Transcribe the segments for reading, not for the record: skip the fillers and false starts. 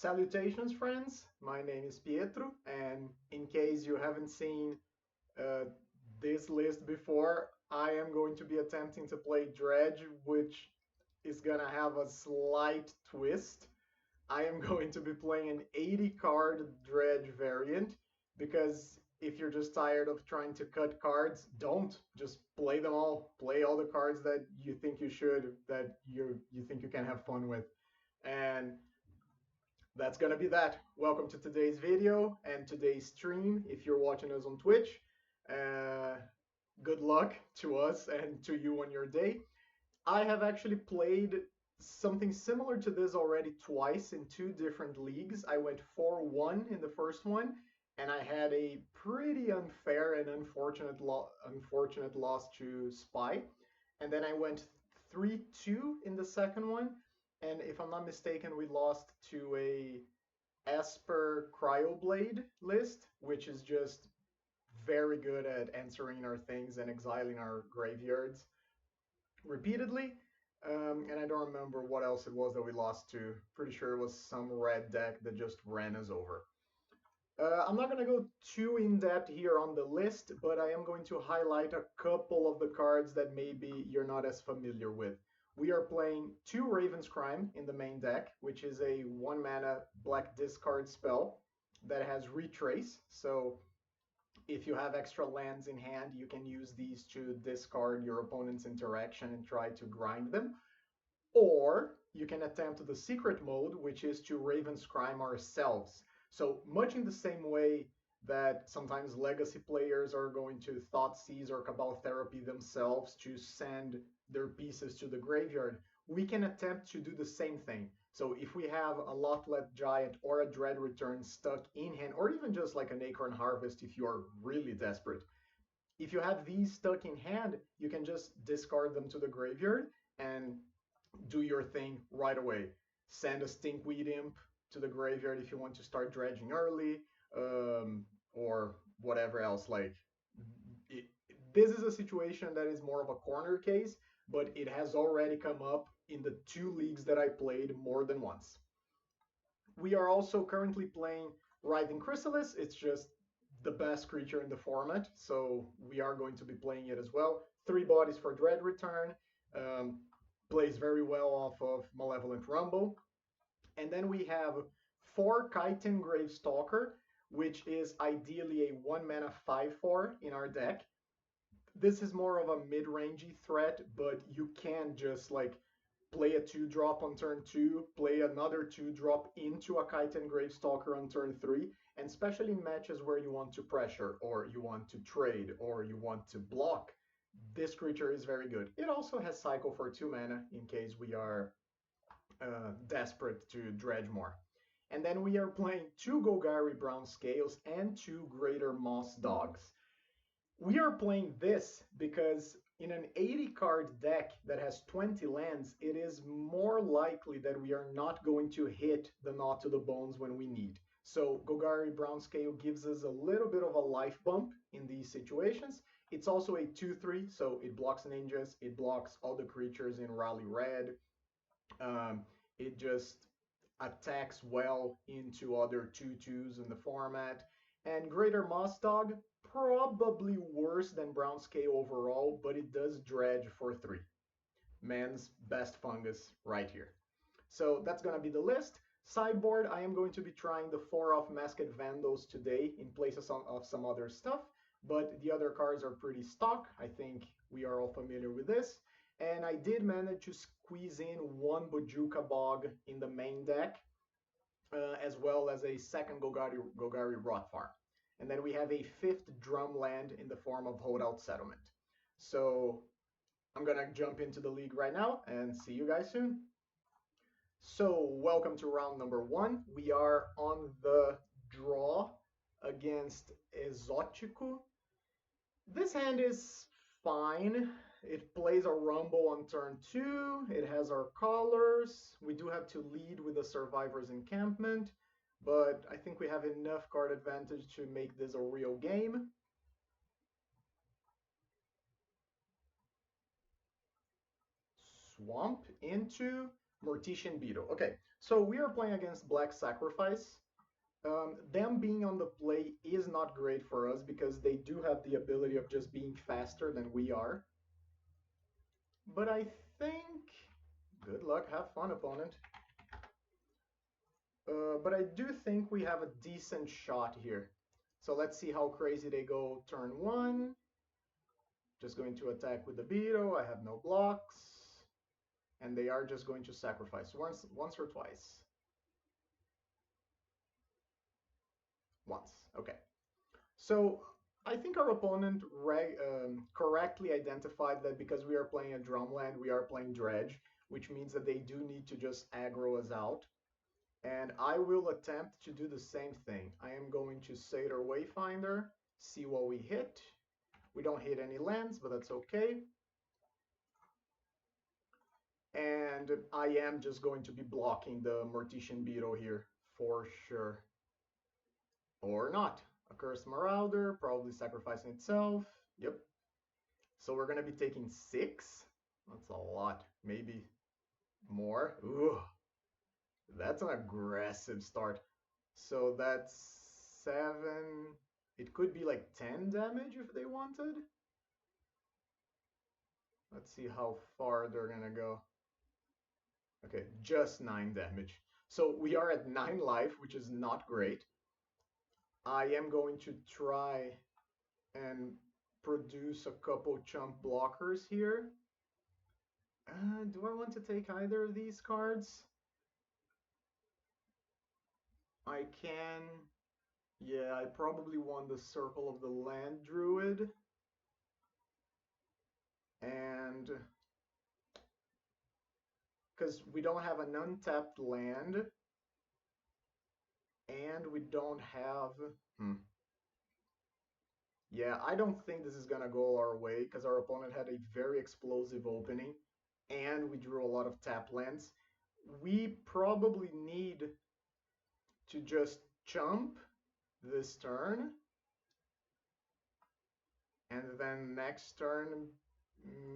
Salutations, friends. My name is Pietro, and in case you haven't seen uh, this list before, I am going to be attempting to play Dredge, which is gonna have a slight twist. I am going to be playing an 80 card Dredge variant because if you're just tired of trying to cut cards, don't just play them all. Play all the cards that you think you should, that you think you can have fun with. And that's gonna be that. Welcome to today's video and today's stream. If you're watching us on Twitch, uh, good luck to us and to you on your day. I have actually played something similar to this already twice in two different leagues. I went 4-1 in the first one, and I had a pretty unfair and unfortunate loss to Spy. And then I went 3-2 in the second one, and if I'm not mistaken, we lost to a Esper Cryoblade list, which is just very good at answering our things and exiling our graveyards repeatedly. And I don't remember what else it was that we lost to. Pretty sure it was some red deck that just ran us over. I'm not going to go too in depth here on the list, but I am going to highlight a couple of the cards that maybe you're not as familiar with. We are playing 2 Raven's Crime in the main deck, which is a 1 mana black discard spell that has Retrace. So if you have extra lands in hand, you can use these to discard your opponent's interaction and try to grind them. Or you can attempt the secret mode, which is to Raven's Crime ourselves. So much in the same way that sometimes legacy players are going to Thoughtseize or Cabal Therapy themselves to send their pieces to the graveyard, we can attempt to do the same thing. So if we have a Lothlet Giant or a Dread Return stuck in hand, or even just like an Acorn Harvest if you are really desperate, if you have these stuck in hand, you can just discard them to the graveyard and do your thing right away. Send a Stinkweed Imp to the graveyard if you want to start dredging early, or whatever else. Like, it, this is a situation that is more of a corner case, but it has already come up in the 2 leagues that I played more than once. We are also currently playing Writhing Chrysalis. It's just the best creature in the format, so we are going to be playing it as well. 3 bodies for Dread Return. Um, Plays very well off of Malevolent Rumble. And then we have 4 Chitin Gravestalker, which is ideally a 1 mana 5/4 in our deck. This is more of a mid-rangey threat, but you can just like play a 2-drop on turn 2, play another 2-drop into a Chitin Gravestalker on turn 3, and especially in matches where you want to pressure, or you want to trade, or you want to block, this creature is very good. It also has Cycle for 2 mana in case we are desperate to dredge more. And then we are playing 2 Golgari Brown Scales and 2 Greater Moss Dogs. We are playing this because in an 80 card deck that has 20 lands, it is more likely that we are not going to hit the Knot to the Bones when we need. So Golgari Brown Scale gives us a little bit of a life bump in these situations. It's also a 2/3, so it blocks ninjas, it blocks all the creatures in Rally Red. It just attacks well into other 2/2s in the format. And Greater Moss Dog, probably worse than Brown Scale overall, but it does dredge for 3. Man's best fungus right here. So that's going to be the list. Sideboard, I am going to be trying the 4-off Masked Vandals today in place of some other stuff, but the other cards are pretty stock. I think we are all familiar with this. And I did manage to squeeze in 1 Bojuka Bog in the main deck, as well as a second Golgari Rot Farm. And then we have a 5th Drumland in the form of Holdout Settlement. So I'm going to jump into the league right now and see you guys soon. So welcome to round number 1. We are on the draw against Exótico. This hand is fine. It plays a Rumble on turn 2. It has our colors. We do have to lead with the Survivor's Encampment, but I think we have enough card advantage to make this a real game. Swamp into Mortician Beetle. Okay, So we are playing against Black Sacrifice. Them being on the play is not great for us because they do have the ability of just being faster than we are. But I think, good luck, have fun, opponent. But I do think we have a decent shot here. So let's see how crazy they go turn one. Just going to attack with the Beetle. I have no blocks. And they are just going to sacrifice once or twice. Once. Okay. So I think our opponent correctly identified that because we are playing a drumland, we are playing Dredge, which means that they do need to just aggro us out. And I will attempt to do the same thing. I am going to Satyr Wayfinder, see what we hit. We don't hit any lands, but that's okay. And I am just going to be blocking the Mortician Beetle here, for sure. Or not. A Cursed Marauder, probably sacrificing itself. Yep. So we're going to be taking 6. That's a lot. Maybe more. Ooh. That's an aggressive start. So that's 7. It could be like 10 damage if they wanted. Let's see how far they're going to go. Okay, just 9 damage. So we are at 9 life, which is not great. I am going to try and produce a couple chump blockers here. Do I want to take either of these cards? I can. Yeah, I probably want the Circle of the Land Druid. And because we don't have an untapped land, and we don't have. Yeah, I don't think this is gonna go our way because our opponent had a very explosive opening, and we drew a lot of tap lands. We probably need to just chump this turn, and then next turn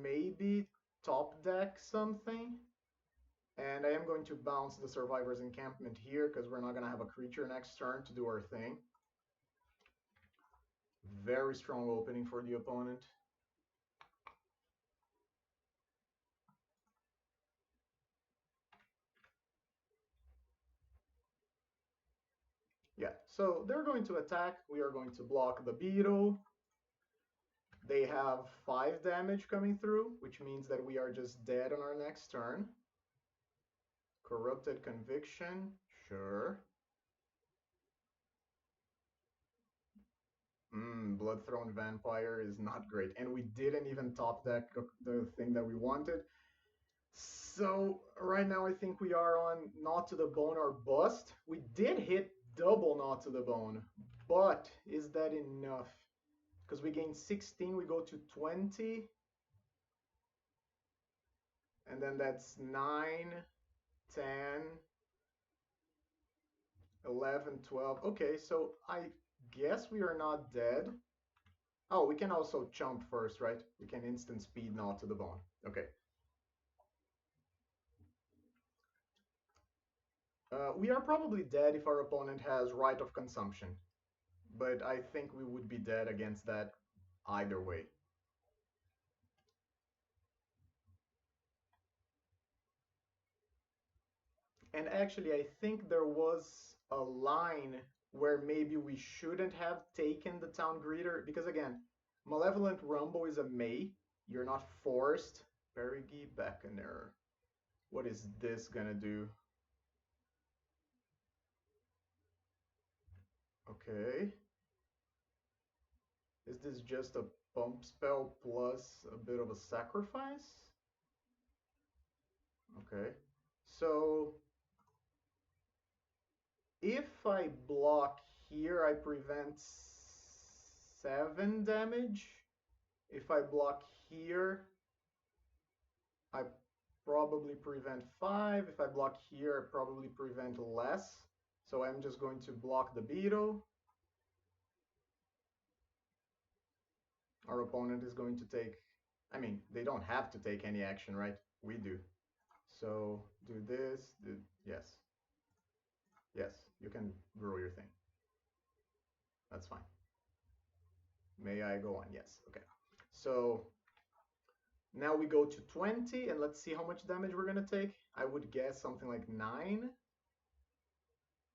maybe top deck something. And I am going to bounce the Survivor's Encampment here because we're not going to have a creature next turn to do our thing. Very strong opening for the opponent. Yeah, so they're going to attack. We are going to block the Beetle. They have 5 damage coming through, which means that we are just dead on our next turn. Corrupted Conviction, sure. Bloodthrone Vampire is not great. And we didn't even top deck the thing that we wanted. So right now I think we are on Not to the Bone or Bust. We did hit double Not to the Bone, but is that enough? Because we gain 16, we go to 20. And then that's 9, 10, 11, 12. Okay, so I guess we are not dead. Oh, we can also chump first, right? We can instant speed Not to the Bone. Okay. We are probably dead if our opponent has Right of Consumption. But I think we would be dead against that either way. And actually, I think there was a line where maybe we shouldn't have taken the Town Greeter. Because again, Malevolent Rumble is a May. You're not forced. Perigi Beckoner. What is this gonna do? Okay. Is this just a bump spell plus a bit of a sacrifice? Okay. So if I block here, I prevent 7 damage. If I block here, I probably prevent 5. If I block here, I probably prevent less. So I'm just going to block the Beetle. Our opponent is going to take, I mean, they don't have to take any action, right? We do. So do this, yes. Yes, you can grow your thing. That's fine. May I go on? Yes. Okay. So now we go to 20, and let's see how much damage we're gonna take. I would guess something like 9.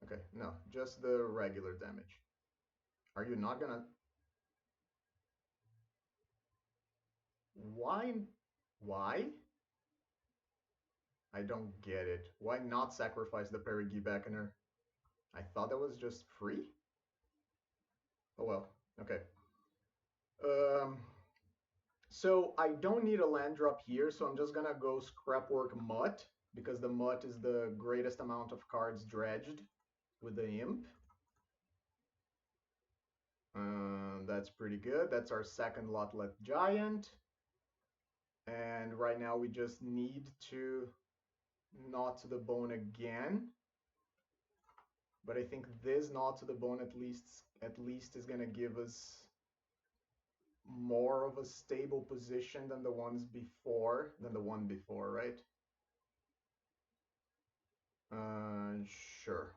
Okay, no, just the regular damage. Are you not gonna... Why? Why? I don't get it. Why not sacrifice the Perigi Beckoner? I thought that was just free? Oh well, okay. Um, so I don't need a land drop here, so I'm just gonna go Scrapwork Mutt, because the Mutt is the greatest amount of cards dredged with the Imp. That's pretty good. That's our second Lotlet Giant. And right now we just need to Gnaw to the Bone again. But I think this Gnaw to the Bone at least is gonna give us more of a stable position than the one before, right? Sure.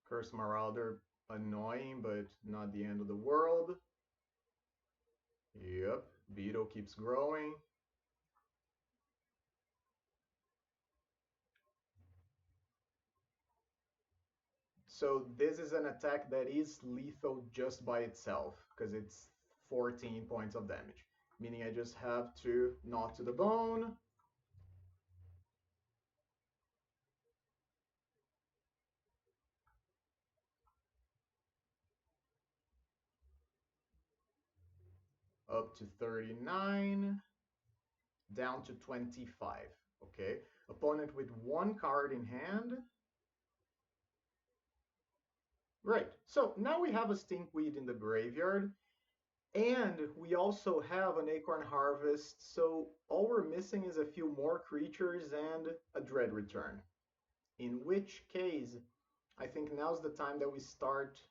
Curse Marauder, annoying, but not the end of the world. Yep, Beetle keeps growing. So this is an attack that is lethal just by itself, because it's 14 points of damage. Meaning I just have to Gnaw to the Bone. Up to 39. Down to 25. Okay. Opponent with one card in hand. Right. So now we have a Stinkweed in the graveyard. And we also have an Acorn Harvest. So all we're missing is a few more creatures and a Dread Return. In which case, I think now's the time that we start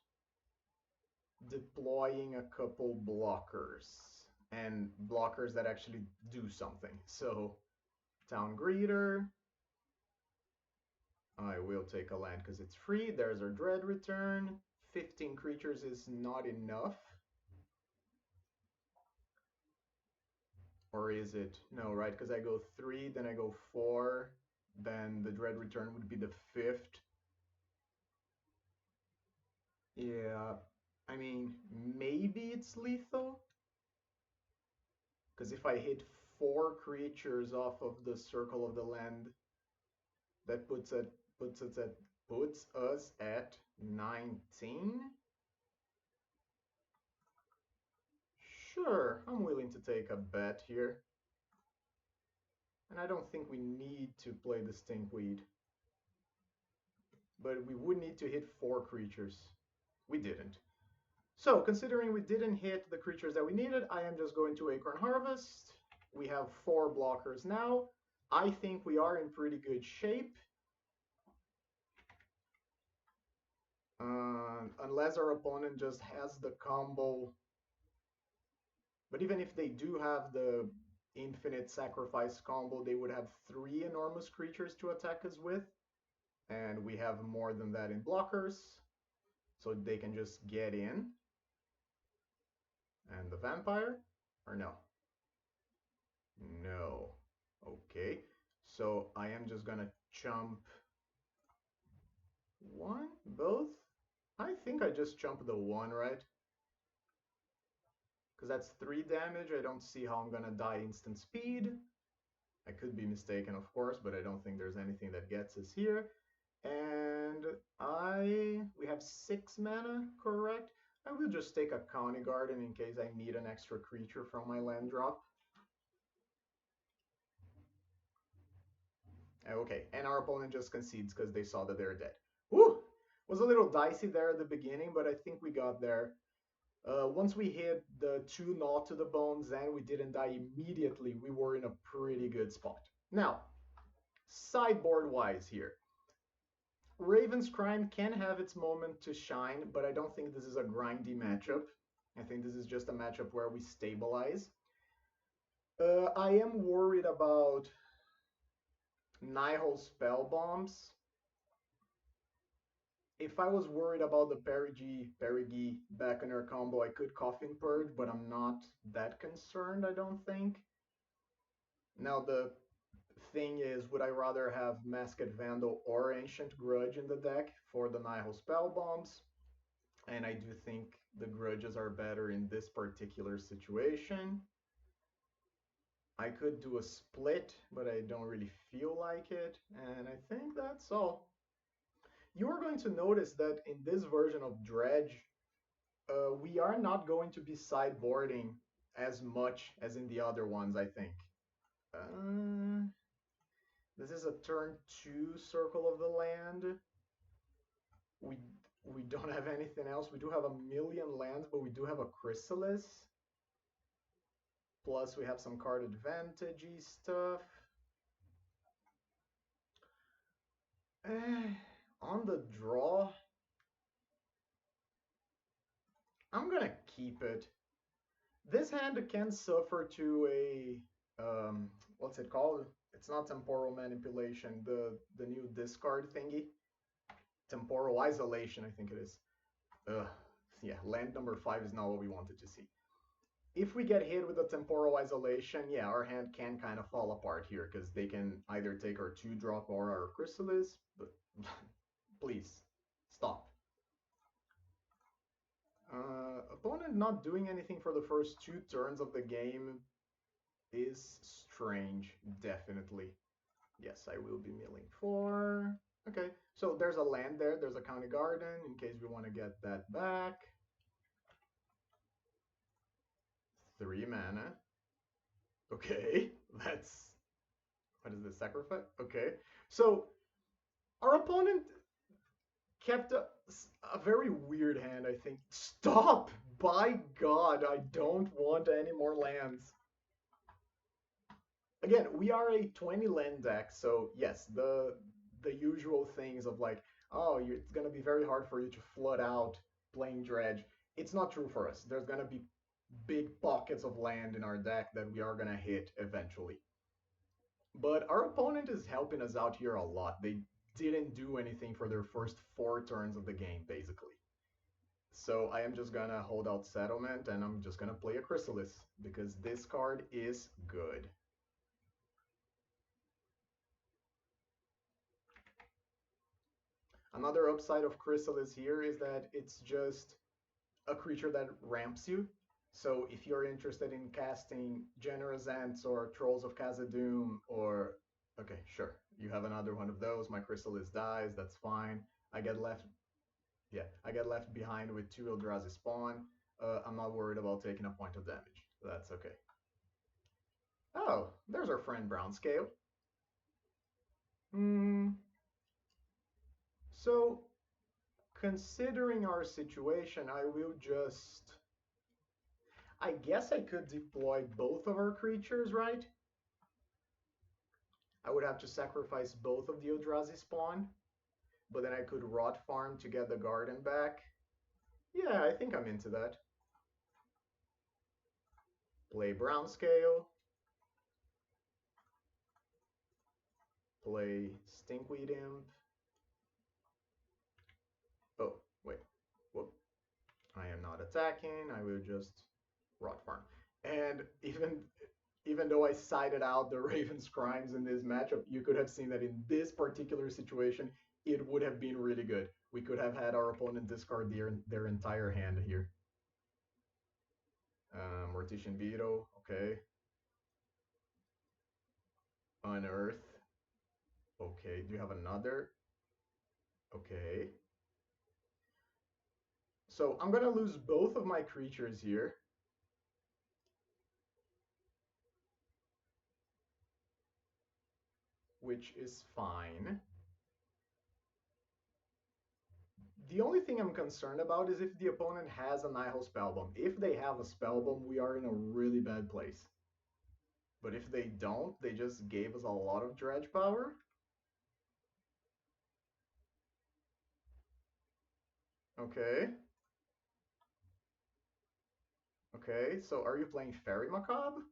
deploying a couple blockers. And blockers that actually do something. So, Town Greeter. I will take a land because it's free. There's our Dread Return. 15 creatures is not enough. Or is it? No, right? Because I go 3, then I go 4. Then the Dread Return would be the 5th. Yeah, I mean, maybe it's lethal. Because if I hit 4 creatures off of the Circle of the Land, that puts us at 19. Sure, I'm willing to take a bet here. And I don't think we need to play the Stinkweed. But we would need to hit 4 creatures. We didn't. So, considering we didn't hit the creatures that we needed, I am just going to Acorn Harvest. We have 4 blockers now. I think we are in pretty good shape. Unless our opponent just has the combo. But even if they do have the infinite sacrifice combo, they would have 3 enormous creatures to attack us with. And we have more than that in blockers. So they can just get in. And the vampire? Or no? No. Okay. So I am just gonna chump one, both. I think I just chump the one, right? Because that's 3 damage. I don't see how I'm gonna die instant speed. I could be mistaken, of course, but I don't think there's anything that gets us here. And we have 6 mana, correct? I will just take a County Garden in case I need an extra creature from my land drop. Okay, and our opponent just concedes because they saw that they're dead. Whew! Was a little dicey there at the beginning, but I think we got there. Once we hit the 2 Gnaw to the Bones and we didn't die immediately, we were in a pretty good spot. Now, sideboard-wise here. Raven's Crime can have its moment to shine, but I don't think this is a grindy matchup. I think this is just a matchup where we stabilize. I am worried about Nihil spell bombs. If I was worried about the Perigi Beckoner combo, I could Coffin Purge, but I'm not that concerned, I don't think. Now the thing is, would I rather have Masked Vandal or Ancient Grudge in the deck for the Nihil spell bombs? And I do think the grudges are better in this particular situation. I could do a split, but I don't really feel like it. And I think that's all. You are going to notice that in this version of Dredge, we are not going to be sideboarding as much as in the other ones, I think. Uh, this is a turn 2 Circle of the Land. We we don't have anything else. We do have a million lands, but we do have a Chrysalis. Plus, we have some card advantage stuff. On the draw, I'm gonna keep it. This hand can suffer to a what's it called? It's not temporal manipulation. The new discard thingy, temporal isolation, I think it is. Yeah, land number 5 is not what we wanted to see. If we get hit with a temporal isolation, yeah, our hand can kind of fall apart here because they can either take our 2-drop or our Chrysalis, but please, stop. Opponent not doing anything for the first 2 turns of the game is strange, definitely. Yes, I will be milling 4. Okay, so there's a land there, there's a county garden in case we want to get that back. 3 mana. Okay, that's... What is this, sacrifice? Okay, so our opponent kept a very weird hand, I think. Stop! By God, I don't want any more lands. Again, we are a 20 land deck, so yes, the usual things of like, oh, it's gonna be very hard for you to flood out playing Dredge. It's not true for us. There's gonna be big pockets of land in our deck that we are gonna hit eventually. But our opponent is helping us out here a lot. They didn't do anything for their first 4 turns of the game, basically. So I am just gonna hold out Settlement and I'm just gonna play a Chrysalis because this card is good. Another upside of Chrysalis here is that it's just a creature that ramps you. So if you're interested in casting Generous Ants or Trolls of Khazad-dûm or... Okay, sure. You have another one of those. My Chrysalis dies. That's fine. I get left... Yeah, I get left behind with 2 Eldrazi Spawn. I'm not worried about taking a point of damage. That's okay. Oh, there's our friend Brownscale. So, considering our situation, I will just... I guess I could deploy both of our creatures, right? I would have to sacrifice both of the Eldrazi Spawn, but then I could Rot Farm to get the garden back. Yeah, I think I'm into that. Play Brownscale. Play Stinkweed Imp. Oh, wait. Whoop. I am not attacking. I will just Rot Farm. And even though I cited out the Raven's Crimes in this matchup, you could have seen that in this particular situation, it would have been really good. We could have had our opponent discard their entire hand here. Mortician Veto, okay. Unearth. Okay, do you have another? Okay. So I'm gonna lose both of my creatures here. Which is fine. The only thing I'm concerned about is if the opponent has a Nihil Spellbomb. If they have a Spellbomb, we are in a really bad place. But if they don't, they just gave us a lot of Dredge power. Okay. Okay, so are you playing Fairy Macabre?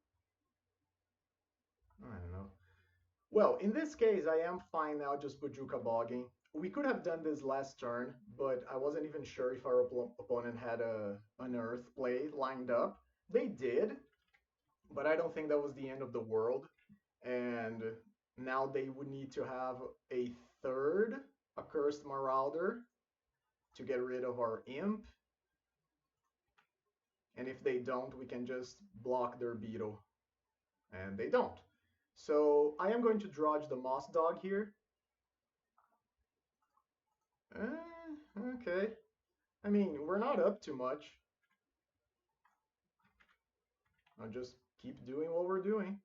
I don't know. Well, in this case, I am fine now just Bujuka bogging. We could have done this last turn, but I wasn't even sure if our opponent had an Earth play lined up. They did, but I don't think that was the end of the world. And now they would need to have a third Accursed Marauder to get rid of our Imp. And if they don't, we can just block their Beetle. And they don't. So I am going to dodge the Moss Dog here. Okay. I mean, we're not up too much. I'll just keep doing what we're doing.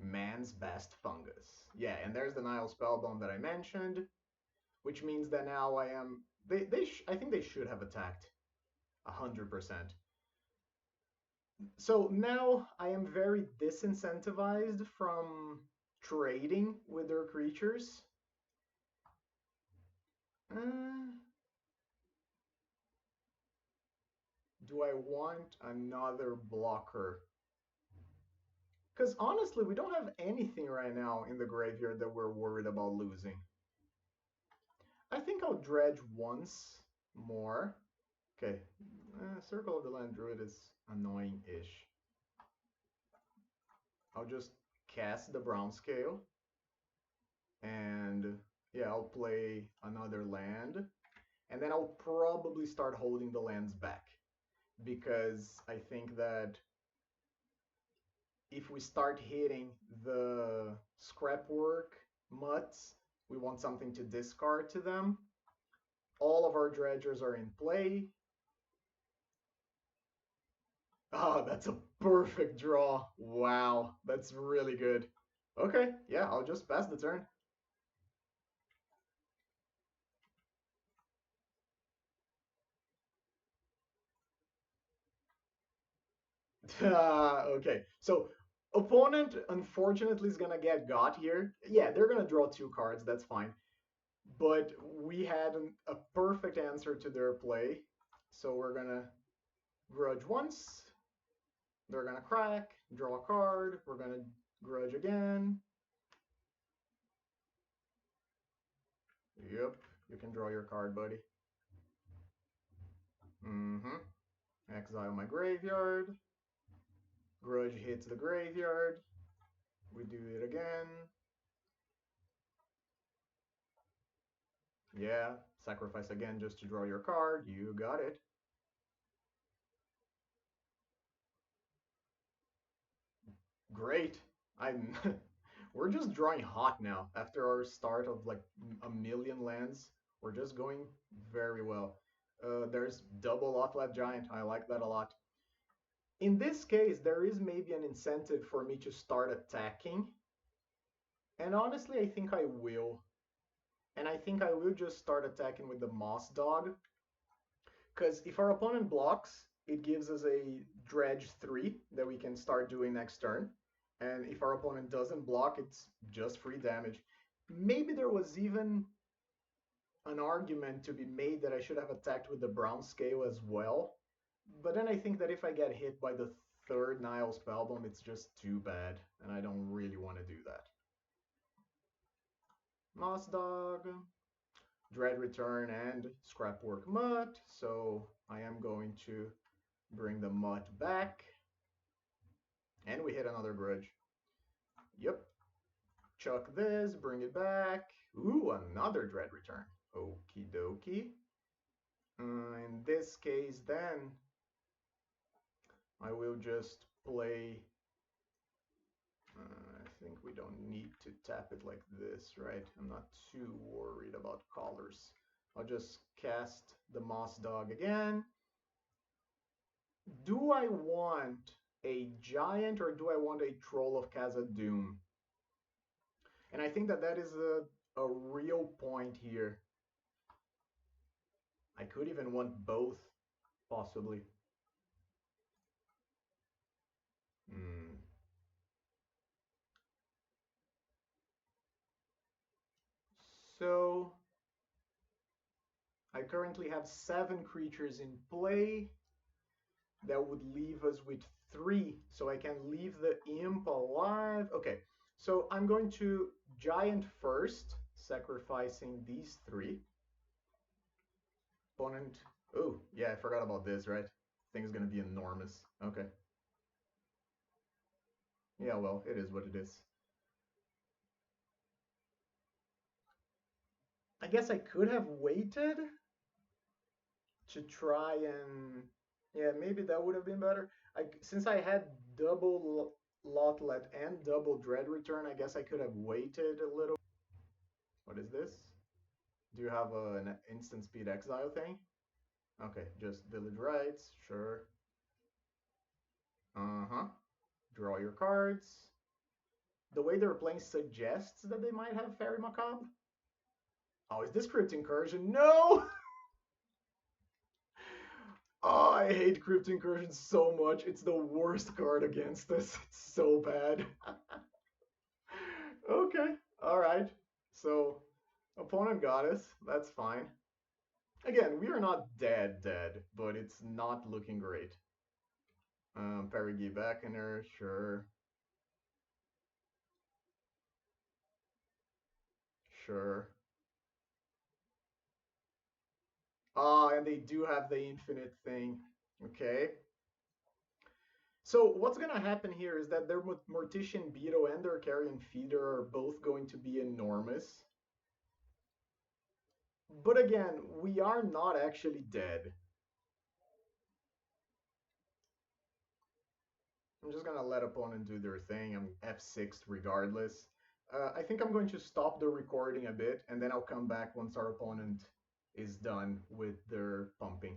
Man's best fungus. Yeah, and there's the Nile Spellbomb that I mentioned, which means that now I am. I think they should have attacked 100%. So now I am very disincentivized from trading with their creatures. Do I want another blocker? Because honestly, we don't have anything right now in the graveyard that we're worried about losing. I think I'll dredge once more. Okay, Circle of the Land Druid is annoying-ish. I'll just cast the Brown Scale. And yeah, I'll play another land. And then I'll probably start holding the lands back. Because I think that if we start hitting the scrapwork mutts, we want something to discard to them. All of our dredgers are in play. Oh, that's a perfect draw. Wow, that's really good. Okay, yeah, I'll just pass the turn. Okay, so opponent unfortunately is gonna get got here. Yeah, they're gonna draw two cards, that's fine. But we had a perfect answer to their play. So we're gonna grudge once. They're gonna crack, draw a card. We're gonna grudge again. Yep, you can draw your card, buddy. Mm-hmm. Exile my graveyard. Grudge hits the graveyard. We do it again. Yeah, sacrifice again just to draw your card. You got it. Great. I'm we're just drawing hot now after our start of like a million lands. We're just going very well. There's double Outlet Giant. I like that a lot. In this case, there is maybe an incentive for me to start attacking. And honestly, I think I will. And I think I will just start attacking with the Moss Dog. Because if our opponent blocks, it gives us a Dredge 3 that we can start doing next turn. And if our opponent doesn't block, it's just free damage. Maybe there was even an argument to be made that I should have attacked with the Brown Scale as well. But then I think that if I get hit by the third Nile Spellbomb, it's just too bad, and I don't really want to do that. Moss Dog, Dread Return, and Scrapwork Mutt, so I am going to bring the Mutt back. And we hit another Grudge. Yep. Chuck this, bring it back. Ooh, another Dread Return. Okie dokie. In this case, then, I will just play. I think we don't need to tap it like this, right? I'm not too worried about colors. I'll just cast the Moss Dog again. Do I want a giant or do I want a Troll of Khazad-dûm? And I think that that is a real point here. I could even want both, possibly. Hmm. So I currently have 7 creatures in play. that would leave us with 3. So I can leave the imp alive. Okay, so I'm going to giant first, sacrificing these 3. Opponent. Oh, yeah, I forgot about this, right? Thing's gonna be enormous. Okay. Yeah, well, it is what it is. I guess I could have waited to try and yeah, maybe that would have been better. Since I had double Lotlet and double Dread Return, I guess I could have waited a little. What is this? Do you have an instant speed exile thing? Okay, just village rights, sure. Uh-huh. Draw your cards. The way they're playing suggests that they might have Fairy Macabre. Oh, is this Crypt Incursion? No! Oh, I hate Crypt Incursion so much. It's the worst card against us. It's so bad. Okay, alright. So, opponent got us. That's fine. Again, we are not dead, but it's not looking great. Perigi Beckoner, sure. Sure. Ah, and they do have the infinite thing. Okay. So what's gonna happen here is that their Mortician Beetle and their Carrion Feeder are both going to be enormous. But again, we are not actually dead. I'm just gonna let opponent do their thing. I'm F6 regardless. I think I'm going to stop the recording a bit, and then I'll come back once our opponent is done with their pumping.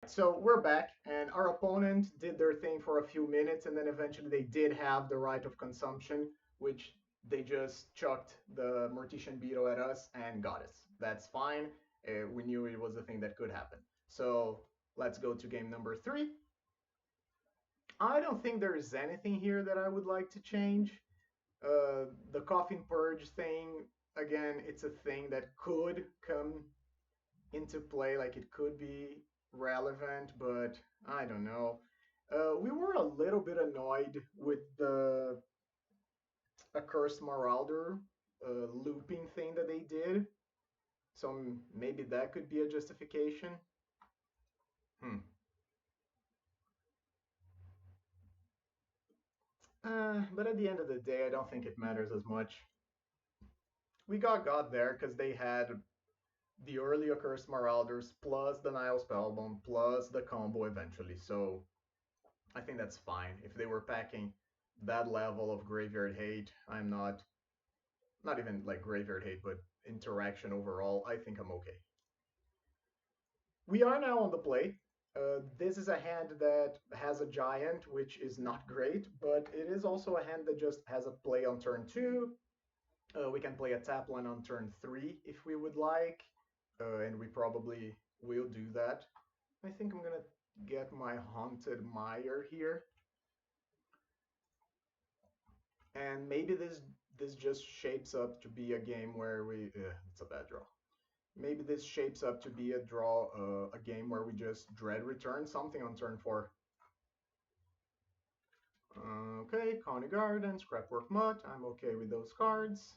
So we're back, and our opponent did their thing for a few minutes, and then eventually they did have the right of consumption, which they just chucked the Mortician Beetle at us and got us. That's fine. We knew it was a thing that could happen. So let's go to game number 3. I don't think there is anything here that I would like to change. The Coffin Purge thing, again, it's a thing that could come into play, like it could be relevant, but I don't know. We were a little bit annoyed with the Accursed Marauder looping thing that they did, so maybe that could be a justification. Hmm. But at the end of the day, I don't think it matters as much. We got there because they had the early Accursed Marauders plus the Nile Spellbomb plus the combo eventually, so I think that's fine. If they were packing that level of Graveyard Hate, I'm not even like Graveyard Hate, but interaction overall, I think I'm okay. We are now on the play. This is a hand that has a giant, which is not great, but it is also a hand that just has a play on turn 2. We can play a tap one on turn 3 if we would like, and we probably will do that. I think I'm gonna get my Haunted Mire here. And maybe this just shapes up to be a game where we it's a bad draw. Maybe this shapes up to be a game where we just dread return something on turn 4. Okay, Coney Garden, Scrapwork Mutt, I'm okay with those cards.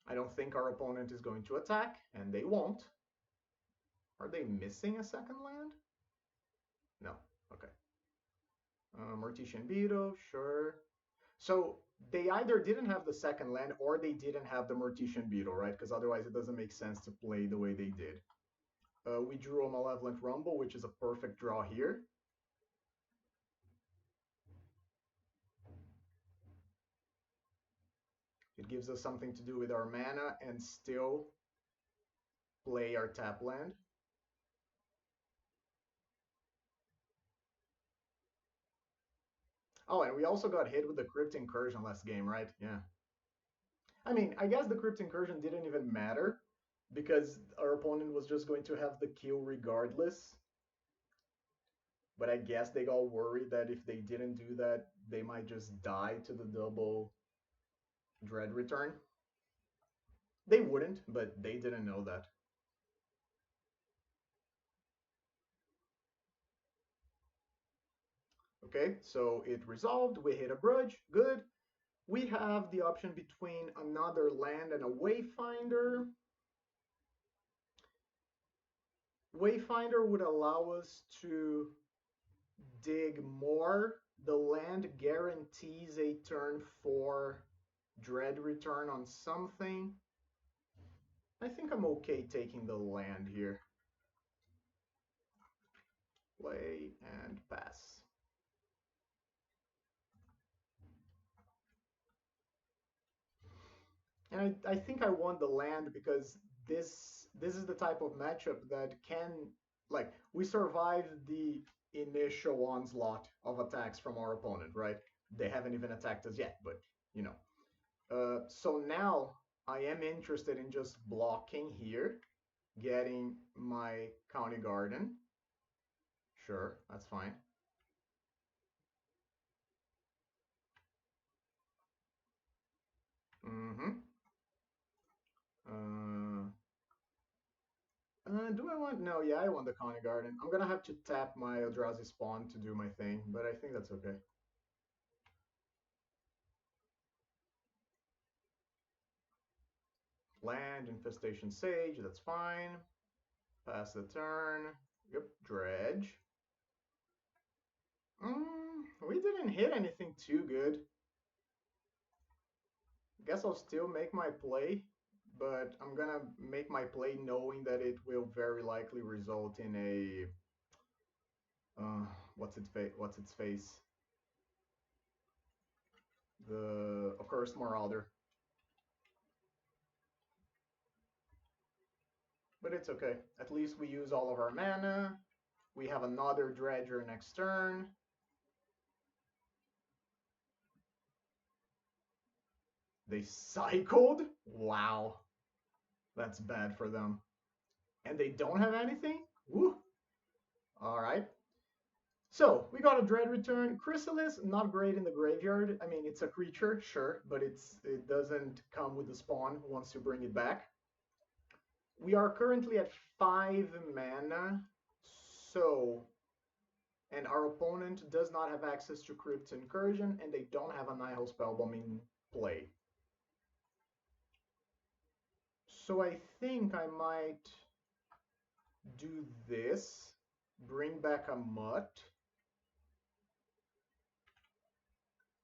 I don't think our opponent is going to attack, and they won't. Are they missing a second land? No, okay. Mortician Beetle, sure. So they either didn't have the second land or they didn't have the Mortician Beetle, right? Because otherwise it doesn't make sense to play the way they did. We drew a Malevolent Rumble, which is a perfect draw here. It gives us something to do with our mana and still play our tap land. Oh, and we also got hit with the Crypt Incursion last game, right? Yeah. I mean, I guess the Crypt Incursion didn't even matter because our opponent was just going to have the kill regardless. But I guess they got worried that if they didn't do that, they might just die to the double Dread Return. They wouldn't, but they didn't know that. Okay, so it resolved. We hit a grudge. Good. We have the option between another land and a wayfinder. Wayfinder would allow us to dig more. The land guarantees a turn for dread return on something. I think I'm okay taking the land here. Play and pass. And I think I want the land because this is the type of matchup that can, like, we survived the initial onslaught of attacks from our opponent, right? They haven't even attacked us yet, but you know. So now I am interested in just blocking here, getting my county garden. Sure, that's fine. Mm-hmm. Uh, do I want? No, yeah, I want the county garden. I'm gonna have to tap my Eldrazi spawn to do my thing, but I think that's okay. Land, Infestation Sage, that's fine. Pass the turn. Yep, Dredge. We didn't hit anything too good. Guess I'll still make my play, but I'm gonna make my play knowing that it will very likely result in a what's its face? The Accursed Marauder. But it's okay. At least we use all of our mana. We have another Dredger next turn. They cycled? Wow. That's bad for them. And they don't have anything? Woo! Alright. So, we got a Dread return. Chrysalis, not great in the graveyard. I mean, it's a creature, sure, but it doesn't come with the spawn once you bring it back. We are currently at 5 mana, so... And our opponent does not have access to Crypt's Incursion, and they don't have a Nihil Spellbomb in play. So I think I might do this, bring back a Mutt.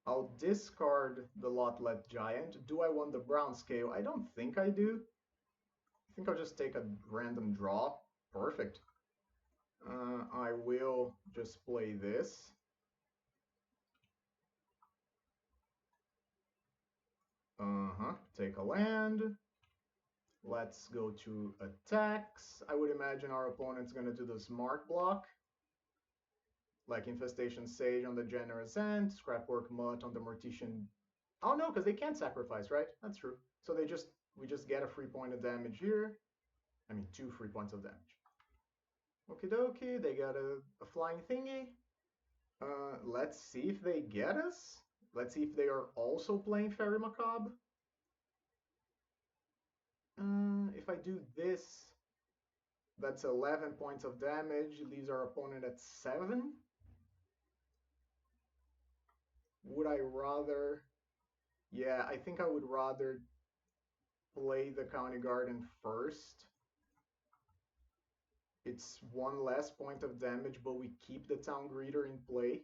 I'll discard the Lotlet Giant. Do I want the brown scale? I don't think I do. I think I'll just take a random draw. Perfect. I will just play this. Take a land. Let's go to attacks. I would imagine our opponent's going to do the smart block. Like Infestation Sage on the Generous End, Scrapwork Mutt on the Mortician. Oh no, because they can't sacrifice, right? That's true. So we just get a free point of damage here. I mean, 2 free points of damage. Okie dokie, they got a flying thingy. Let's see if they get us. Let's see if they are also playing Fairy Macabre. If I do this, that's 11 points of damage. It leaves our opponent at 7. Would I rather... Yeah, I think I would rather play the County Garden first. It's 1 less point of damage, but we keep the Town Greeter in play.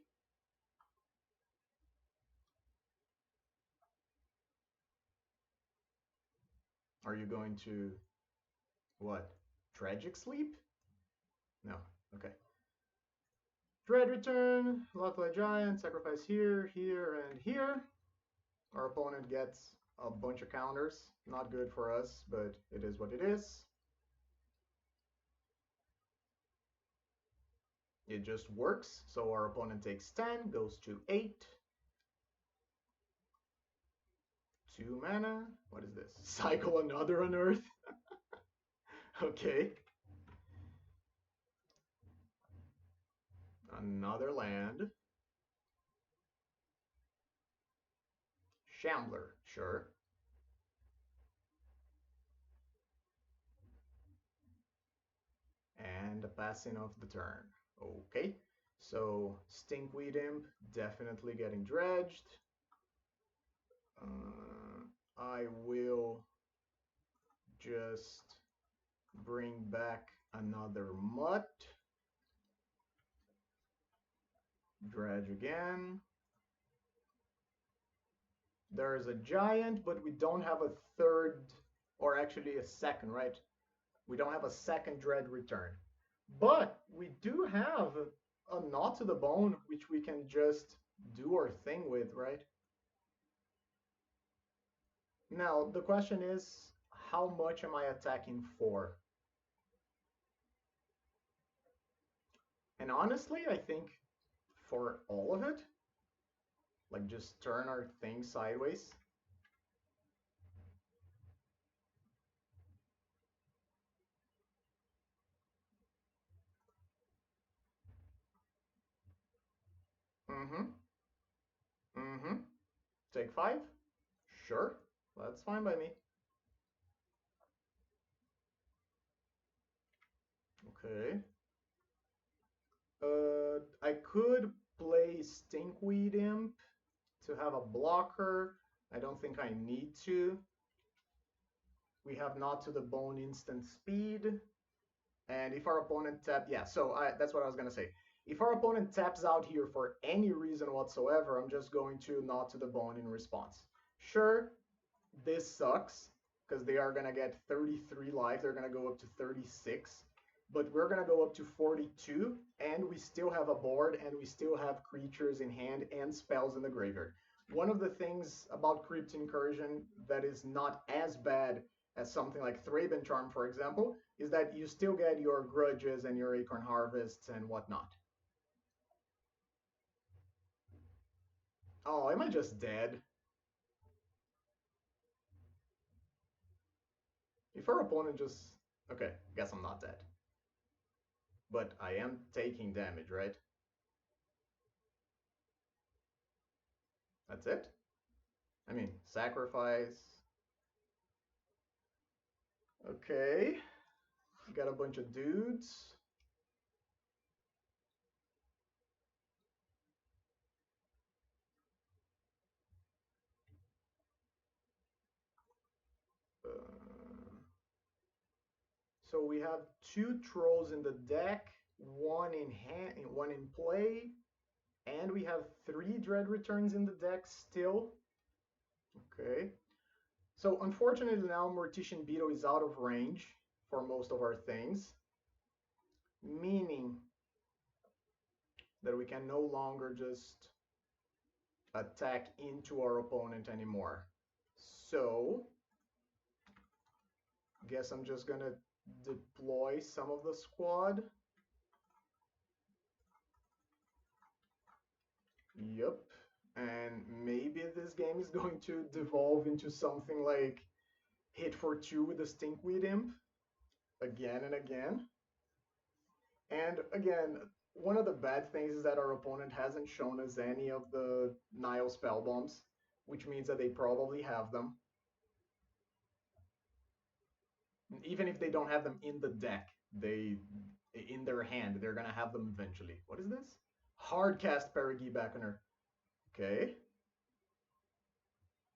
Are you going to... what? Tragic Sleep? No. Okay. Dread Return, Lotla Giant, sacrifice here, here, and here. Our opponent gets a bunch of counters. Not good for us, but it is what it is. It just works. So our opponent takes 10, goes to 8. 2 mana. What is this? Cycle another Unearth? Okay. Another land. Shambler, sure. And a passing of the turn. Okay. So Stinkweed Imp definitely getting dredged. I will just bring back another mutt. Dredge again. There is a giant, but we don't have a third, or actually a second, right? We don't have a second dread return. But we do have a knot to the bone, which we can just do our thing with, right? Now, the question is, how much am I attacking for? And honestly, I think for all of it, like just turn our thing sideways. Mm-hmm. Mm-hmm. Take 5? Sure. That's fine by me. Okay. I could play Stinkweed Imp to have a blocker. I don't think I need to. We have not to the bone instant speed. And if our opponent that's what I was gonna say. If our opponent taps out here for any reason whatsoever, I'm just going to not to the bone in response. Sure, this sucks because they are gonna get 33 life. They're gonna go up to 36, but we're gonna go up to 42, and we still have a board, and we still have creatures in hand and spells in the graveyard. One of the things about Crypt Incursion that is not as bad as something like Thraben Charm, for example, is that you still get your grudges and your acorn harvests and whatnot. Oh, am I just dead? If our opponent just... Okay, guess I'm not dead. But I am taking damage, right? That's it? I mean, sacrifice. Okay. Got a bunch of dudes. So we have 2 trolls in the deck, one in hand, one in play, and we have 3 dread returns in the deck still. Okay. So unfortunately now Mortician Beetle is out of range for most of our things, meaning that we can no longer just attack into our opponent anymore. So guess I'm just gonna deploy some of the squad. Yep. And maybe this game is going to devolve into something like hit for 2 with the Stinkweed Imp again and again. And again, one of the bad things is that our opponent hasn't shown us any of the Nile spell bombs, which means that they probably have them. Even if they don't have them in the deck, in their hand, they're gonna have them eventually. What is this? Hardcast Perigi Beckoner. Okay.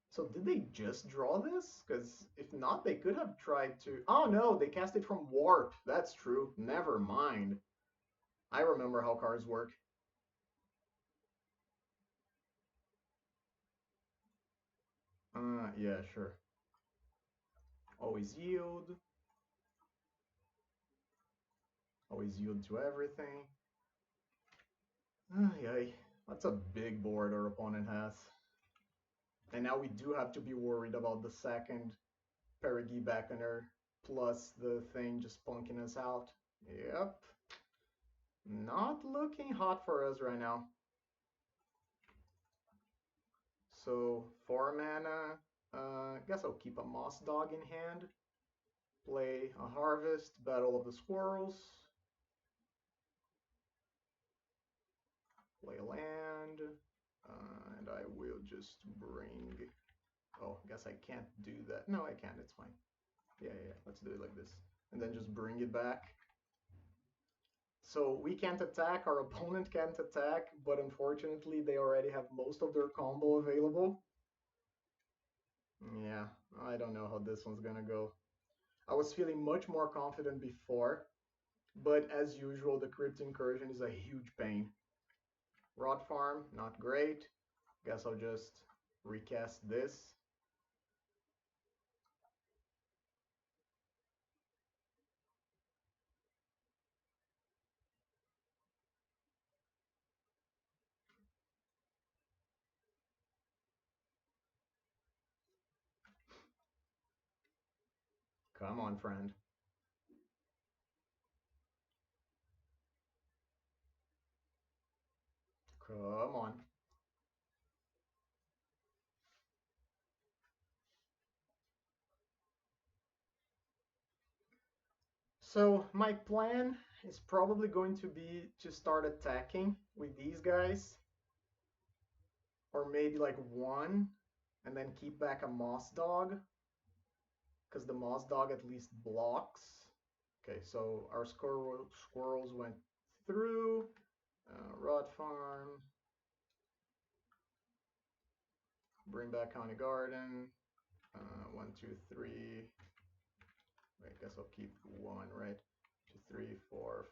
So did they just draw this? Because if not, they could have tried to... Oh no, they cast it from Warp. That's true. Never mind. I remember how cards work. Yeah, sure. Always yield. Always yield to everything. Ay, that's a big board our opponent has. And now we do have to be worried about the second Perigi Beckoner plus the thing just punking us out. Yep. Not looking hot for us right now. So 4 mana. Guess I'll keep a Moss Dog in hand. Play a Harvest, Battle of the Squirrels. Play a land. And I will just bring... Oh, guess I can't do that. No, I can. It's fine. Yeah. Let's do it like this. And then just bring it back. So we can't attack, our opponent can't attack, but unfortunately they already have most of their combo available. Yeah, I don't know how this one's gonna go. I was feeling much more confident before, but as usual, the Crypt Incursion is a huge pain. Rot Farm, not great. Guess I'll just recast this. Come on, friend. Come on. So my plan is probably going to be to start attacking with these guys, or maybe like one, and then keep back a Moss Dog, because the Moss Dog at least blocks. Okay, so our squirrels went through. Rod Farm. Bring back County Garden. 1, 2, 3. Wait, I guess I'll keep 1, right? 2, 3, 4,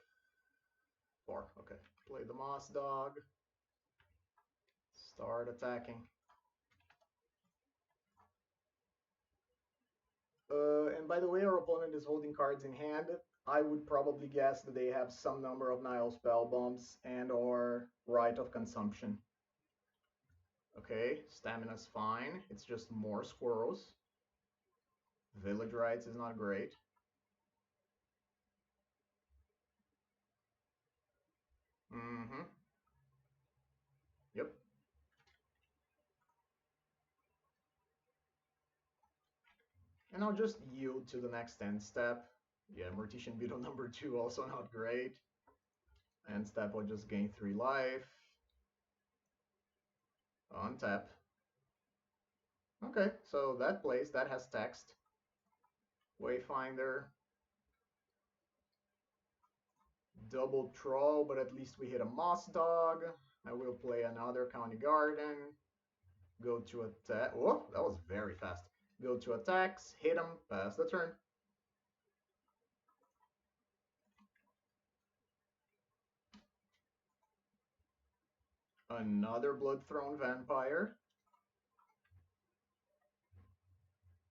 4. Okay. Play the Moss Dog. Start attacking. And by the way, our opponent is holding cards in hand. I would probably guess that they have some number of Nile Spell Bombs and or Rite of Consumption. Okay, stamina's fine. It's just more squirrels. Village Rites is not great. Mm-hmm. Yep. And I'll just yield to the next end step. Yeah, Mortician Beetle number 2 also not great. End step will just gain 3 life. Untap. Okay, so that plays, that has text. Wayfinder. Double troll, but at least we hit a Moss Dog. I will play another County Garden. Go to attack. Oh, that was very fast. Go to attacks, hit him, pass the turn. Another Bloodthrone Vampire.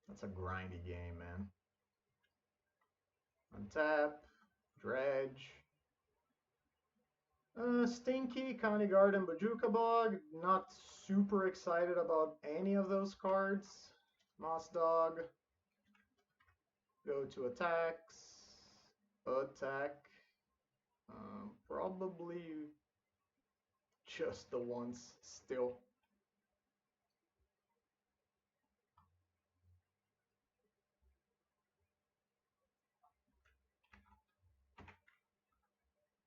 That's a grindy game, man. Untap, Dredge. Stinky, County Garden, Bajuka Bog. Not super excited about any of those cards. Moss Dog. Go to attacks. Attack. Probably just the ones still.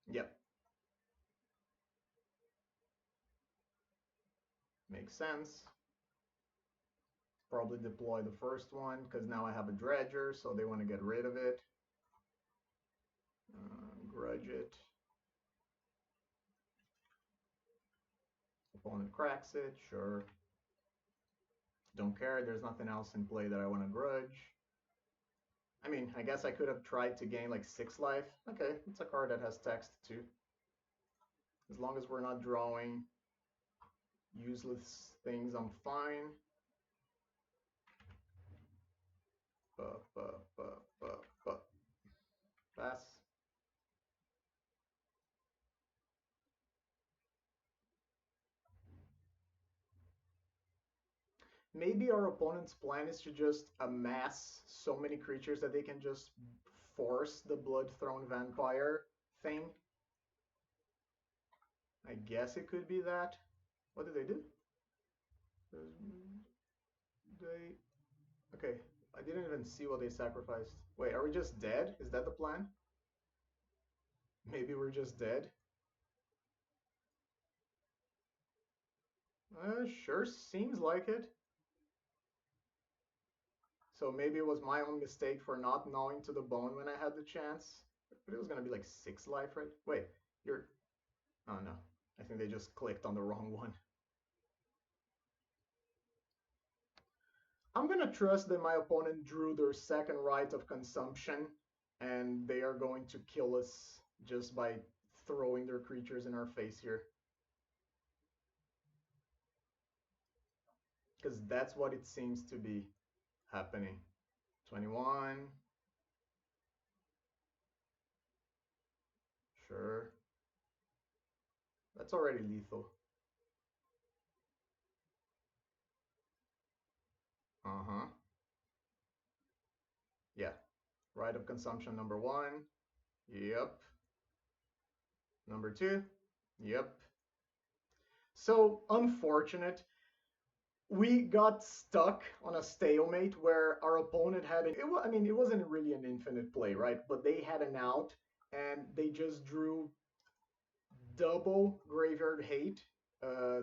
Yep. Makes sense. Probably deploy the first one because now I have a Dredger, so they want to get rid of it. Grudge it. Opponent cracks it, sure. Don't care, there's nothing else in play that I want to grudge. I mean, I guess I could have tried to gain like 6 life. Okay, it's a card that has text too. As long as we're not drawing useless things, I'm fine. Pass. Maybe our opponent's plan is to just amass so many creatures that they can just force the Bloodthrone Vampire thing. I guess it could be that. What did they do? They... Okay, I didn't even see what they sacrificed. Wait, are we just dead? Is that the plan? Maybe we're just dead? Sure seems like it. So maybe it was my own mistake for not gnawing to the bone when I had the chance. But it was gonna be like 6 life, right? Wait, you're... Oh no, I think they just clicked on the wrong one. I'm gonna trust that my opponent drew their second right of consumption, and they are going to kill us just by throwing their creatures in our face here. Because that's what it seems to be happening. 21. Sure. That's already lethal. Uh-huh. Yeah. Right of consumption number 1. Yep. Number 2. Yep. So unfortunate. We got stuck on a stalemate where our opponent had I mean, it wasn't really an infinite play, right? But they had an out and they just drew double Graveyard Hate. Uh,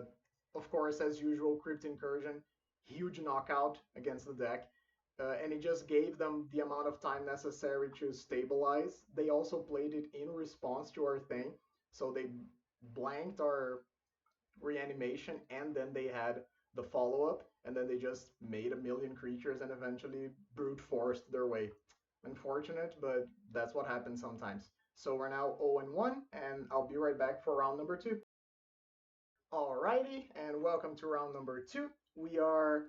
of course, as usual, Crypt Incursion, huge knockout against the deck. And it just gave them the amount of time necessary to stabilize. They also played it in response to our thing. So they blanked our reanimation and then they had the follow up. And then they just made a million creatures and eventually brute forced their way. Unfortunate, but that's what happens sometimes. So we're now 0-1, and I'll be right back for round number 2. Alrighty, and welcome to round number 2. We are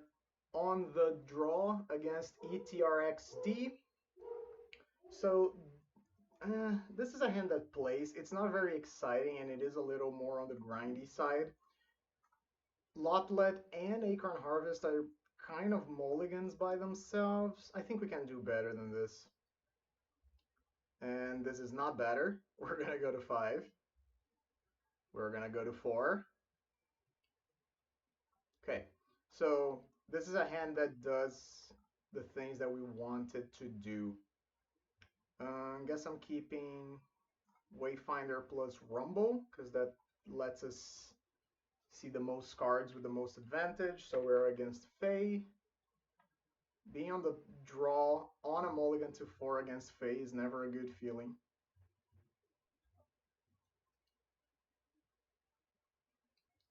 on the draw against ETRXD. So this is a hand that plays. It's not very exciting, and it is a little more on the grindy side. Lotlet and Acorn Harvest are kind of mulligans by themselves. I think we can do better than this. And this is not better. We're going to go to 5. We're going to go to 4. Okay, so this is a hand that does the things that we wanted to do. Guess I'm keeping Wayfinder plus Rumble, because that lets us see the most cards with the most advantage. So we're against Fae. Being on the draw on a mulligan to 4 against Fae is never a good feeling.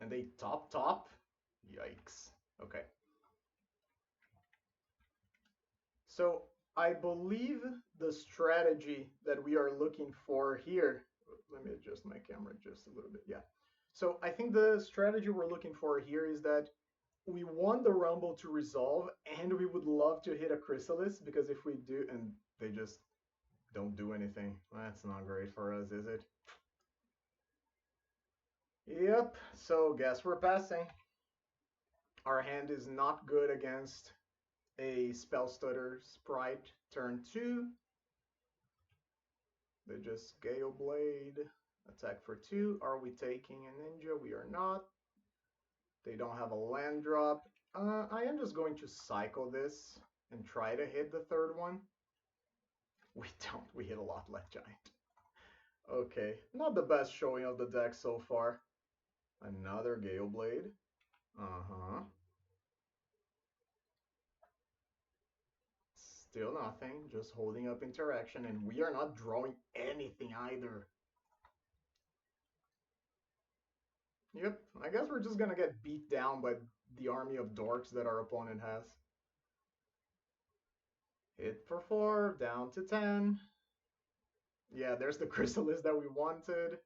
And they top? Yikes. Okay. So I believe the strategy that we are looking for here, let me adjust my camera just a little bit. Yeah. So I think the strategy we're looking for here is that we want the Rumble to resolve and we would love to hit a Chrysalis, because if we do, and they just don't do anything, that's not great for us, is it? Yep, so guess we're passing. Our hand is not good against a Spell Stutter Sprite turn 2. They just Gale Blade, attack for 2. Are we taking a ninja? We are not. They don't have a land drop. I am just going to cycle this and try to hit the third one. We don't. We hit a lot less giant. Okay, not the best showing of the deck so far. Another Gale Blade. Uh-huh. Still nothing, just holding up interaction, and we are not drawing anything either. Yep, I guess we're just gonna get beat down by the army of dorks that our opponent has. Hit for 4, down to 10. Yeah, there's the Chrysalis that we wanted.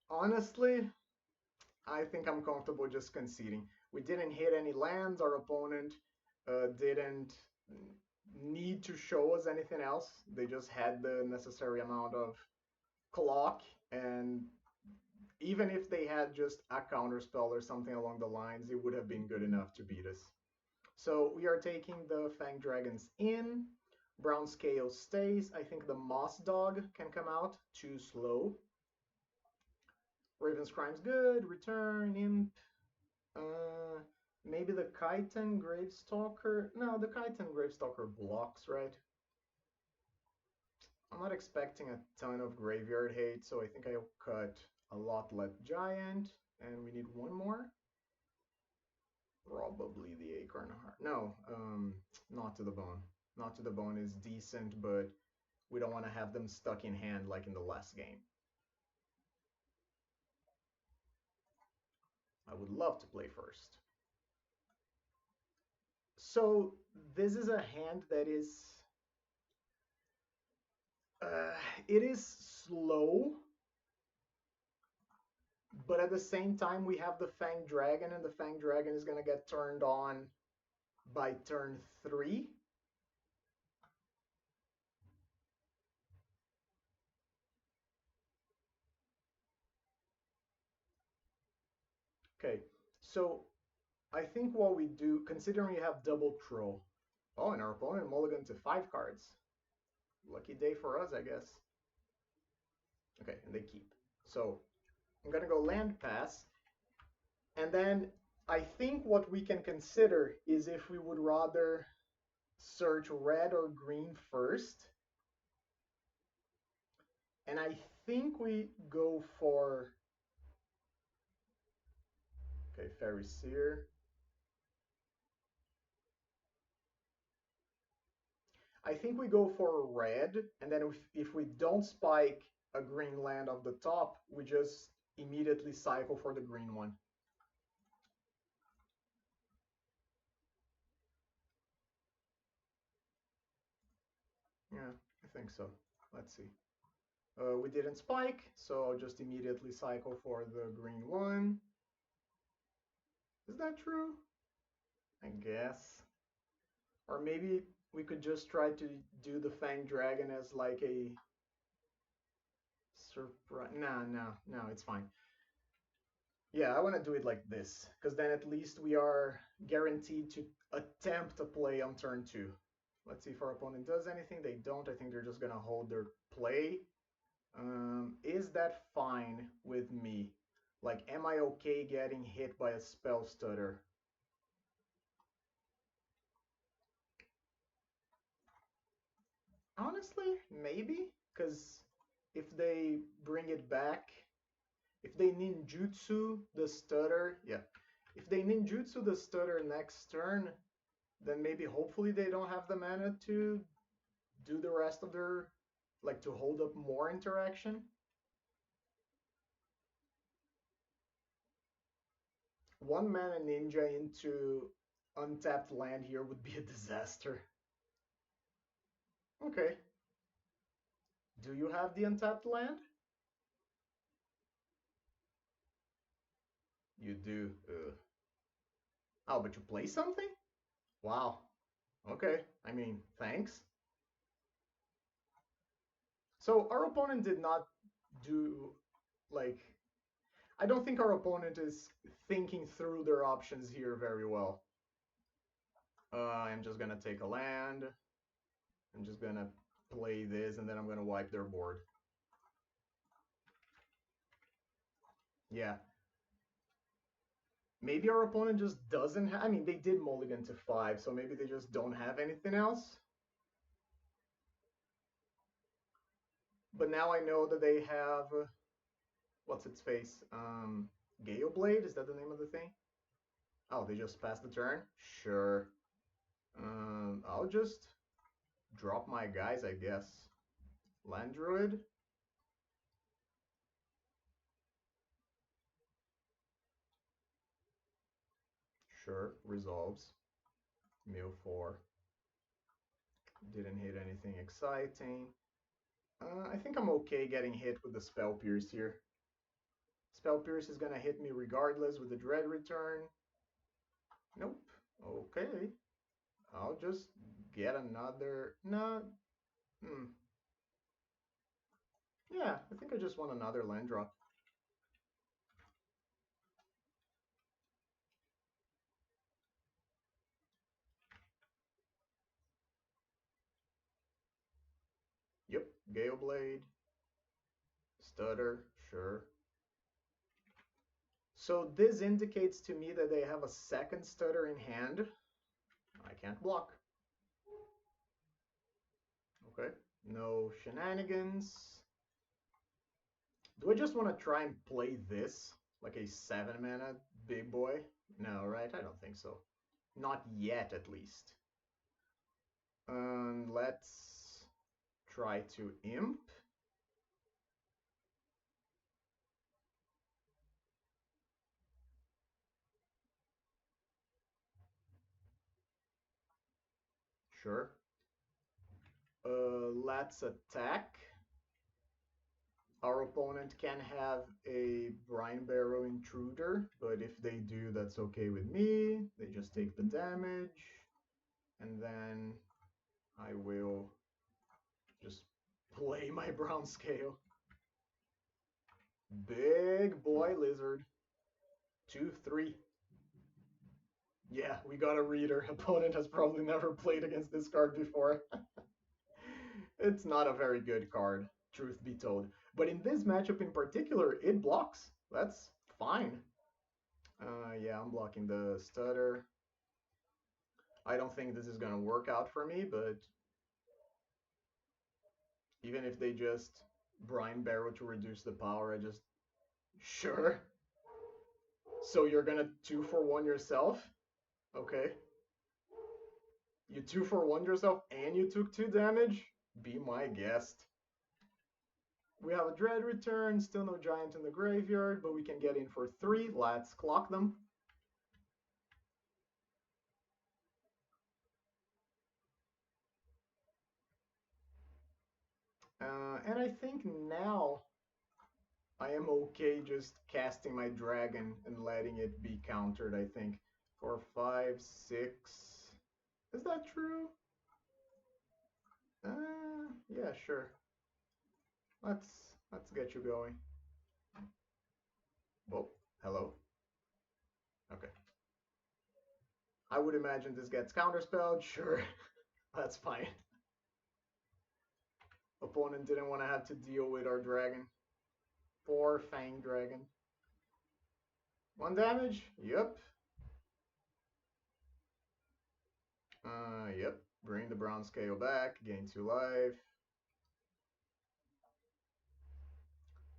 Honestly, I think I'm comfortable just conceding. We didn't hit any lands. Our opponent didn't need to show us anything else. They just had the necessary amount of clock, and even if they had just a counterspell or something along the lines, it would have been good enough to beat us. So we are taking the Fang Dragons in. Brown Scale stays. I think the Moss Dog can come out. Too slow. Raven's Crime's good. Return, Imp. Maybe the Chitin Gravestalker. No, the Chitin Gravestalker blocks, right? I'm not expecting a ton of Graveyard Hate, so I think I'll cut a Lotlet Giant. And we need one more. Probably the Acorn Heart. No, Not to the Bone. Not to the Bone is decent, but We don't want to have them stuck in hand like in the last game. I would love to play first. So this is a hand that is it is slow, but at the same time we have the Fang Dragon, and the Fang Dragon is gonna get turned on by turn 3. Okay, so I think what we do, considering we have double throw. Oh, and our opponent mulligan to 5 cards. Lucky day for us, I guess. Okay, and they keep. So I'm gonna go land pass, and then I think what we can consider is if we would rather search red or green first. And I think we go for, okay, Fairy Seer. I think we go for red, and then if we don't spike a green land off the top, we just immediately cycle for the green one. Yeah, I think so. Let's see. We didn't spike, so I'll just immediately cycle for the green one. Is that true? I guess. Or maybe we could just try to do the Fang Dragon as like a surprise. No, it's fine. Yeah, I want to do it like this, because then at least we are guaranteed to attempt to play on turn 2. Let's see if our opponent does anything. They don't. I think they're just going to hold their play. Is that fine with me? Like, am I okay getting hit by a spell stutter? Honestly, maybe, because if they bring it back, if they ninjutsu the stutter, yeah. If they ninjutsu the stutter next turn, then maybe hopefully they don't have the mana to do the rest of their, like to hold up more interaction. One mana ninja into untapped land here would be a disaster. Okay. Do you have the untapped land? You do. Ugh. Oh, but you play something? Wow. Okay. I mean, thanks. So our opponent did not do, like, I don't think our opponent is thinking through their options here very well. I'm just gonna take a land. I'm just gonna play this, and then I'm gonna wipe their board. Yeah. Maybe our opponent just doesn't have, I mean, they did mulligan to 5, so maybe they just don't have anything else. But now I know that they have, what's its face? Gale Blade, is that the name of the thing? Oh, they just passed the turn? Sure. I'll just drop my guys, I guess. Land Druid. Sure, resolves. Mill 4. Didn't hit anything exciting. I think I'm okay getting hit with the Spell Pierce here. Spell Pierce is gonna hit me regardless with the Dread Return. Nope. Okay. I'll just get another... No. Yeah, I think I just want another land drop. Yep, Gale Blade. Stutter, sure. So this indicates to me that they have a second stutter in hand. I can't block. Okay, no shenanigans. Do I just want to try and play this? Like a 7 mana big boy? No, right? I don't think so. Not yet, at least. Let's try to imp. Sure. Let's attack. Our opponent can have a Brine Barrow Intruder, but if they do, that's okay with me. They just take the damage, and then I will just play my Brown Scale. Big boy lizard. 2-3. Yeah, we got a reader. Opponent has probably never played against this card before. It's not a very good card, truth be told. But in this matchup in particular, it blocks. That's fine. Yeah, I'm blocking the stutter. I don't think this is going to work out for me, but even if they just Brine Barrow to reduce the power, I just... Sure. So you're going to 2-for-1 yourself? Okay. You 2-for-1 yourself and you took 2 damage? Be my guest. We have a Dread return, still no Giant in the graveyard, but we can get in for 3. Let's clock them. And I think now I am okay just casting my dragon and letting it be countered, I think. 4, 5, 6. Is that true? Yeah, sure. Let's get you going. Oh, hello. Okay. I would imagine this gets counterspelled. Sure, that's fine. Opponent didn't want to have to deal with our dragon. 4 Fang Dragon. 1 damage? Yep. Yep. Bring the Brown Scale back. Gain 2 life.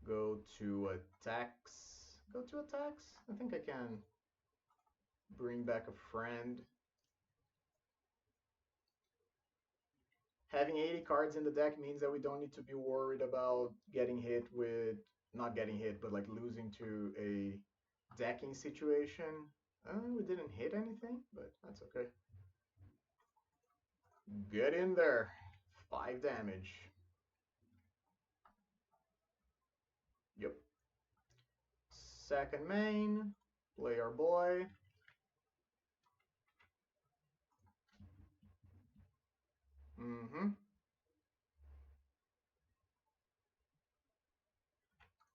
Go to attacks. Go to attacks? I think I can bring back a friend. Having 80 cards in the deck means that we don't need to be worried about getting hit with, not getting hit, but like losing to a decking situation. We didn't hit anything, but that's okay. Get in there. 5 damage. Yep. Second main. Play our boy.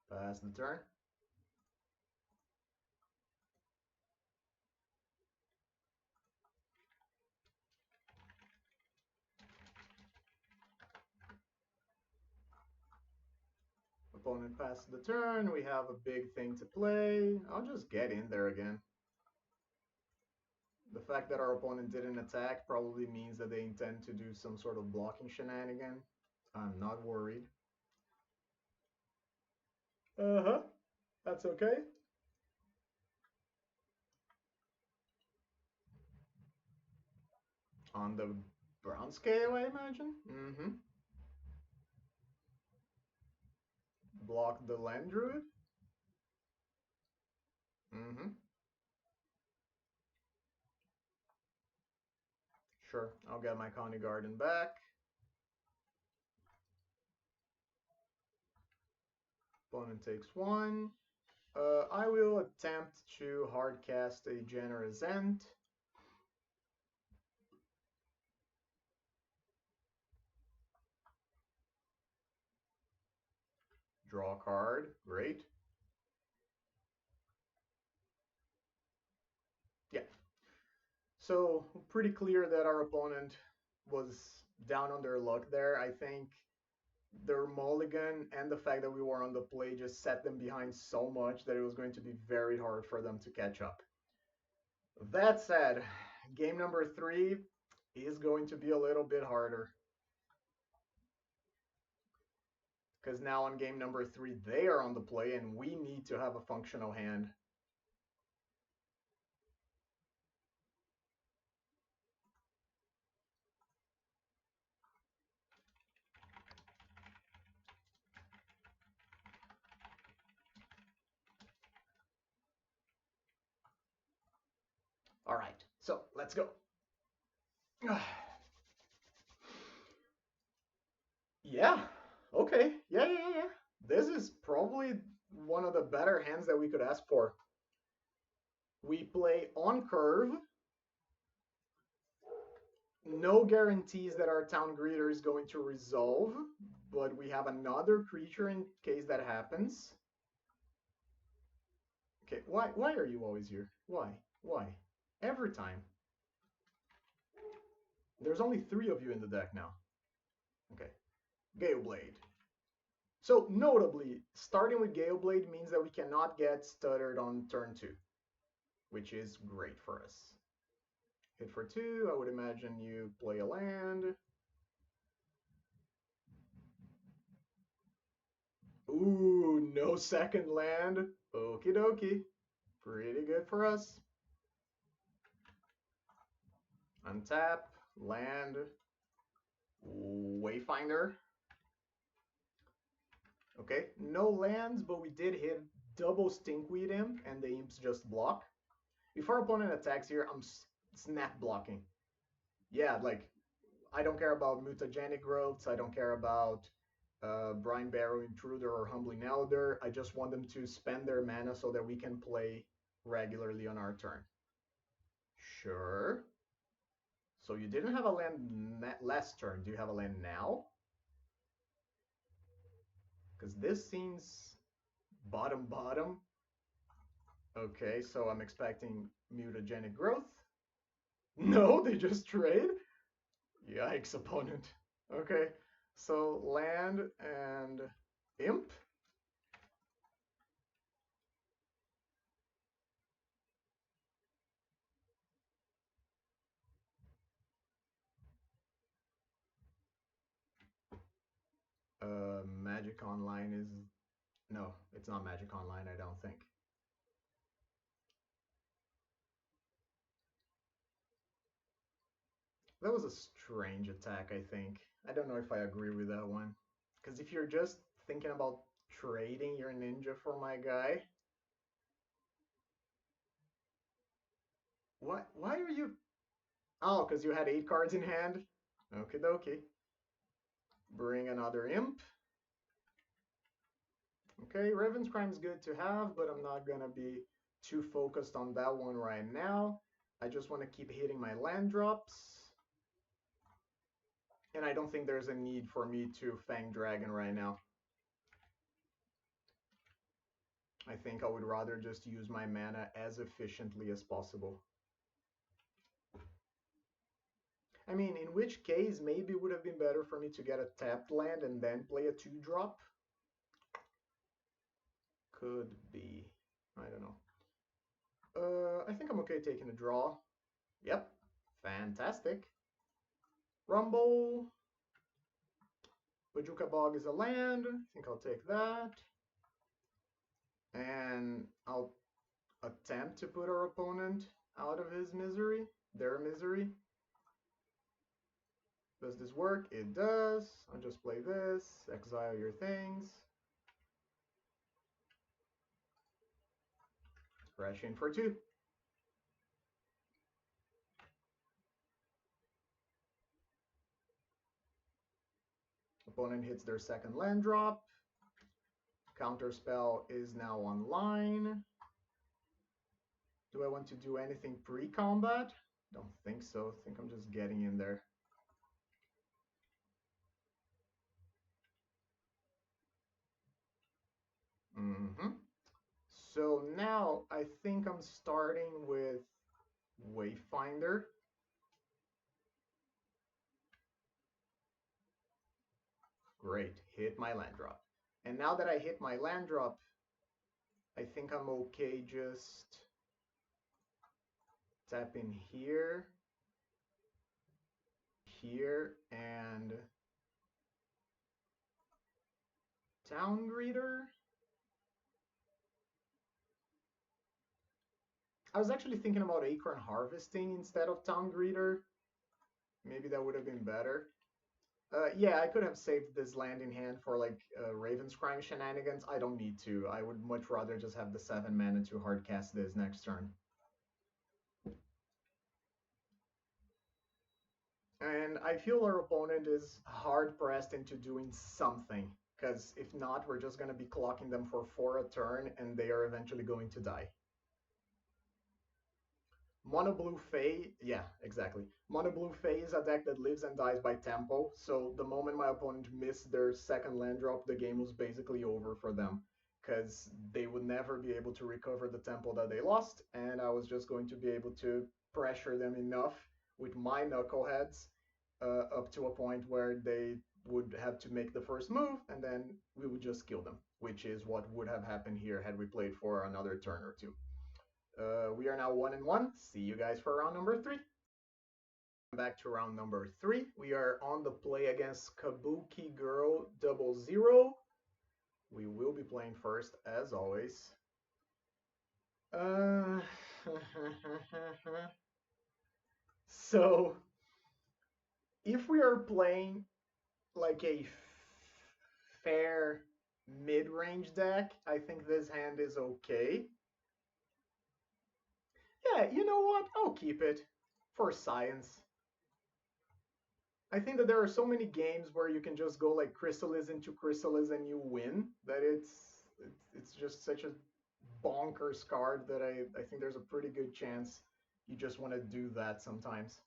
Pass the turn. Opponent passes the turn. We have a big thing to play. I'll just get in there again. The fact that our opponent didn't attack probably means that they intend to do some sort of blocking shenanigan. I'm not worried. Uh-huh. That's okay. On the Brown Scale, I imagine? Block the Land Druid? Sure, I'll get my Coney Garden back. Opponent takes 1. I will attempt to hardcast a Generous End. Draw a card. Great. Yeah. So pretty clear that our opponent was down on their luck there. I think their mulligan and the fact that we were on the play just set them behind so much that it was going to be very hard for them to catch up. That said, game number 3 is going to be a little bit harder. Because now on game number 3, they are on the play and we need to have a functional hand. All right, so let's go. Yeah, okay. Yeah. This is probably one of the better hands that we could ask for. We play on curve. No guarantees that our town greeter is going to resolve, but we have another creature in case that happens. Okay, why are you always here? Why? Every time. There's only 3 of you in the deck now. Okay. Gale Blade. So notably, starting with Gale Blade means that we cannot get stuttered on turn 2, which is great for us. Hit for 2, I would imagine you play a land. Ooh, no second land. Okie dokie. Pretty good for us. Untap, land, Wayfinder. Okay, no lands, but we did hit double Stinkweed Imp, and the imps just block. If our opponent attacks here, I'm snap blocking. Yeah, like, I don't care about mutagenic growths, I don't care about Brine Barrow Intruder or Humbling Elder. I just want them to spend their mana so that we can play regularly on our turn. Sure. So you didn't have a land last turn. Do you have a land now? Because this seems bottom. Okay, so I'm expecting mutagenic growth. No, they just trade? Yikes, opponent. Okay, so land and imp. Magic Online is... No, it's not Magic Online, I don't think. That was a strange attack, I think. I don't know if I agree with that one. Because if you're just thinking about trading your ninja for my guy... Why are you... Oh, because you had 8 cards in hand? Okie dokie. Bring another imp. Okay, Raven's Crime is good to have, but I'm not gonna be too focused on that one right now. I just want to keep hitting my land drops. And I don't think there's a need for me to Fang Dragon right now. I think I would rather just use my mana as efficiently as possible. I mean, in which case, maybe it would have been better for me to get a tapped land and then play a 2-drop. Could be. I don't know. I think I'm okay taking a draw. Yep. Fantastic. Rumble. Bajuka Bog is a land. I think I'll take that. And I'll attempt to put our opponent out of his misery, their misery. Does this work? It does. I'll just play this, exile your things. Crash in for 2. Opponent hits their second land drop. Counterspell is now online. Do I want to do anything pre-combat? Don't think so. I think I'm just getting in there. So now I think I'm starting with Wayfinder. Great, hit my land drop. And now that I hit my land drop, I think I'm okay just tap in here, and Town Greeter. I was actually thinking about Acorn Harvesting instead of Town Greeter. Maybe that would have been better. Yeah, I could have saved this land in hand for like Raven's Crime shenanigans. I don't need to. I would much rather just have the 7 mana to hardcast this next turn. And I feel our opponent is hard pressed into doing something. Because if not, we're just going to be clocking them for 4 a turn and they are eventually going to die. Mono Blue Fae, yeah, exactly. Mono Blue Fae is a deck that lives and dies by tempo, so the moment my opponent missed their second land drop, the game was basically over for them. Because they would never be able to recover the tempo that they lost, and I was just going to be able to pressure them enough with my knuckleheads up to a point where they would have to make the first move, and then we would just kill them, which is what would have happened here had we played for another turn or two. We are now 1-1. See you guys for round number 3. Back to round number 3. We are on the play against Kabuki Girl 00. We will be playing first, as always. So, if we are playing like a fair mid-range deck, I think this hand is okay. Yeah, you know what? I'll keep it for science. I think that there are so many games where you can just go like Crystallis into Crystallis and you win that it's just such a bonkers card that I think there's a pretty good chance you just want to do that sometimes.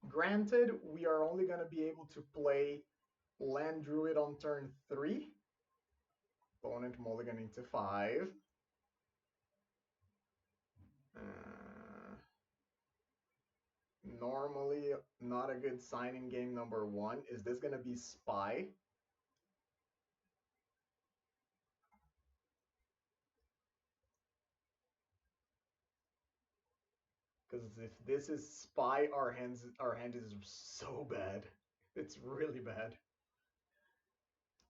Granted, we are only going to be able to play Land Druid on turn 3. Opponent mulligan into 5. Normally not a good sign in game number 1. Is this going to be Spy? Because if this is Spy, our hand is so bad. It's really bad.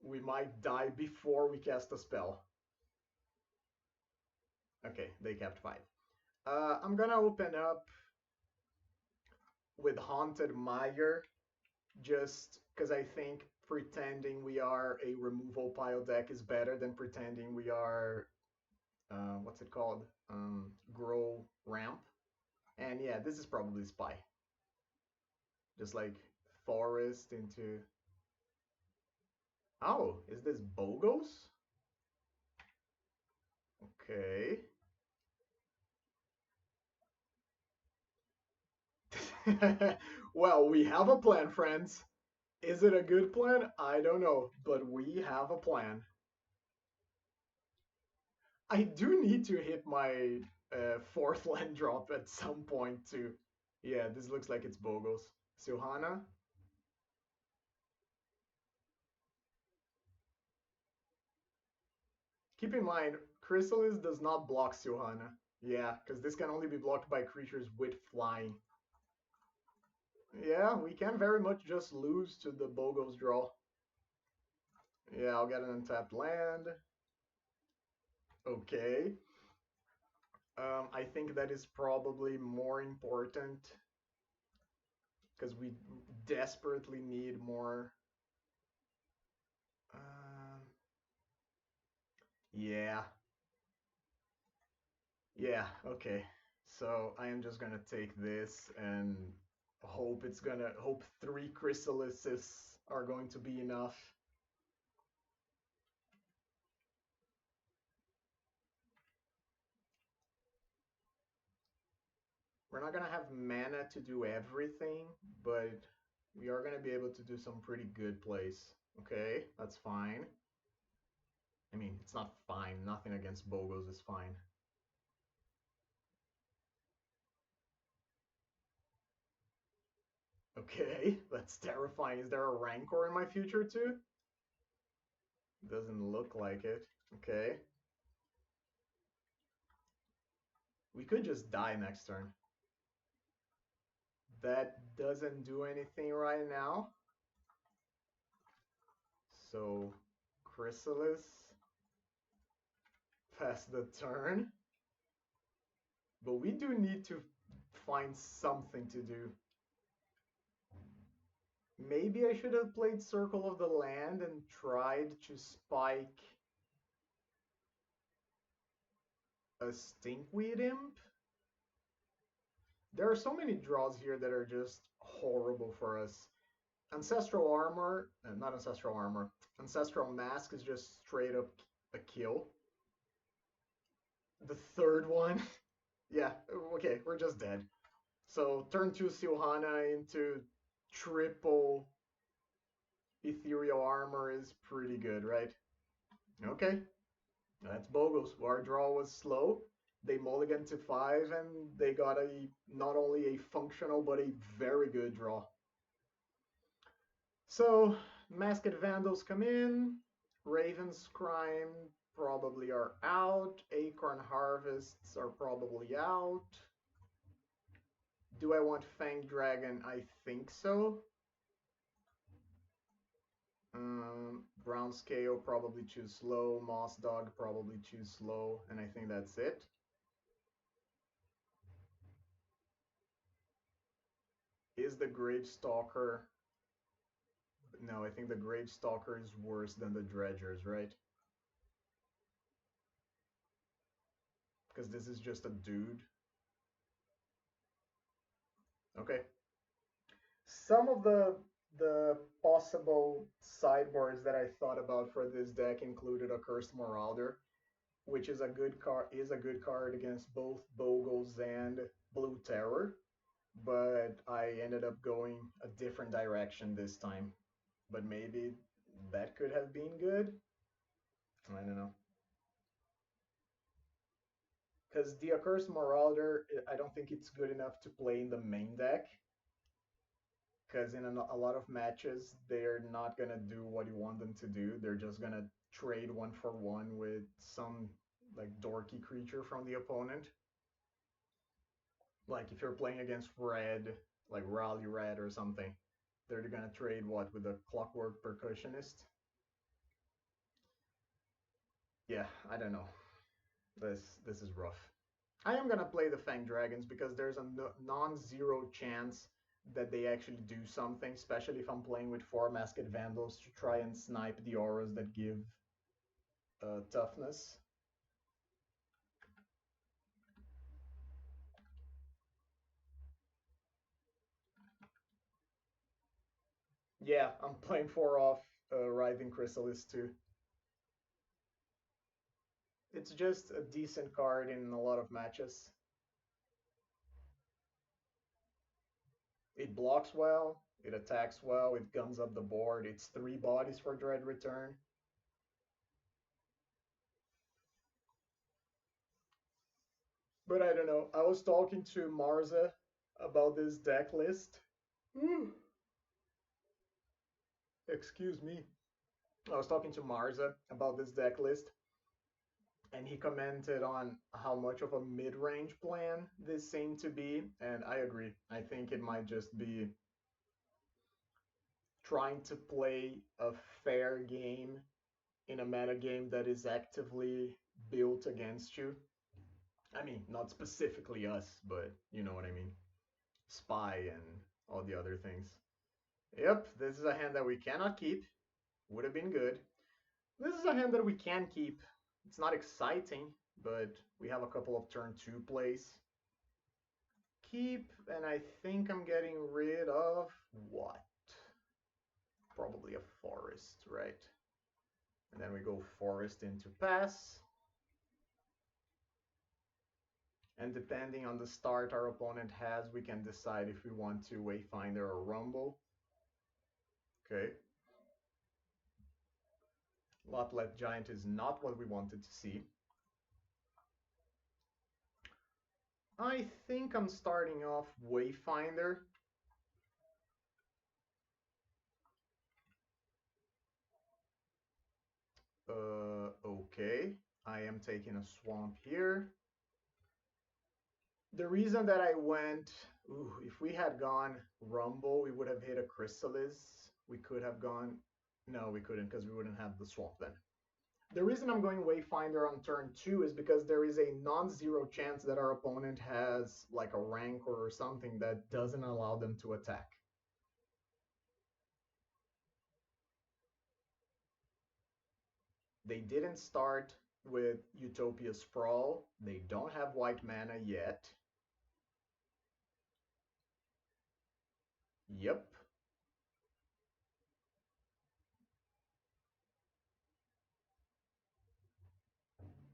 We might die before we cast a spell. Okay, they kept 5. I'm gonna open up with Haunted Mire, just because I think pretending we are a removal pile deck is better than pretending we are, what's it called? Grow Ramp. And yeah, this is probably Spy. Just like Forest into... Oh, is this Bogos? Okay. Well, we have a plan, friends. Is it a good plan? I don't know, but we have a plan. I do need to hit my fourth land drop at some point too. Yeah, this looks like it's Bogos. Silhana? Keep in mind, Chrysalis does not block Silhana. Yeah, because this can only be blocked by creatures with flying. Yeah, we can very much just lose to the Bogos draw. Yeah, I'll get an untapped land. Okay. I think that is probably more important because we desperately need more. Yeah. Yeah, okay. So I am just gonna take this and hope 3 Chrysalises are going to be enough. We're not gonna have mana to do everything, but we are gonna be able to do some pretty good plays. Okay, that's fine. I mean, it's not fine. Nothing against Bogos is fine. Okay, that's terrifying. Is there a Rancor in my future too? Doesn't look like it. Okay. We could just die next turn. That doesn't do anything right now. So, Chrysalis, pass the turn. But we do need to find something to do. Maybe I should have played Circle of the Land and tried to spike a Stinkweed Imp? There are so many draws here that are just horrible for us. Ancestral Armor, not Ancestral Armor, Ancestral Mask is just straight up a kill. The third one, yeah, okay, we're just dead. So turn 2 Silhana into triple Ethereal Armor is pretty good, right? Okay, that's Bogos. Our draw was slow. They mulligan to 5 and they got a not only a functional but a very good draw. So Masked Vandals come in. Raven's Crime probably are out. Acorn Harvests are probably out. Do I want Fang Dragon? I think so. Brown Scale probably choose slow. Moss Dog probably choose slow. And I think that's it. Is the Gravestalker... No, I think the Gravestalker is worse than the Dredgers, right? Because this is just a dude. Okay. Some of the possible sideboards that I thought about for this deck included a Cursed Marauder, which is a good card against both Bogles and Blue Terror, but I ended up going a different direction this time. But maybe that could have been good. I don't know. Because the Accursed Marauder, I don't think it's good enough to play in the main deck. Because in a lot of matches, they're not going to do what you want them to do. They're just going to trade 1-for-1 with some like dorky creature from the opponent. Like if you're playing against red, like Rally Red or something, they're going to trade what with a Clockwork Percussionist? Yeah, I don't know. This is rough. I am gonna play the Fang Dragons because there's a non-zero chance that they actually do something, especially if I'm playing with 4 Masked Vandals to try and snipe the auras that give toughness. Yeah, I'm playing 4 off Writhing Chrysalis too. It's just a decent card in a lot of matches. It blocks well, it attacks well, it guns up the board, it's 3 bodies for Dread Return. But I don't know. I was talking to Marza about this deck list. Excuse me. I was talking to Marza about this deck list, and he commented on how much of a mid-range plan this seemed to be, and I agree. I think it might just be trying to play a fair game in a metagame that is actively built against you. I mean, not specifically us, but you know what I mean. Spy and all the other things. Yep, this is a hand that we cannot keep. Would have been good. This is a hand that we can keep. It's not exciting, but we have a couple of turn 2 plays. Keep, and I think I'm getting rid of what? Probably a forest, right? And then we go forest into pass. And depending on the start our opponent has, we can decide if we want to Wayfinder or Rumble. Okay. Lotlet Giant is not what we wanted to see. I think I'm starting off Wayfinder. Okay. I am taking a swamp here. The reason that I went, if we had gone Rumble, we would have hit a Chrysalis. We could have gone, no, we couldn't because we wouldn't have the swamp then. The reason I'm going Wayfinder on turn 2 is because there is a non-zero chance that our opponent has like a Rancor or something that doesn't allow them to attack. They didn't start with Utopia Sprawl. They don't have white mana yet. Yep.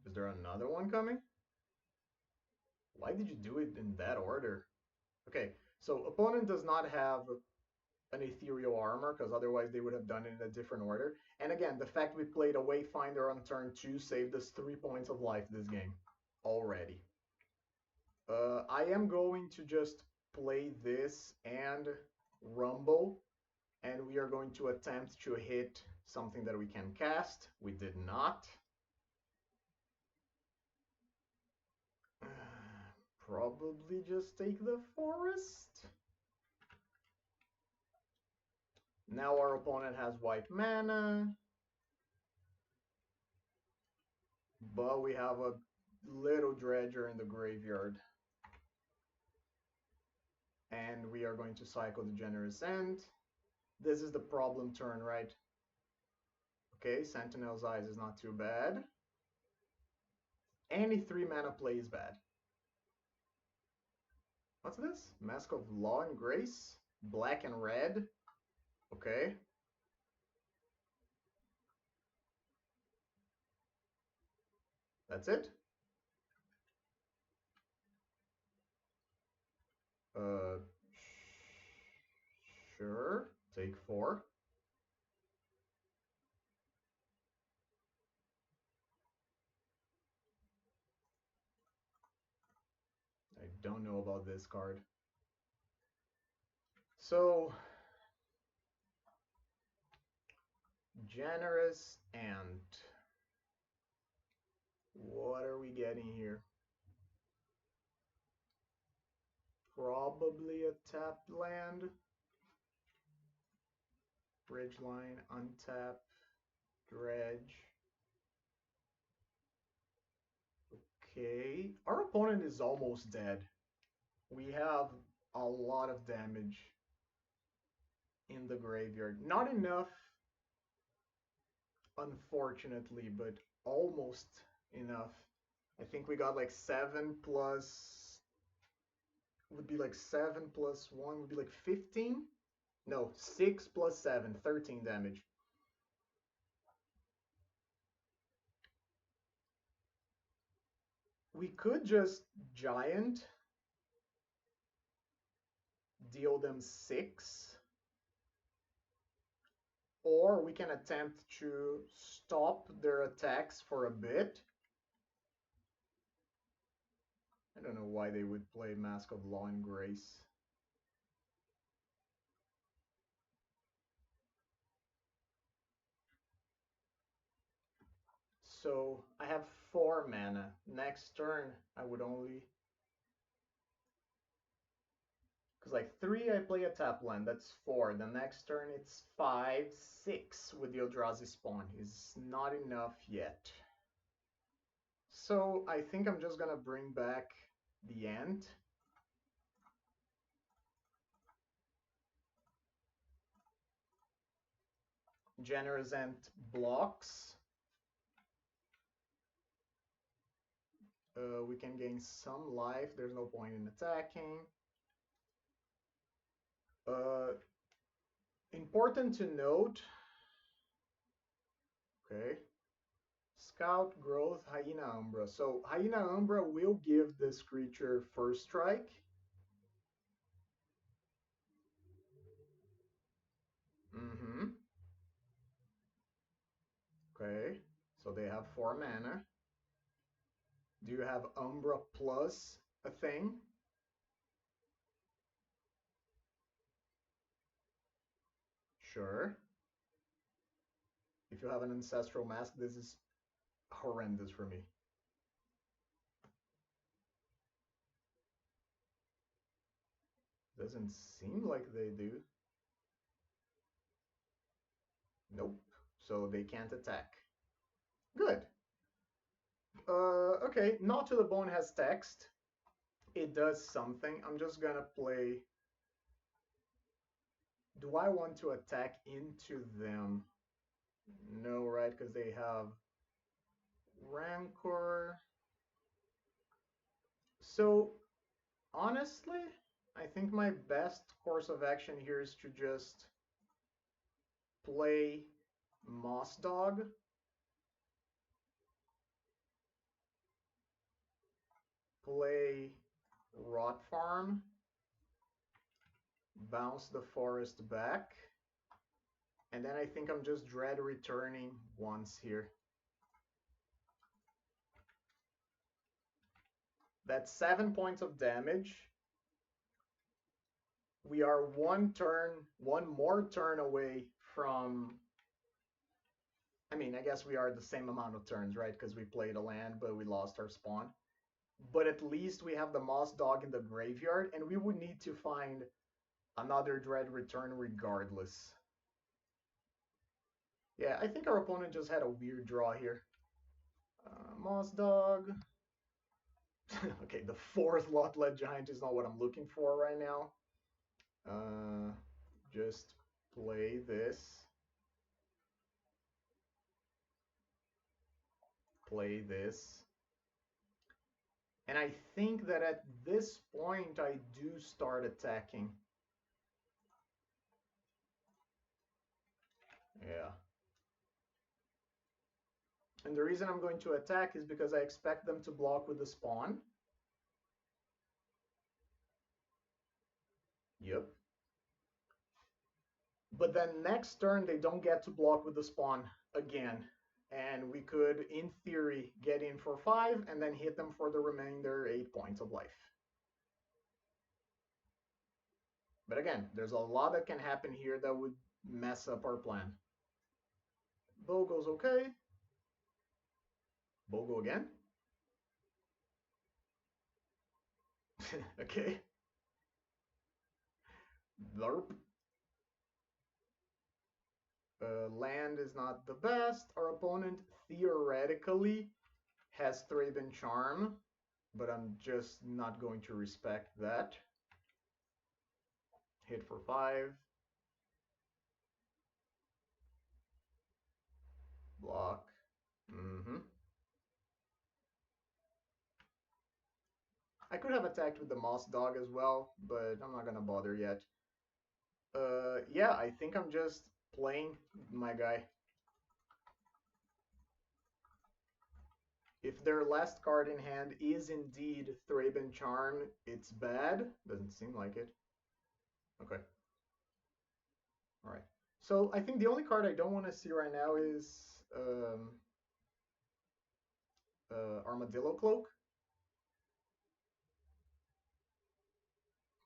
Is there another one coming? Why did you do it in that order? Okay, so opponent does not have an ethereal armor, because otherwise they would have done it in a different order. And again, the fact we played a Wayfinder on turn 2 saved us 3 points of life this game already. I am going to just play this and rumble, and we are going to attempt to hit something that we can cast. We did not. Probably just take the forest. Now our opponent has white mana, but we have a little dredger in the graveyard. And we are going to cycle the Generous End. This is the problem turn, right? Okay, Sentinel's Eyes is not too bad. Any 3 mana play is bad. What's this? Mask of Law and Grace? Black and red? Okay. That's it? Uh, sure. Take 4. I don't know about this card. So, Generous and what are we getting here? Probably a tapped land. Ridgeline, untap, dredge. Okay, our opponent is almost dead. We have a lot of damage in the graveyard. Not enough, unfortunately, but almost enough. I think we got like 7 plus, would be like 7 plus 1 would be like 15? No, 6 plus 7, 13 damage. We could just giant, deal them 6, or we can attempt to stop their attacks for a bit. I don't know why they would play Mask of Law and Grace. So I have 4 mana. Next turn, I would only... Because like 3, I play a tap land. That's 4. The next turn, it's 5, 6 with the Eldrazi spawn. Is not enough yet. So I think I'm just going to bring back the Ant. Generous Ant blocks. We can gain some life. There's no point in attacking. Important to note. Okay. Scout, Growth, Hyena Umbra. So Hyena Umbra will give this creature first strike. Okay. So they have 4 mana. Do you have Umbra plus a thing? Sure. If you have an Ancestral Mask, this is horrendous for me. Doesn't seem like they do. Nope. So they can't attack. Good. Okay, Not to the Bone has text. It does something. I'm just gonna play... Do I want to attack into them? No, right? Because they have Rancor. So, honestly, I think my best course of action here is to just play Moss Dog, play Rot Farm, bounce the forest back, and then I think I'm just dread returning once here. That's 7 points of damage. We are one more turn away from... I mean, I guess we are the same amount of turns, right? Because we played a land, but we lost our spawn. But at least we have the Moss Dog in the graveyard, and we would need to find another Dread return regardless. Yeah, I think our opponent just had a weird draw here. Moss Dog. Okay, the 4th Lot-Led Giant is not what I'm looking for right now. Just play this. Play this. And I think that at this point I do start attacking. Yeah. And the reason I'm going to attack is because I expect them to block with the spawn. Yep. But then next turn they don't get to block with the spawn again. And we could, in theory, get in for 5 and then hit them for the remainder 8 points of life. But again, there's a lot that can happen here that would mess up our plan. Bow goes okay. Bow go again. Okay. Larp. Land is not the best. Our opponent theoretically has Thraben Charm, but I'm just not going to respect that. Hit for 5. Block. I could have attacked with the Moss Dog as well, but I'm not gonna bother yet. Yeah, I think I'm just playing my guy. If their last card in hand is indeed Thraben Charm, it's bad. Doesn't seem like it. Okay. Alright. So I think the only card I don't want to see right now is Armadillo Cloak.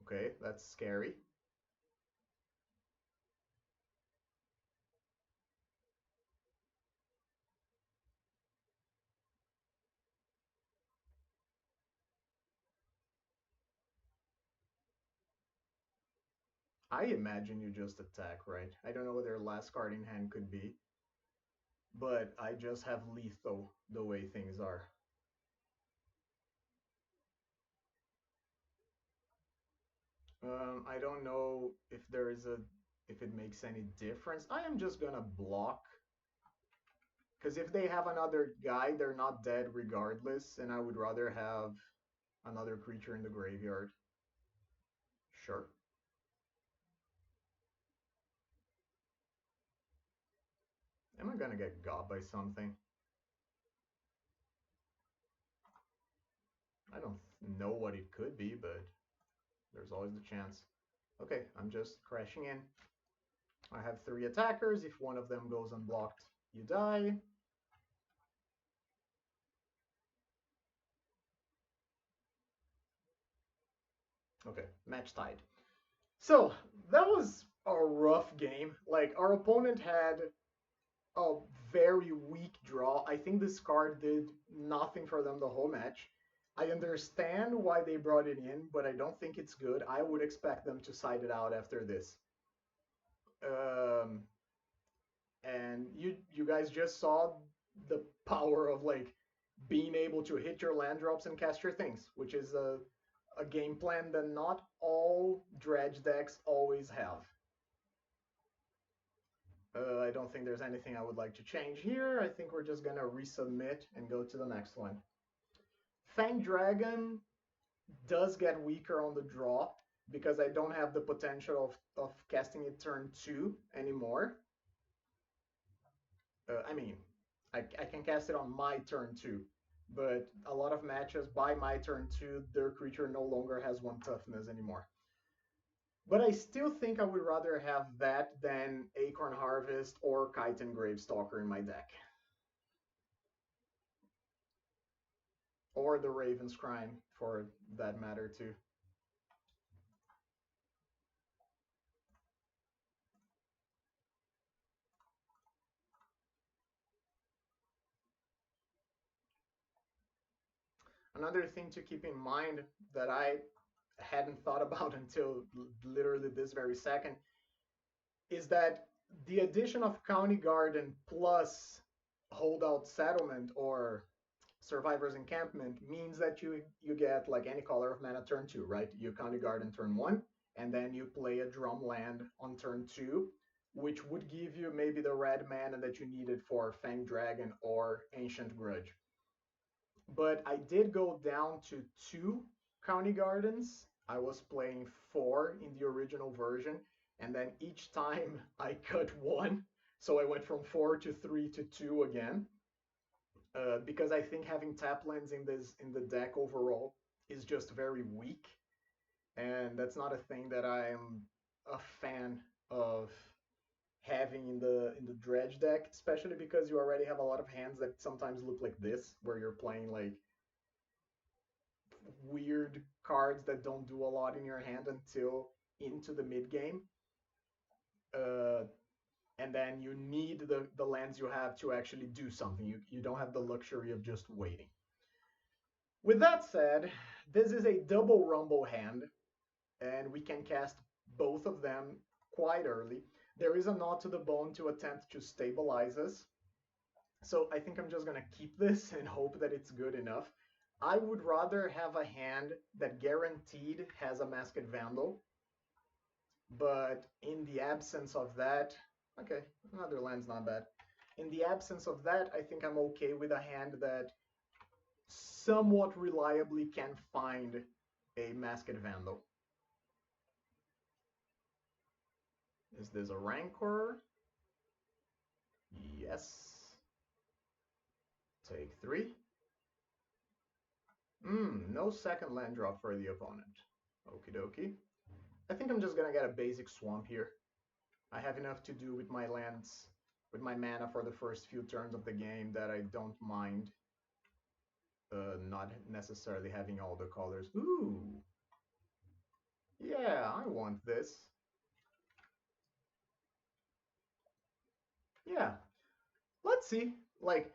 Okay, that's scary. I imagine you just attack, right? I don't know what their last card in hand could be, but I just have lethal the way things are. I don't know if if it makes any difference. I am just gonna block. Because if they have another guy, they're not dead regardless, and I would rather have another creature in the graveyard. Sure. Am I gonna get got by something? I don't know what it could be, but there's always the chance. Okay, I'm just crashing in. I have 3 attackers. If one of them goes unblocked, you die. Okay, match tied. So, that was a rough game. Like, our opponent had a very weak draw. I think this card did nothing for them the whole match. I understand why they brought it in, but I don't think it's good. I would expect them to side it out after this. And you guys just saw the power of like being able to hit your land drops and cast your things, which is a game plan that not all dredge decks always have. I don't think there's anything I would like to change here. I think we're just gonna resubmit and go to the next one. Fang Dragon does get weaker on the draw. because I don't have the potential of casting it turn 2 anymore. I mean, I can cast it on my turn 2, but a lot of matches by my turn 2, their creature no longer has 1 toughness anymore. But I still think I would rather have that than Acorn Harvest or Chitin Gravestalker in my deck. Or the Raven's Crime, for that matter, too. Another thing to keep in mind that I hadn't thought about until literally this very second is that the addition of County Garden plus Holdout Settlement or Survivor's Encampment means that you get like any color of mana turn 2, right? You County Garden turn 1, and then you play a drum land on turn 2, which would give you maybe the red mana that you needed for Fang Dragon or Ancient Grudge. But I did go down to 2 County Gardens. I was playing 4 in the original version, and then each time I cut 1. So I went from 4 to 3 to 2 again. Because I think having tap lands in the deck overall is just very weak, and that's not a thing that I am a fan of having in the dredge deck, especially because you already have a lot of hands that sometimes look like this, where you're playing like weird cards that don't do a lot in your hand until into the mid game. Uh, and then you need the lands you have to actually do something. You don't have the luxury of just waiting. With that said, this is a double rumble hand, and we can cast both of them quite early. There is a Nod to the Bone to attempt to stabilize us. So I think I'm just going to keep this and hope that it's good enough. I would rather have a hand that guaranteed has a Masked Vandal, but in the absence of that, okay, another land's not bad. In the absence of that, I think I'm okay with a hand that somewhat reliably can find a Masked Vandal. Is this a Rancor? Yes. Take 3. No second land drop for the opponent. Okie dokie. I think I'm just gonna get a basic swamp here. I have enough to do with my lands, with my mana for the first few turns of the game that I don't mind not necessarily having all the colors. Ooh! Yeah, I want this. Yeah. Let's see. Like,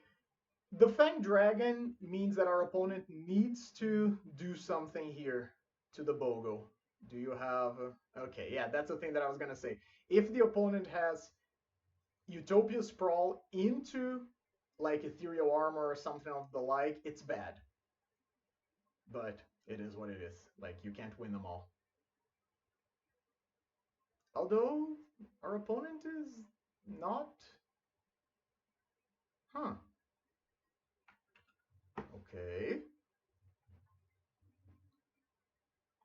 the Fang Dragon means that our opponent needs to do something here to the Bogo. Do you have... Okay, yeah, that's the thing that I was going to say. If the opponent has Utopia Sprawl into, like, Ethereal Armor or something of the like, it's bad. But it is what it is. Like, you can't win them all. Although, our opponent is not... Huh. Okay.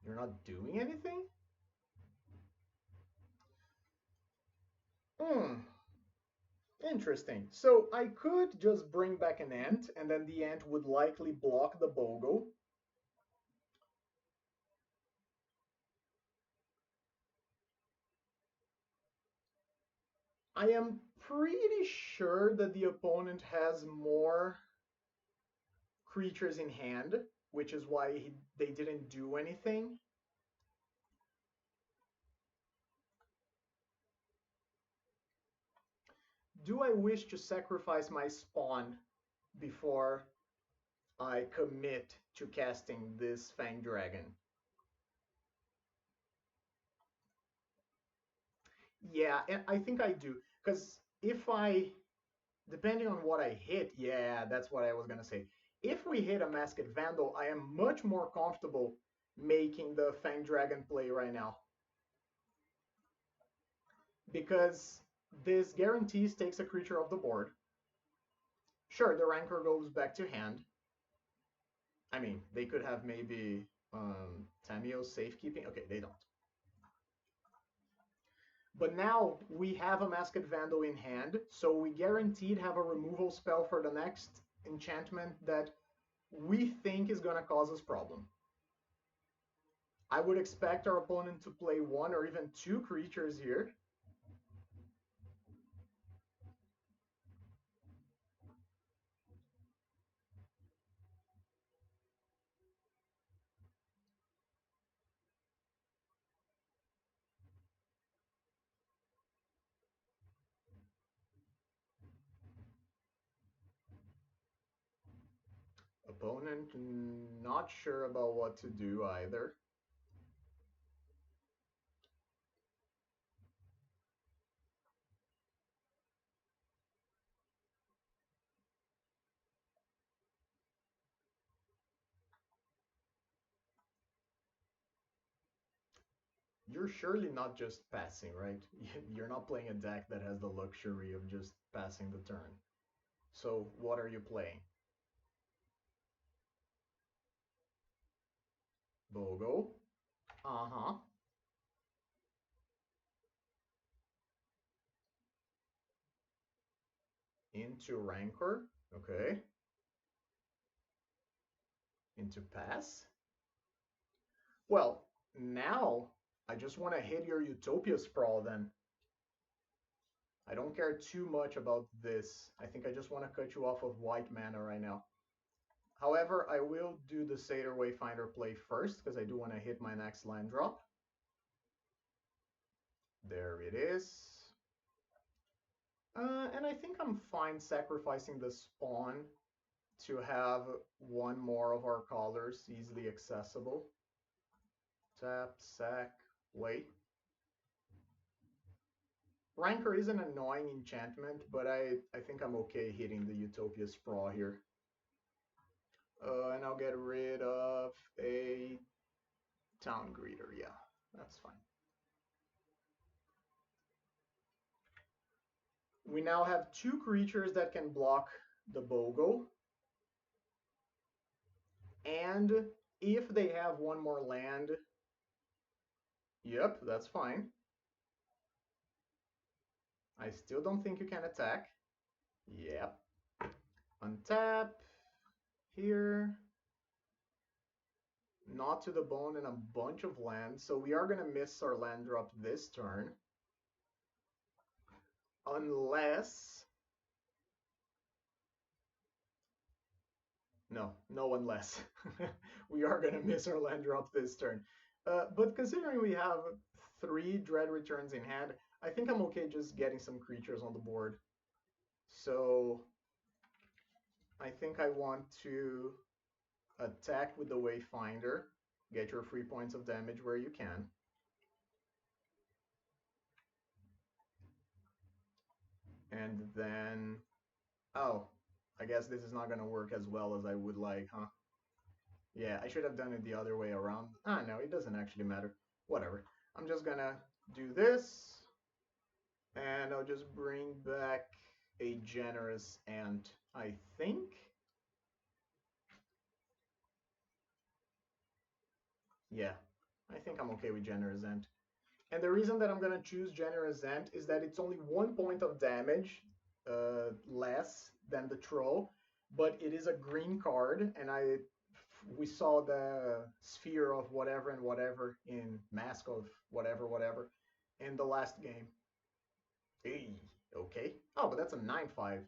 You're not doing anything? Hmm. Interesting. So I could just bring back an ant, and then the ant would likely block the Bogo. I am pretty sure that the opponent has more creatures in hand, which is why they didn't do anything. Do I wish to sacrifice my spawn before I commit to casting this Fang Dragon? Yeah, and I think I do. Because if I, depending on what I hit, yeah, that's what I was going to say. If we hit a Masked Vandal, I am much more comfortable making the Fang Dragon play right now. Because this guarantees takes a creature off the board. Sure, the Rancor goes back to hand. I mean, they could have maybe Tamio's safekeeping. Okay, they don't. But now we have a Masked Vandal in hand, so we guaranteed have a removal spell for the next enchantment that we think is going to cause us problem. I would expect our opponent to play one or even two creatures here. Opponent not sure about what to do either. You're surely not just passing, right? You're not playing a deck that has the luxury of just passing the turn. So what are you playing? Bogo. Uh-huh. Into Rancor. Okay. Into Pass. Well, now I just want to hit your Utopia Sprawl then. I don't care too much about this. I think I just want to cut you off of white mana right now. However, I will do the Satyr Wayfinder play first because I do want to hit my next land drop. There it is. And I think I'm fine sacrificing the spawn to have one more of our colors easily accessible. Tap, sack, wait. Rancor is an annoying enchantment, but I think I'm okay hitting the Utopia Sprawl here. And I'll get rid of a Town Greeter, yeah, that's fine. We now have two creatures that can block the Bogo. And if they have one more land, yep, that's fine. I still don't think you can attack. Yep. Untap here. Not to the bone and a bunch of land. So we are going to miss our land drop this turn. Unless... No unless. We are going to miss our land drop this turn. But considering we have 3 Dread Returns in hand, I think I'm okay just getting some creatures on the board. So I think I want to attack with the Wayfinder. Get your 3 points of damage where you can. And then... Oh, I guess this is not going to work as well as I would like, huh? Yeah, I should have done it the other way around. Ah, no, it doesn't actually matter. Whatever. I'm just gonna do this. And I'll just bring back a generous ant, I think. Yeah, I think I'm okay with generous ant. And the reason that I'm gonna choose generous ant is that it's only 1 point of damage less than the troll, but it is a green card, and we saw the sphere of whatever and whatever in Mask of whatever in the last game. Hey, okay. Oh, but that's a 9/5.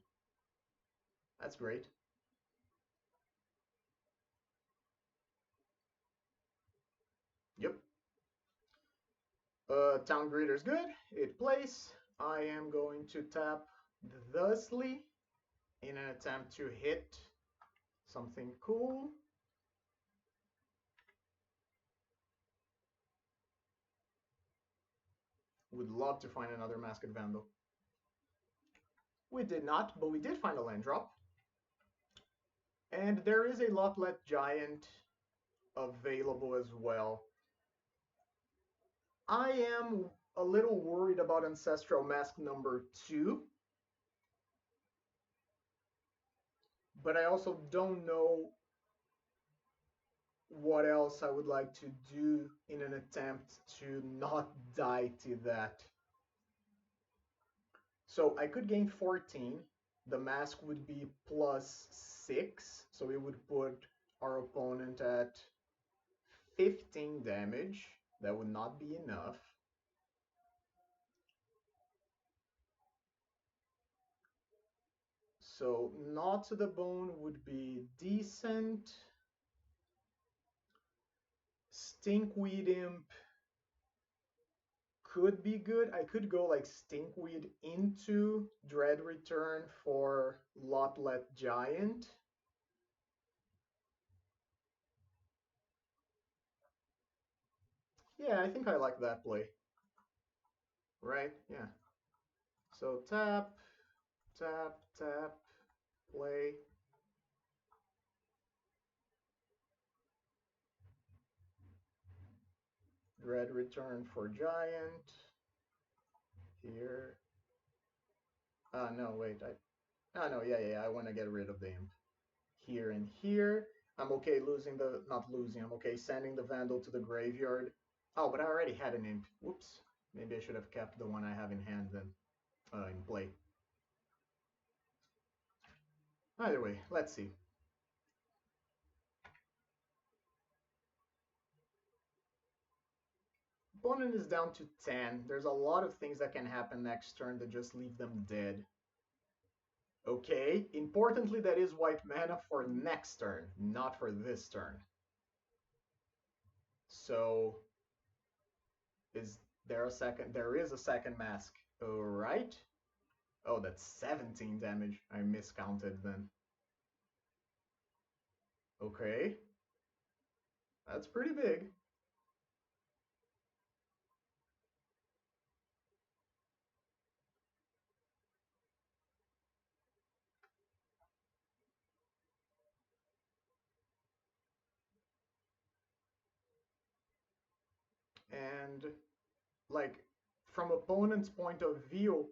That's great. Yep. Town Greeter's good. It plays. I am going to tap thusly in an attempt to hit something cool. Would love to find another Masked Vandal. We did not, but we did find a land drop. And there is a Lotlet Giant available as well. I am a little worried about Ancestral Mask number 2. But I also don't know what else I would like to do in an attempt to not die to that. So I could gain 14. The mask would be plus 6, so it would put our opponent at 15 damage. That would not be enough. So not to the bone would be decent. Stinkweed Imp could be good. I could go like Stinkweed into Dread Return for Lotlet Giant. Yeah, I think I like that play. Right? Yeah. So tap, tap, tap, play. Dread Return for Giant. Here. No, wait. No, yeah. I want to get rid of the imp. Here and here. I'm okay losing the, not losing, I'm okay sending the Vandal to the graveyard. Oh, but I already had an imp. Whoops. Maybe I should have kept the one I have in hand then, in play. Either way, let's see. Opponent is down to 10. There's a lot of things that can happen next turn that just leave them dead. Okay, importantly, that is white mana for next turn, not for this turn. So, is there a second? There is a second mask. All right. Oh, that's 17 damage. I miscounted then. Okay. That's pretty big. And, like, from opponent's point of view,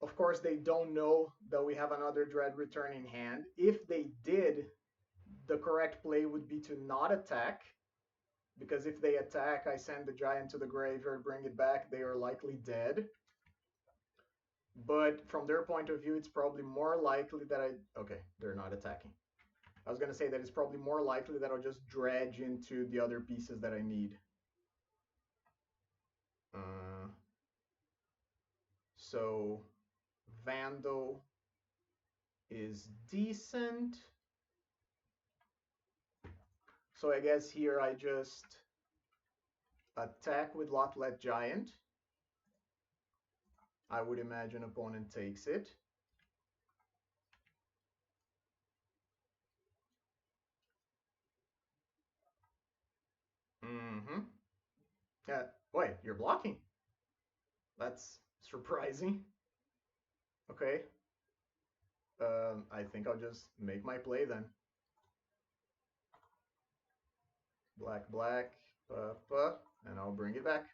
of course, they don't know that we have another Dread Return in hand. If they did, the correct play would be to not attack, because if they attack, I send the giant to the graveyard, bring it back, they are likely dead. But from their point of view, it's probably more likely that okay, they're not attacking. I was going to say that it's probably more likely that I'll just dredge into the other pieces that I need. So Vandal is decent. So I guess here I just attack with Lotlet Giant. I would imagine opponent takes it. Mm-hmm. Wait, you're blocking? That's surprising. Okay. I think I'll just make my play then. Black, black, and I'll bring it back.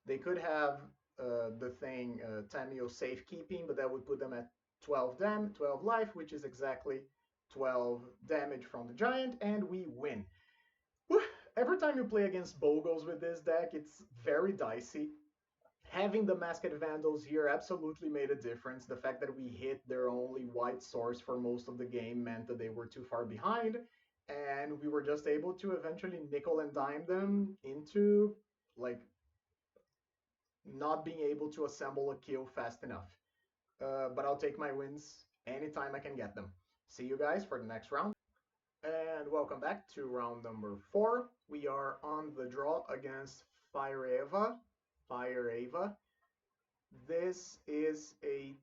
They could have the thing Tamio safekeeping, but that would put them at 12 life, which is exactly 12 damage from the giant, and we win. Whew. Every time you play against Bogos with this deck, it's very dicey. Having the Masked Vandals here absolutely made a difference. The fact that we hit their only white source for most of the game meant that they were too far behind, and we were just able to eventually nickel and dime them into, like, not being able to assemble a kill fast enough. But I'll take my wins anytime I can get them. See you guys for the next round. And welcome back to round number 4. We are on the draw against Fire Eva. Fire Eva. This is a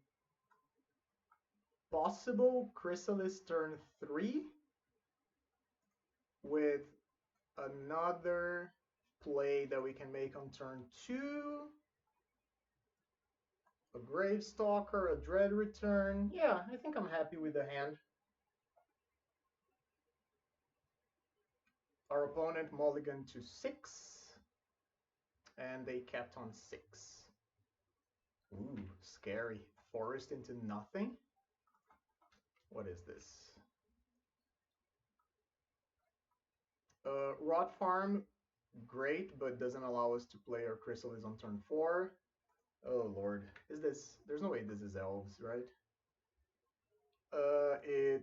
possible Chrysalis turn 3 with another play that we can make on turn 2. A Gravestalker, a Dread Return. Yeah, I think I'm happy with the hand. Our opponent mulliganed to 6, and they kept on 6. Ooh, scary. Forest into nothing? What is this? Rot Farm great, but doesn't allow us to play our Chrysalis on turn 4. Oh lord. Is this... There's no way this is elves, right? It...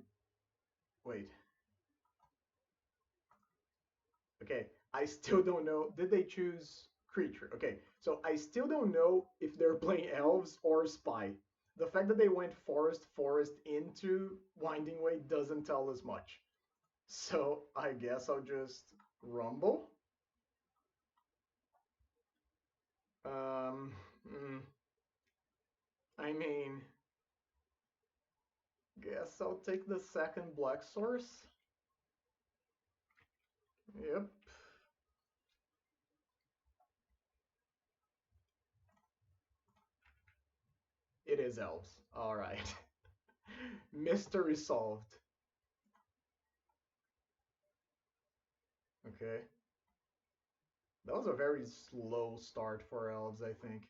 Wait. Okay, I still don't know. Did they choose creature? Okay, so I still don't know if they're playing elves or spy. The fact that they went forest into Winding Way doesn't tell us much. So I guess I'll just rumble. Um, mm, I mean, guess I'll take the second black source. Yep. It is elves. All right. Mystery solved. Okay. That was a very slow start for elves, I think.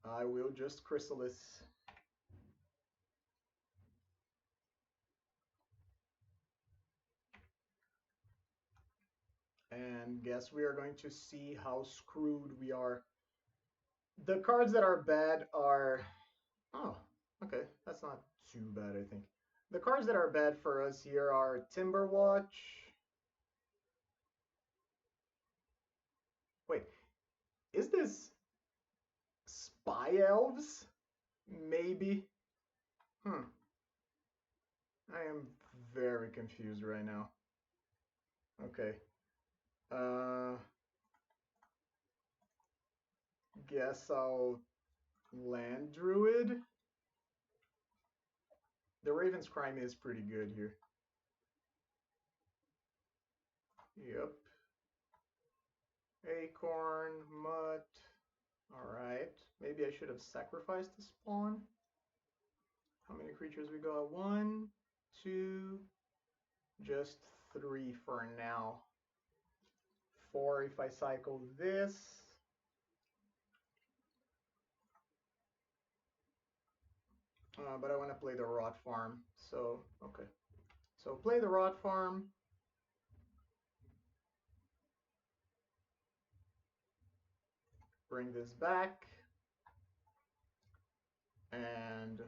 I will just Chrysalis. And guess we are going to see how screwed we are. The cards that are bad are... Oh, okay. That's not too bad, I think. The cards that are bad for us here are Timberwatch. Wait, is this Spy Elves? Maybe? Hmm. I am very confused right now. Okay. Guess I'll land Druid. The Raven's Crime is pretty good here. Yep. Acorn, Mutt. Alright. Maybe I should have sacrificed the spawn. How many creatures we got? 1, 2, just 3 for now. 4 if I cycle this. But I want to play the Rot Farm. So, okay. So play the Rot Farm. Bring this back. And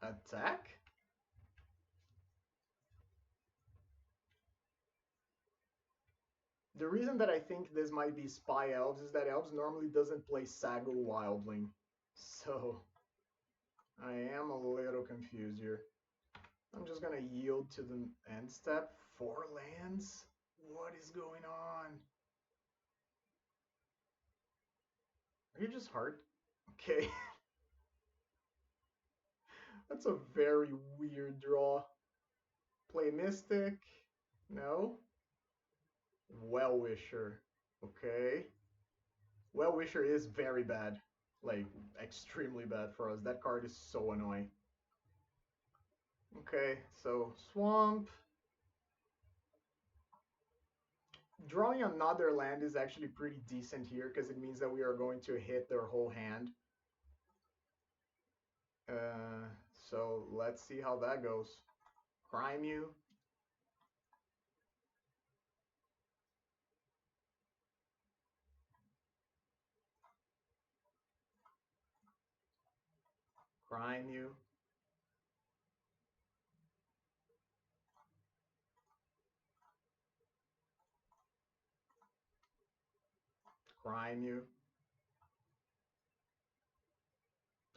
attack. The reason that I think this might be Spy Elves is that Elves normally doesn't play Sago Wildling. So I am a little confused here. I'm just gonna yield to the end step. 4 lands? What is going on? Are you just hard? Okay. That's a very weird draw. Play Mystic. No. Well-Wisher. Okay. Well-Wisher is very bad. Like, extremely bad for us. That card is so annoying. Okay, so Swamp. Drawing another land is actually pretty decent here because it means that we are going to hit their whole hand. So let's see how that goes. Crime you. Crime you. Crime you.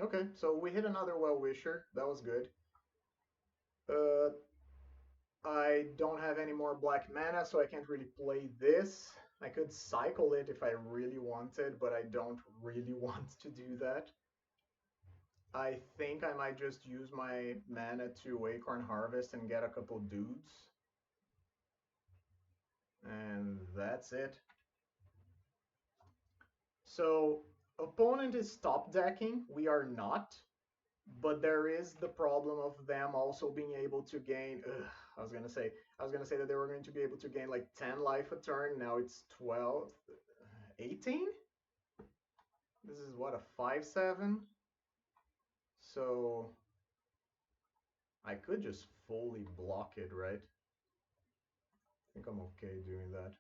Okay, so we hit another Well-Wisher. That was good. I don't have any more black mana, so I can't really play this. I could cycle it if I really wanted, but I don't really want to do that. I think I might just use my mana to Acorn Harvest and get a couple dudes. And that's it. So, opponent is top decking. We are not. But there is the problem of them also being able to gain... I was gonna say that they were going to be able to gain like 10 life a turn. Now it's 12... 18? This is what, a 5/7? So I could just fully block it, right? I think I'm okay doing that.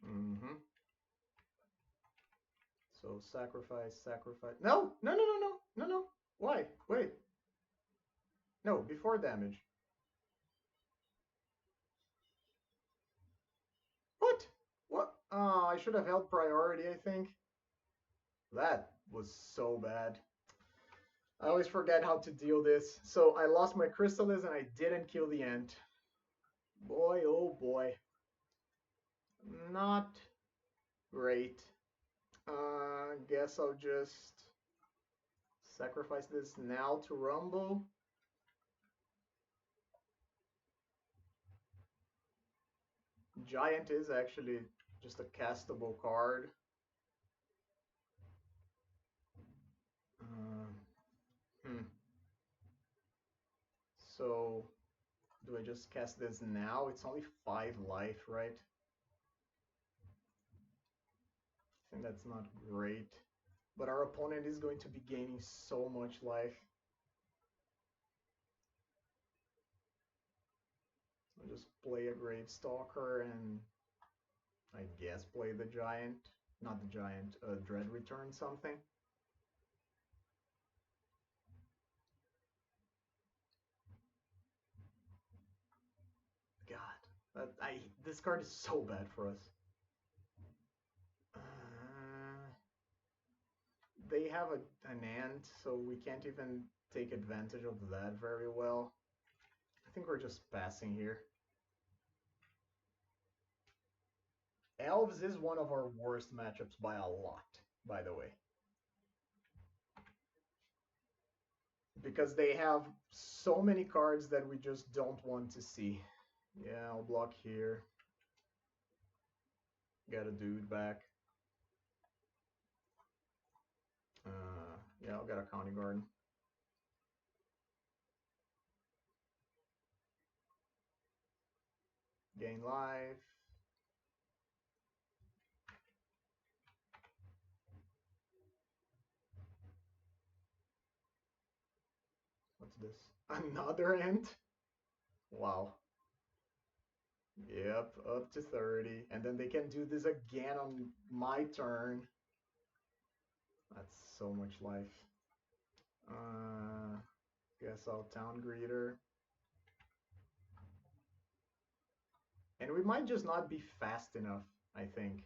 Mm-hmm. So sacrifice, sacrifice. No! No, no, no, no! No, no! Why? Wait. No, before damage. What? What? Oh, I should have held priority, I think. That was so bad. I always forget how to deal this. So I lost my crystallis and I didn't kill the ant. Boy, oh boy. Not great. Guess I'll just sacrifice this now to Rumble. Giant is actually just a castable card. Uh, hmm. So, do I just cast this now? It's only 5 life, right? I think that's not great. But our opponent is going to be gaining so much life. I'll just play a Gravestalker and I guess play the Giant. Not the Giant, Dread Return something. God, this card is so bad for us. They have an ant, so we can't even take advantage of that very well. I think we're just passing here. Elves is one of our worst matchups by a lot, by the way. Because they have so many cards that we just don't want to see. Yeah, I'll block here. Get a dude back. Yeah, I'll get a County Garden. Gain life. What's this? Another ant? Wow. Yep, up to 30. And then they can do this again on my turn. That's so much life. Guess I'll Town Greeter. And we might just not be fast enough, I think.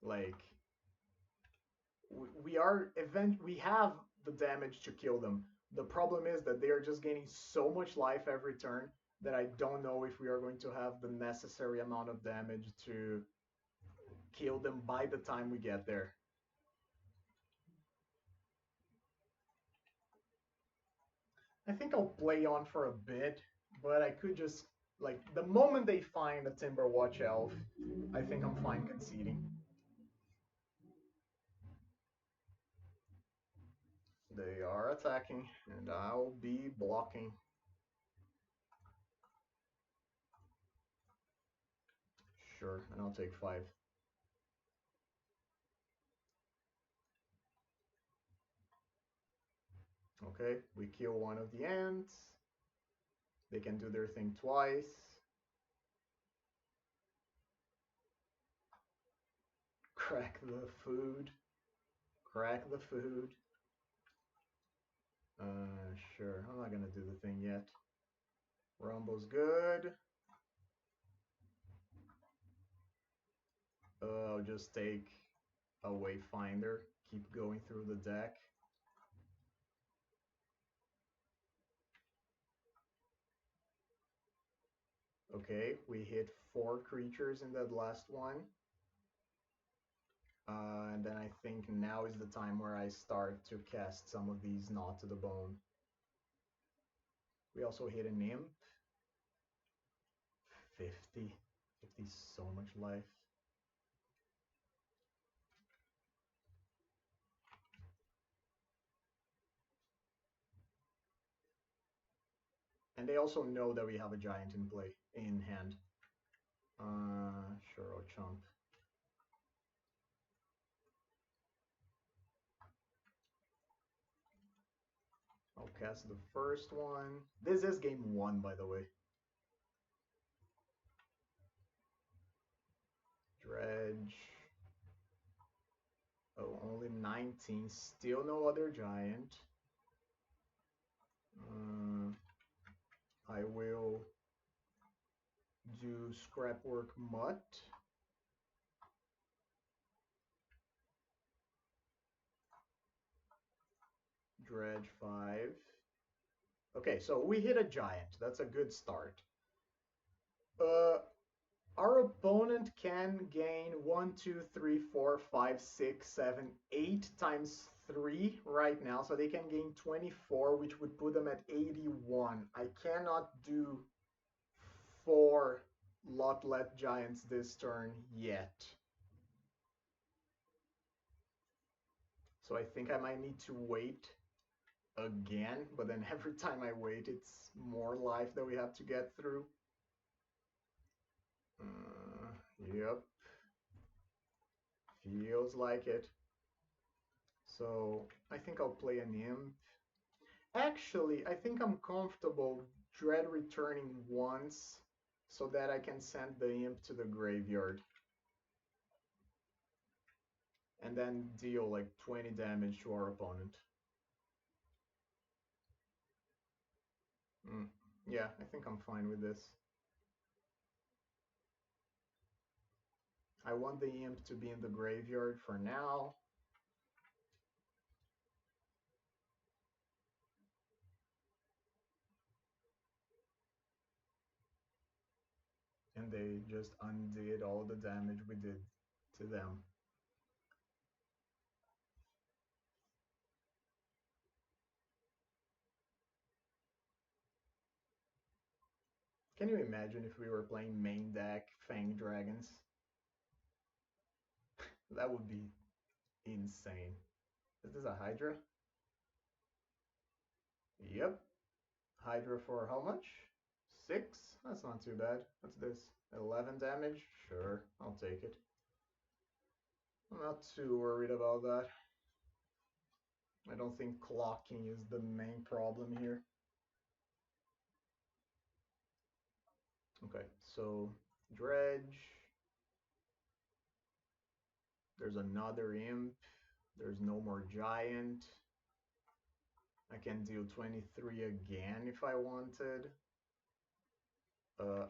Like, we have the damage to kill them. The problem is that they are just gaining so much life every turn that I don't know if we are going to have the necessary amount of damage to kill them by the time we get there. I think I'll play on for a bit, but I could just, like, the moment they find a Timberwatch Elf, I think I'm fine conceding. They are attacking, and I'll be blocking. Sure, and I'll take 5. Okay, we kill one of the ants. They can do their thing twice. Crack the food. Crack the food. Sure, I'm not gonna do the thing yet. Rumble's good. I'll just take a Wayfinder. Keep going through the deck. Okay, we hit 4 creatures in that last one. And then I think now is the time where I start to cast some of these Not to the Bone. We also hit an Imp. 50. 50 so much life. And they also know that we have a Giant in play, in hand. Sure, I'll chump. cast the first one. This is game 1, by the way. Dredge. Oh, only 19. Still no other giant. I will do Scrapwork Mutt. Dredge 5. Okay, so we hit a giant. That's a good start. Our opponent can gain 1, 2, 3, 4, 5, 6, 7, 8 times 3 right now. So they can gain 24, which would put them at 81. I cannot do 4 Lotlet Giants this turn yet. So I think I might need to wait again, but then every time I wait, it's more life that we have to get through. Yep. Feels like it. So I think I'll play an imp. Actually, I think I'm comfortable Dread returning once so that I can send the imp to the graveyard. And then deal like 20 damage to our opponent. Yeah, I think I'm fine with this. I want the imp to be in the graveyard for now. And they just undid all the damage we did to them. Can you imagine if we were playing main deck Fang Dragons? That would be insane. Is this a Hydra? Yep. Hydra for how much? 6? That's not too bad. What's this? 11 damage? Sure, I'll take it. I'm not too worried about that. I don't think clocking is the main problem here. Okay, so Dredge. There's another imp. There's no more giant. I can deal 23 again if I wanted.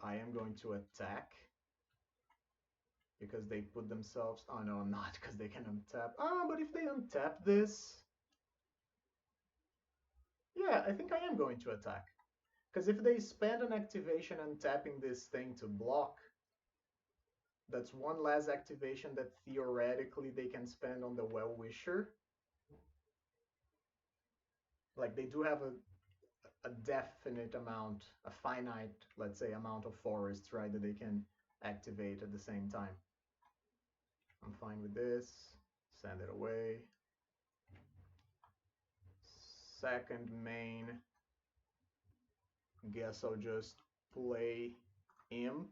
I am going to attack because they put themselves... Oh no, I'm not, because they can untap. Ah, but if they untap this... Yeah, I think I am going to attack. Because if they spend an activation untapping this thing to block, that's one less activation that theoretically they can spend on the Well-Wisher. Like, they do have a definite amount, a finite, let's say, amount of forests, right, that they can activate at the same time. I'm fine with this. Send it away. Second main. Guess I'll just play Imp.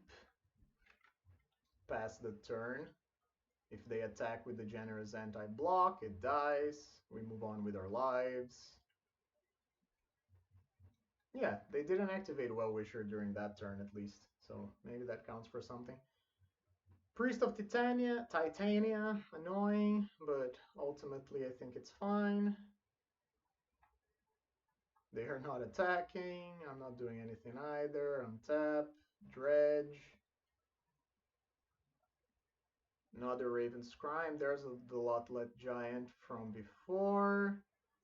Pass the turn. If they attack with the Generous Anti-Block, it dies. We move on with our lives. Yeah, they didn't activate Well-Wisher during that turn at least, so maybe that counts for something. Priest of Titania, annoying, but ultimately I think it's fine. They are not attacking, I'm not doing anything either. Untap, Dredge. Another Raven's Crime, there's the Lotlet Giant from before.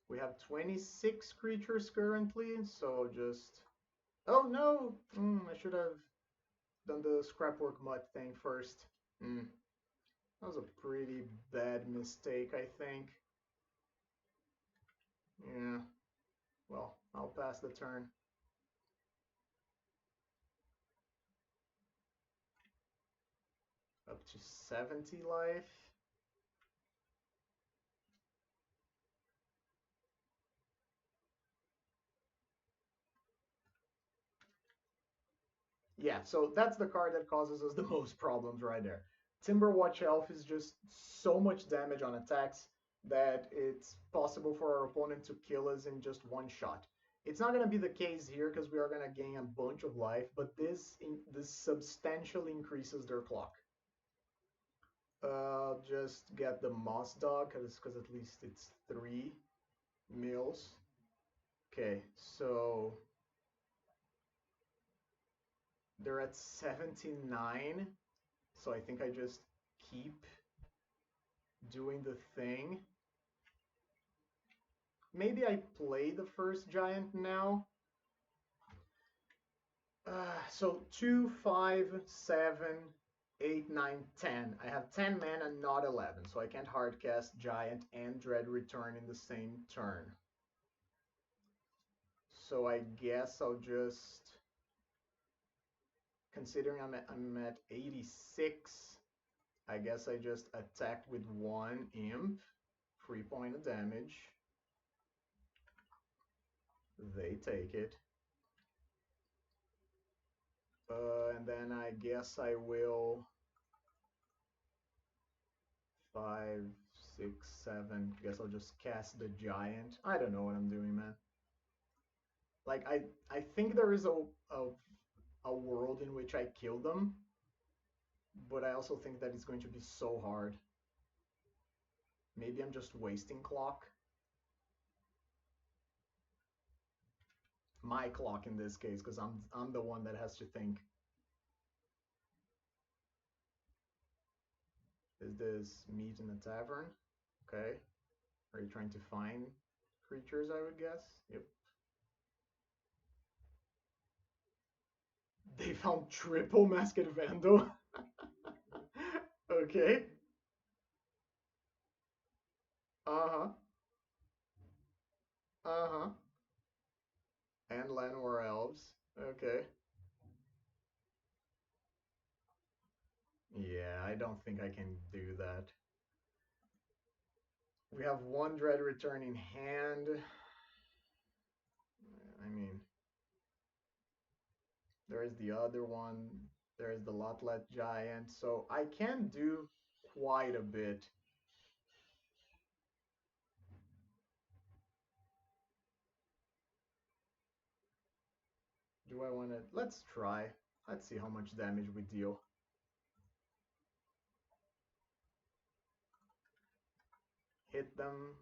We have 26 creatures currently, so just... Oh no! I should have done the Scrapwork Mutt thing first. That was a pretty bad mistake, I think. Yeah. Well, I'll pass the turn. Up to 70 life. Yeah, so that's the card that causes us the most problems right there. Timberwatch Elf is just so much damage on attacks that it's possible for our opponent to kill us in just one shot. It's not gonna be the case here because we are gonna gain a bunch of life, but this substantially increases their clock. Just get the moss dog because at least it's 3 meals. Okay, so they're at 79. So I think I just keep doing the thing. Maybe I play the first giant now. So 2, 5, 7, 8, 9, 10. I have 10 mana, not 11, so I can't hardcast giant and dread return in the same turn. So I guess I'll just, considering I'm at 86, I guess I just attack with 1 imp, 3 point of damage. They take it. And then I guess I will 5, 6, 7. Guess I'll just cast the giant. I don't know what I'm doing, man. Like I think there is a world in which I kill them, but I also think that it's going to be so hard. Maybe I'm just wasting clock. My clock in this case, because I'm the one that has to think. Is this meat in the tavern? Okay. Are you trying to find creatures, I would guess? Yep. They found triple Masked Vandal. Okay. Uh-huh. Uh-huh. And Llanowar Elves. Okay. Yeah, I don't think I can do that. We have 1 Dread Return in hand. I mean, there's the other one. There's the Lotlet Giant. So I can do quite a bit. Do I want to? Let's try. Let's see how much damage we deal. Hit them.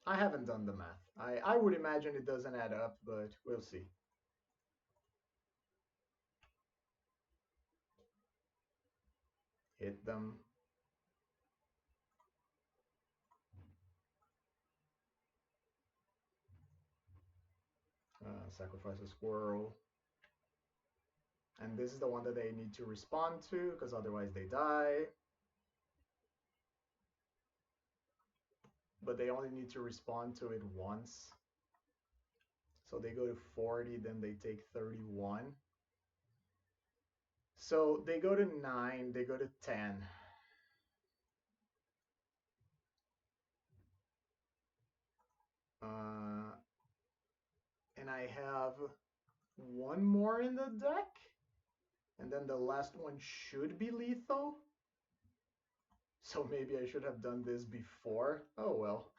I haven't done the math. I would imagine it doesn't add up, but we'll see. Hit them. Sacrifice a squirrel. And this is the one that they need to respond to, because otherwise they die. But they only need to respond to it once. So they go to 40, then they take 31. So they go to 9, they go to 10. And I have 1 more in the deck. And then the last one should be lethal. So maybe I should have done this before. Oh well.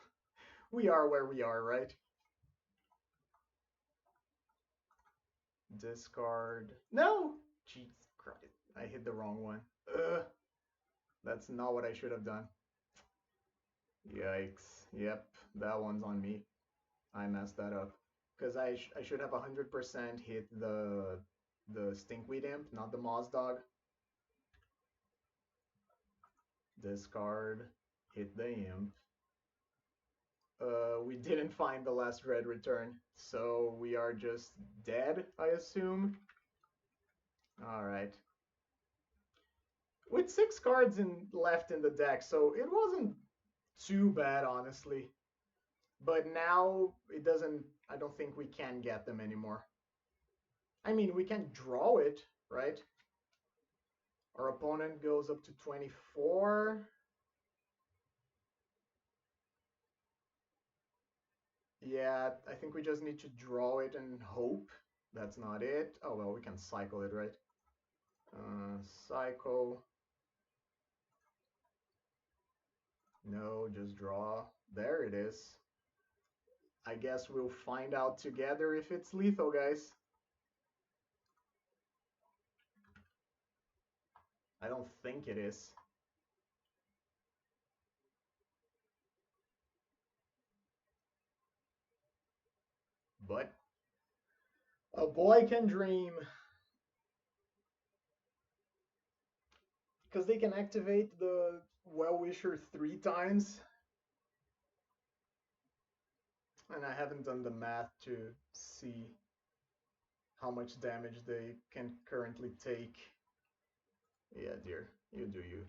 We are where we are, right? Discard. No! Jeez Christ. I hit the wrong one. Ugh. That's not what I should have done. Yikes. Yep, that one's on me. I messed that up. Because I should have 100% hit the Stinkweed Imp, not the Moss Dog. Discard. Hit the Imp. We didn't find the last red return, so we are just dead, I assume. Alright. With 6 cards left in the deck, so it wasn't too bad, honestly. But now it doesn't, I don't think we can get them anymore. I mean, we can draw it, right? Our opponent goes up to 24. Yeah, I think we just need to draw it and hope. That's not it. Oh, well, we can cycle it, right? Cycle. No, just draw. There it is. I guess we'll find out together if it's lethal, guys. I don't think it is. But a boy can dream. Because they can activate the Well-Wisher 3 times. And I haven't done the math to see how much damage they can currently take. Yeah, dear, you do you.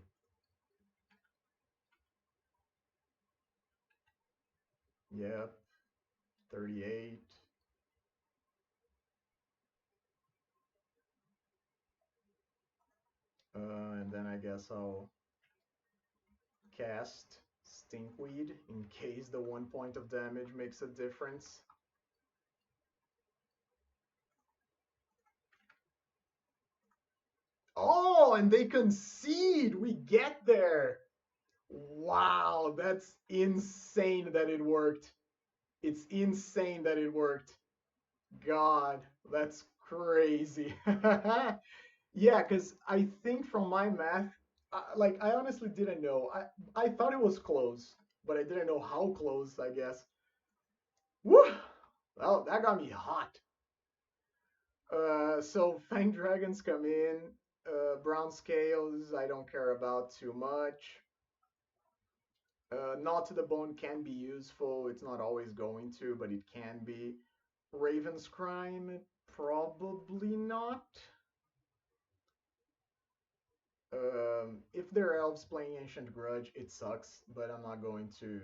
Yep, 38. And then I guess I'll cast Stinkweed in case the 1 point of damage makes a difference. Oh, and they concede! We get there! Wow, that's insane that it worked. It's insane that it worked. God, that's crazy. Yeah, because I think from my math, like I honestly didn't know. I thought it was close, but I didn't know how close, I guess. Woo! Well, that got me hot. So Fang Dragons come in. Brown Scales, I don't care about too much. Not to the Bone can be useful. It's not always going to, but it can be. Raven's Crime, probably not. If they're elves playing Ancient Grudge, it sucks, but I'm not going to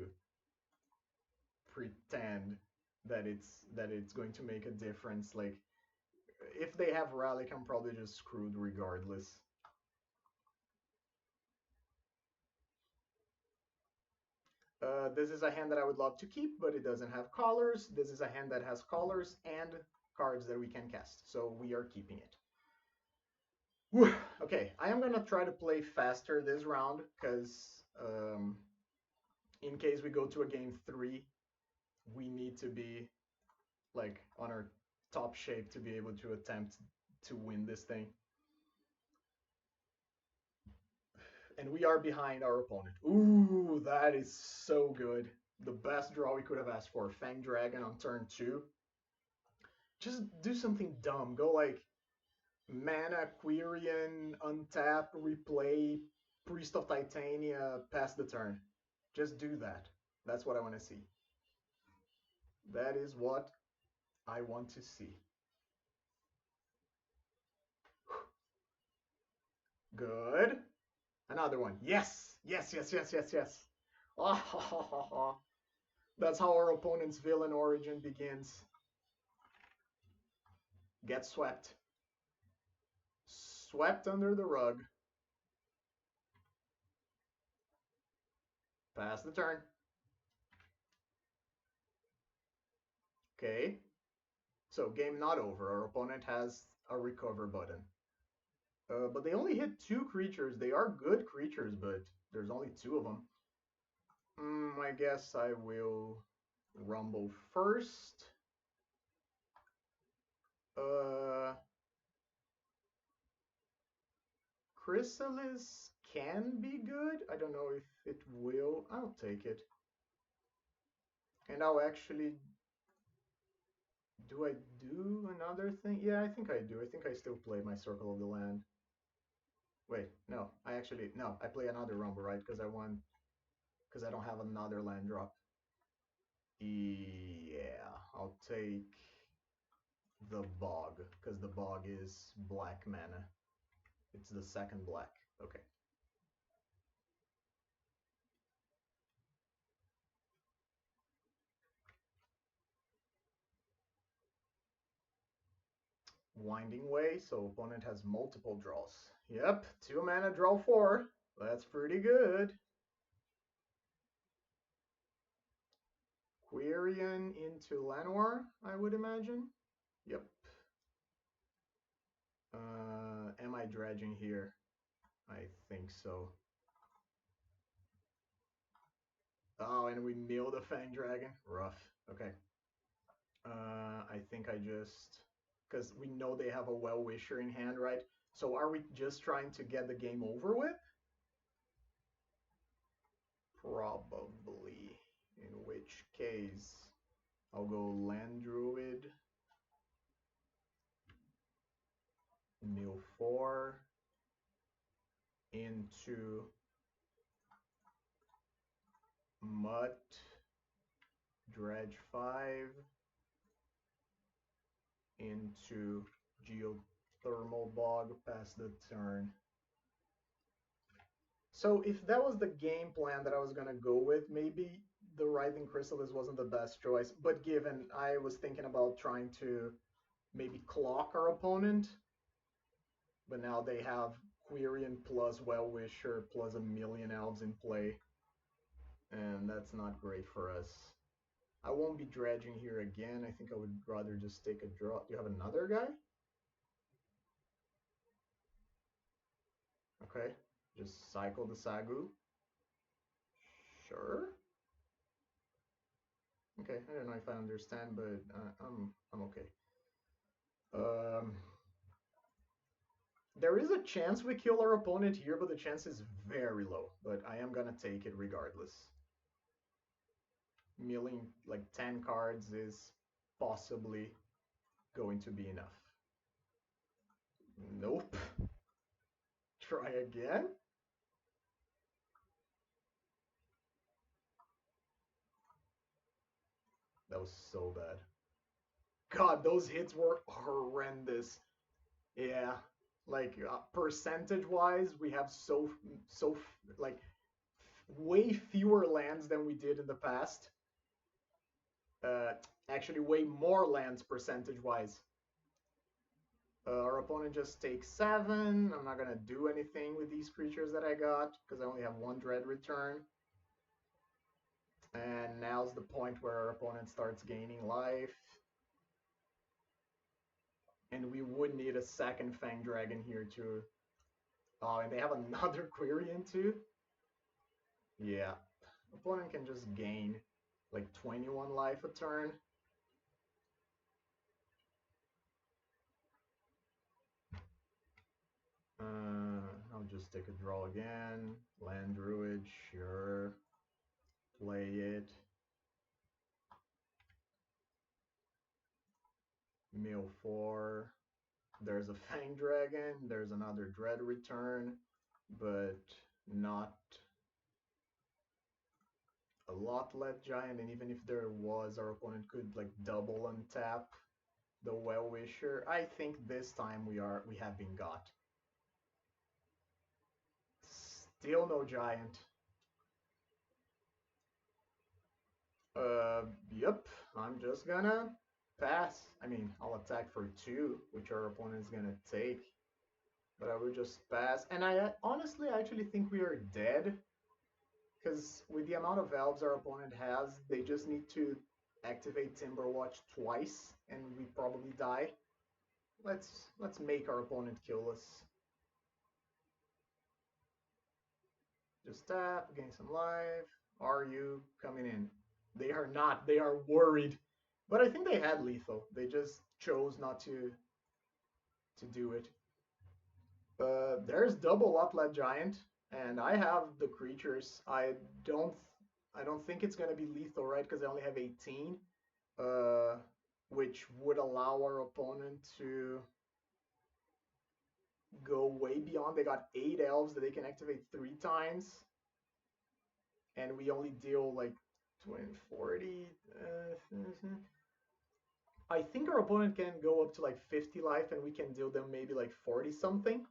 pretend that it's going to make a difference. Like, if they have Relic, I'm probably just screwed regardless. This is a hand that I would love to keep, but it doesn't have colors. This is a hand that has colors and cards that we can cast, so we are keeping it. Whew. Okay, I am gonna try to play faster this round, because in case we go to a game 3, we need to be like on our top shape to be able to attempt to win this thing. And we are behind our opponent. Ooh, that is so good. The best draw we could have asked for. Fang Dragon on turn 2. Just do something dumb. Go like Mana, Quirion, untap, replay, Priest of Titania, pass the turn. Just do that. That's what I want to see. That is what I want to see. Good. Another one. Yes! Yes, yes, yes, yes, yes. Oh, that's how our opponent's villain origin begins. Get swept. Swept under the rug. Pass the turn. Okay. So game not over. Our opponent has a recover button. But they only hit 2 creatures. They are good creatures, but there's only 2 of them. I guess I will rumble first. Chrysalis can be good. I don't know if it will. I'll take it. And I'll actually... Do I do another thing? Yeah, I think I do. I think I still play my Circle of the Land. Wait, no. No, I play another Rumble, right? Because I don't have another land drop. Yeah, I'll take the Bog, because the Bog is black mana. It's the second black. Okay. Winding Way, so opponent has multiple draws. Yep, 2 mana, draw 4. That's pretty good. Quirion into Llanowar, I would imagine. Yep. Am I dredging here? I think so. Oh, and we mill the Fang Dragon. Rough. Okay. I think I just... Because we know they have a Well-Wisher in hand, right? So are we just trying to get the game over with? Probably. In which case, I'll go Land Druid, mill 4, into Mutt, Dredge 5, into Geothermal Bog, pass the turn. So if that was the game plan that I was gonna go with, maybe the Writhing Chrysalis wasn't the best choice. But given I was thinking about trying to maybe clock our opponent, but now they have Quirion plus Well-Wisher plus a million elves in play, and that's not great for us. I won't be dredging here again. I think I would rather just take a draw. Do you have another guy? Okay, just cycle the Sagu. Sure. Okay, I don't know if I understand, but I'm okay. There is a chance we kill our opponent here, but the chance is very low. But I am gonna take it regardless. Milling like 10 cards is possibly going to be enough. Nope. Try again. That was so bad. God, those hits were horrendous. Yeah, like percentage-wise, we have like way fewer lands than we did in the past. Uh, Actually, way more lands percentage-wise. Our opponent just takes 7. I'm not gonna do anything with these creatures that I got because I only have 1 Dread return. And now's the point where our opponent starts gaining life. And we would need a second Fang Dragon here too. Oh, and they have another Quirion too? Yeah. Opponent can just gain like 21 life a turn. I'll just take a draw again. Land Druid, sure. Play it. Mill 4. There's a Fang Dragon. There's another Dread return, but not a lot left giant. And even if there was, our opponent could like double untap the Well-Wisher. I think this time we have been got. Still no giant. Yep. I'm just gonna pass. I mean, I'll attack for 2, which our opponent's gonna take. But I will just pass. And I honestly actually think we are dead. Because with the amount of elves our opponent has, they just need to activate Timberwatch twice, and we probably die. Let's make our opponent kill us. Just tap, gain some life. Are you coming in? They are not. They are worried. But I think they had lethal. They just chose not to do it. There's double Uplet Giant, and I have the creatures. Don't I don't think it's gonna be lethal, right? Because I only have 18, uh, which would allow our opponent to go way beyond. They got 8 elves that they can activate 3 times, and we only deal like 20, 40. I think our opponent can go up to like 50 life, and we can deal them maybe like 40 something.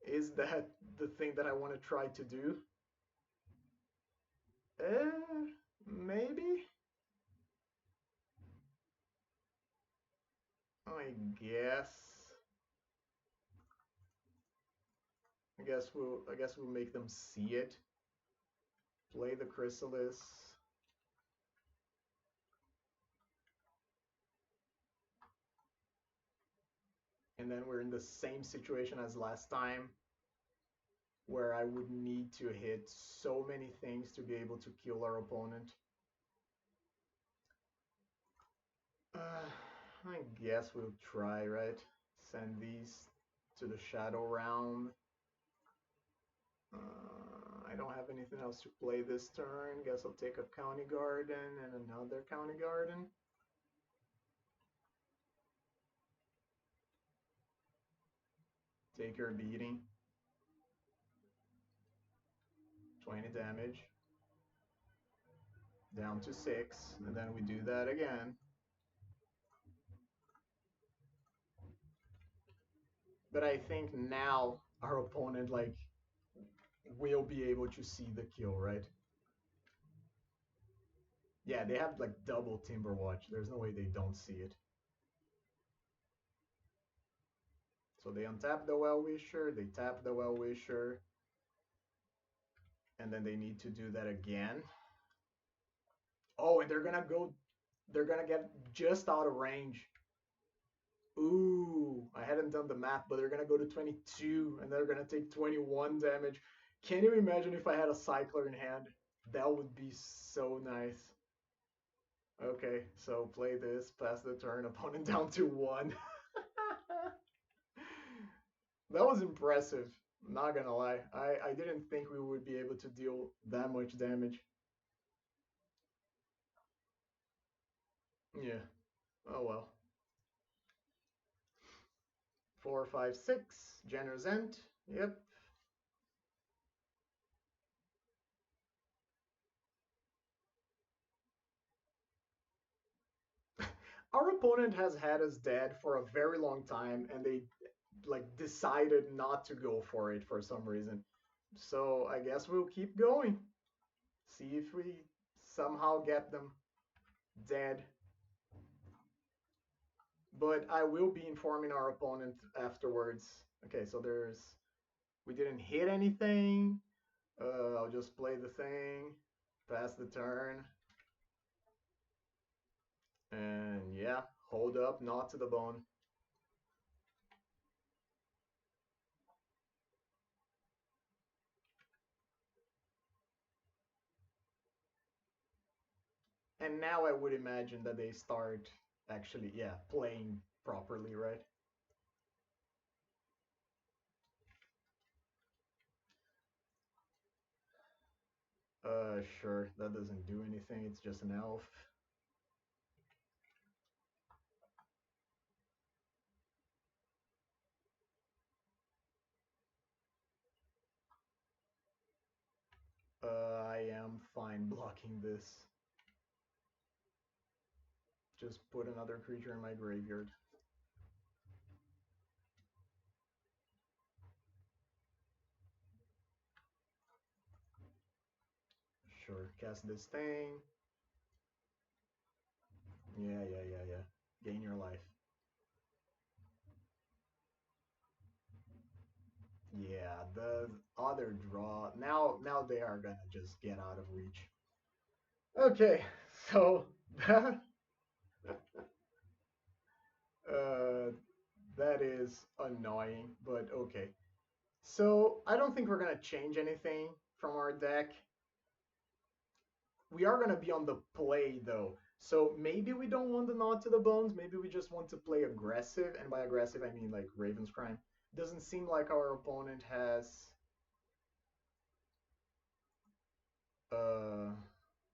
Is that the thing that I want to try to do? Maybe? I guess. I guess we'll make them see it. Play the Chrysalis. And then we're in the same situation as last time, where I would need to hit so many things to be able to kill our opponent. I guess we'll try, right? Send these to the Shadow Realm. I don't have anything else to play this turn. Guess I'll take a County Garden and another County Garden. Take your beating. 20 damage. Down to 6. And then we do that again. But I think now our opponent like will be able to see the kill, right? Yeah, they have like double Timber Watch. There's no way they don't see it. So they untap the Well-Wisher, they tap the Well-Wisher, and then they need to do that again. Oh, and they're gonna get just out of range. Ooh, I hadn't done the math, but they're gonna go to 22, and they're gonna take 21 damage. Can you imagine if I had a Cycler in hand? That would be so nice. Okay, so play this, pass the turn, opponent down to 1. That was impressive. Not gonna lie. I didn't think we would be able to deal that much damage. Yeah. Oh well. 4, 5, 6. Generous End. Yep. Our opponent has had us dead for a very long time, and they like decided not to go for it for some reason. So I guess we'll keep going. See if we somehow get them dead. But I will be informing our opponent afterwards. Okay, so we didn't hit anything. I'll just play the thing, pass the turn, and yeah, hold up, not to the bone. And now I would imagine that they start actually, yeah, playing properly, right? Sure, that doesn't do anything, it's just an elf. I am fine blocking this. Just put another creature in my graveyard. Sure, cast this thing. Yeah. Gain your life. Yeah, the other draw. Now they are gonna just get out of reach. Okay, so uh, that is annoying, but okay. So I don't think we're gonna change anything from our deck. We are gonna be on the play though. So maybe we don't want the Nod to the Bones. Maybe we just want to play aggressive, and by aggressive I mean like Raven's Crime. Doesn't seem like our opponent has uh,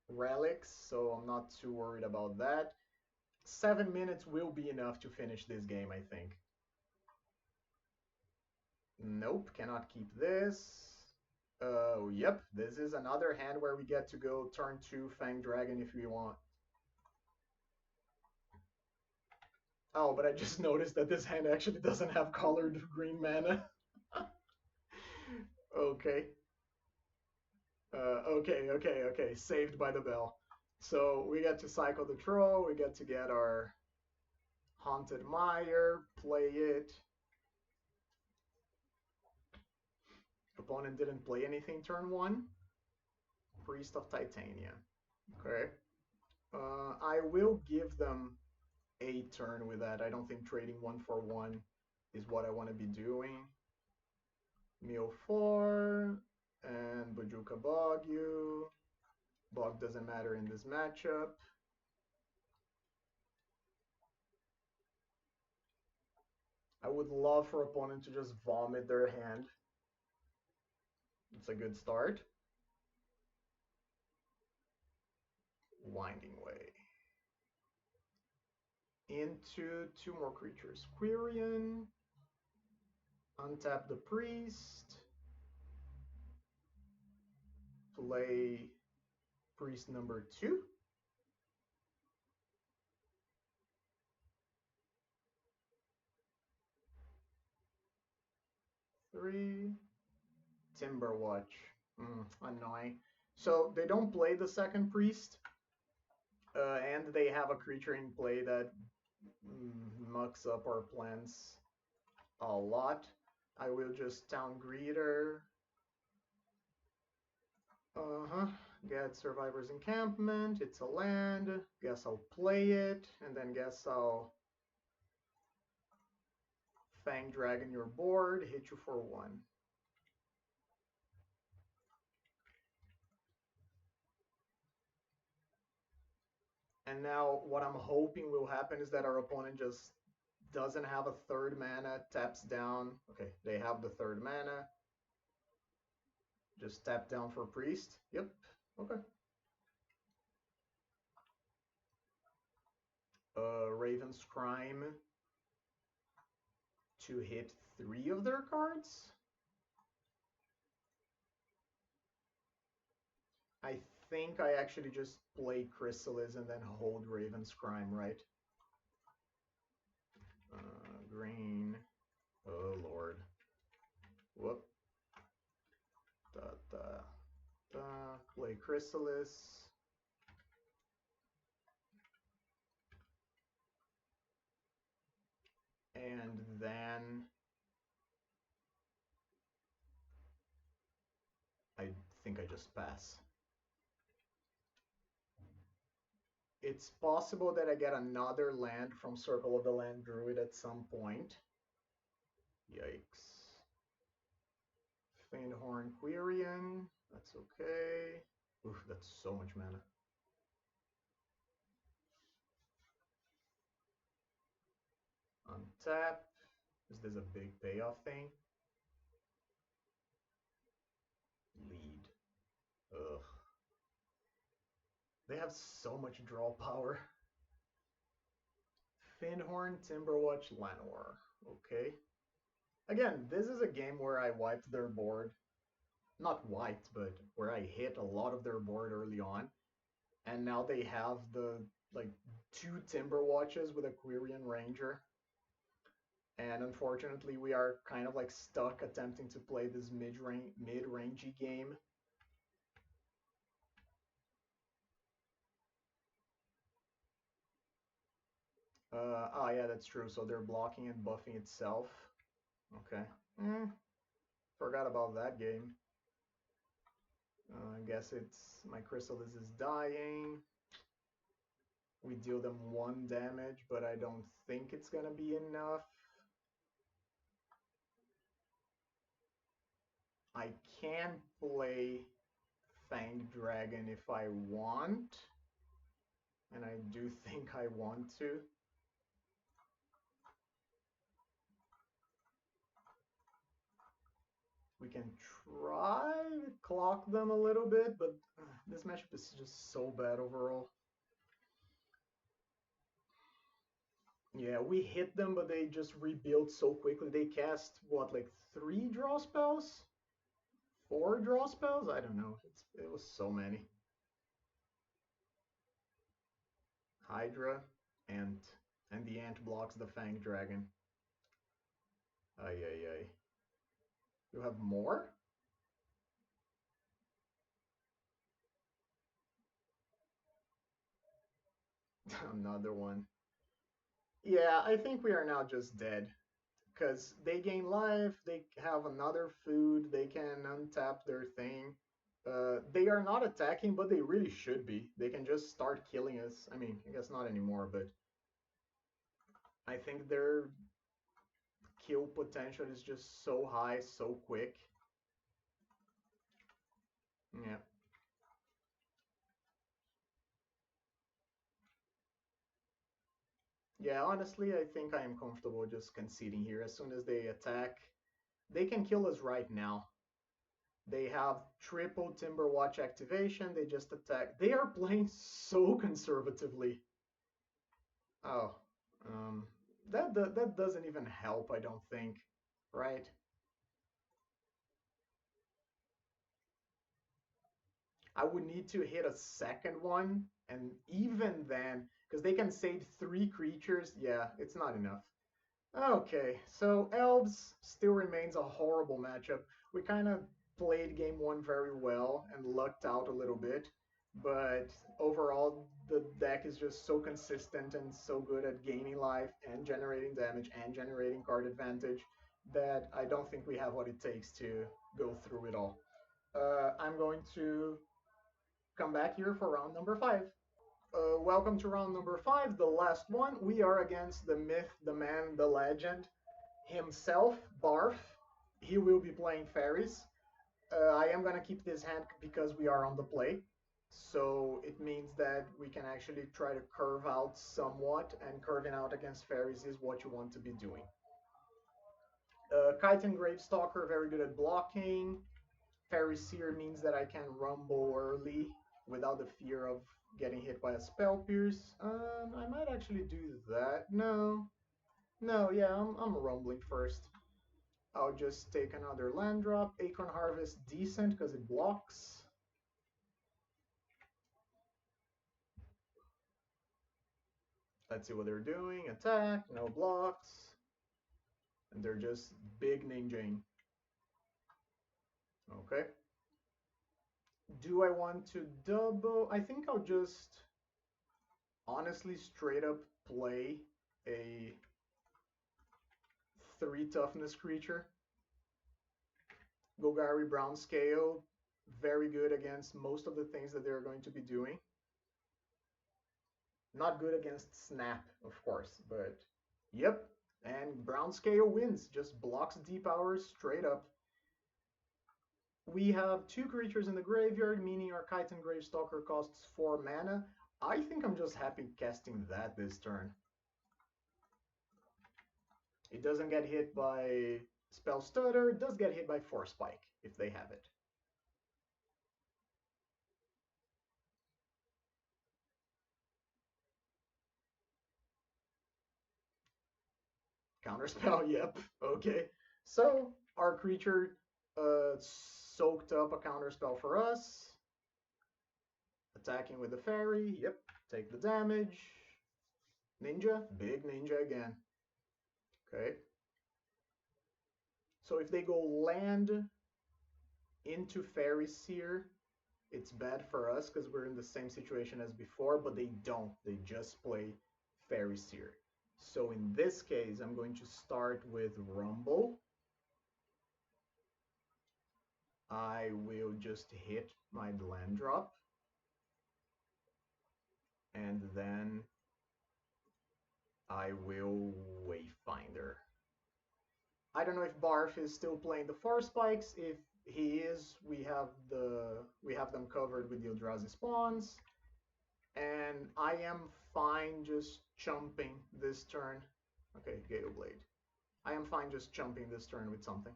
relics, so I'm not too worried about that. 7 minutes will be enough to finish this game, I think. Nope, cannot keep this. Oh, yep, this is another hand where we get to go turn 2 Fang Dragon if we want. Oh, but I just noticed that this hand actually doesn't have colored green mana. Okay. Okay. Saved by the bell. So we get to cycle the Troll, we get to get our Haunted Mire, play it. Opponent didn't play anything turn 1. Priest of Titania. Okay. I will give them a turn with that. I don't think trading 1 for 1 is what I want to be doing. Meal 4 and Bujuka Bog you. Bog doesn't matter in this matchup. I would love for opponent to just vomit their hand. It's a good start. Winding Way. Into 2 more creatures. Quirion. Untap the Priest. Play Priest number 2. Three. Timberwatch. Annoying. So they don't play the second Priest. And they have a creature in play that mucks up our plans a lot. I will just Town Greeter. Get Survivor's Encampment. It's a land. Guess I'll play it. And then guess I'll Fang Dragon your board. Hit you for 1. And now what I'm hoping will happen is that our opponent just doesn't have a 3rd mana, taps down. Okay, they have the 3rd mana. Just tap down for Priest. Yep, okay. Raven's Crime to hit 3 of their cards. I think I actually just play Chrysalis and then hold Raven's Crime, right? Green. Oh, Lord. Whoop. Play Chrysalis. And then I think I just pass. It's possible that I get another land from Circle of the Land Druid at some point. Yikes. Fainthorn Quirion. That's okay. Oof, that's so much mana. Untap. Is this a big payoff thing? Lead. Ugh. They have so much draw power. Fainthorn, Timberwatch, Llanowar. Okay. Again, this is a game where I wiped their board. Not wiped, but where I hit a lot of their board early on. And now they have the, like, 2 Timberwatches with a Quirion Ranger. And unfortunately, we are kind of like stuck attempting to play this mid-rangey game. Oh yeah, that's true. So they're blocking and buffing itself. Okay. Forgot about that game. I guess it's my Chrysalis is dying. We deal them 1 damage, but I don't think it's gonna be enough. I can play Fanged Dragon if I want. And I do think I want to. We can try to clock them a little bit, but this matchup is just so bad overall. Yeah, we hit them, but they just rebuild so quickly. They cast, what, like 3 draw spells? 4 draw spells? I don't know. It was so many. Hydra, Ant. And the Ant blocks the Fang Dragon. Ay, ay, ay. You have more? Another one. Yeah, I think we are now just dead. Because they gain life, they have another food, they can untap their thing. They are not attacking, but they really should be. They can just start killing us. I mean, I guess not anymore, but I think they're kill potential is just so high, so quick. Yeah. Yeah, honestly, I think I am comfortable just conceding here. As soon as they attack, they can kill us right now. They have triple Timber Watch activation. They just attack. They are playing so conservatively. Oh, um, that doesn't even help, I don't think, right? I would need to hit a second one, and even then, because they can save 3 creatures, yeah, it's not enough. Okay, so Elves still remains a horrible matchup. We kind of played game one very well and lucked out a little bit, but overall the deck is just so consistent and so good at gaining life and generating damage and generating card advantage that I don't think we have what it takes to go through it all. I'm going to come back here for round number 5. Welcome to round number 5, the last one. We are against the myth, the man, the legend himself, Barf. He will be playing fairies. I am going to keep this hand because we are on the play. So it means that we can actually try to curve out somewhat, and curving out against fairies is what you want to be doing. Kite and Gravestalker, very good at blocking. Fairy Seer means that I can rumble early without the fear of getting hit by a Spell Pierce. I might actually do that. No. No, yeah, I'm rumbling first. I'll just take another land drop. Acorn Harvest, decent because it blocks. Let's see what they're doing. Attack, no blocks. And they're just big ninjaing. Okay. Do I want to double? I think I'll just honestly straight up play a 3 toughness creature. Golgari Brown Scale, very good against most of the things that they're going to be doing. Not good against Snap, of course, but yep. And Brown Scale wins, just blocks Depower straight up. We have 2 creatures in the graveyard, meaning our Kite and Gravestalker costs 4 mana. I think I'm just happy casting that this turn. It doesn't get hit by Spell Stutter, it does get hit by Force Spike, if they have it. Counterspell, yep, okay. So, our creature soaked up a counterspell for us. Attacking with the fairy, yep, take the damage. Ninja, big ninja again. Okay. So if they go land into Fairy Seer, it's bad for us because we're in the same situation as before, but they don't. They just play Fairy Seer. So in this case, I'm going to start with Rumble. I will just hit my land drop. And then I will Wayfinder. I don't know if Barf is still playing the Force Spikes. If he is, we have them covered with the Eldrazi spawns. And I am fine just chumping this turn. Okay, Gale Blade. I am fine just chumping this turn with something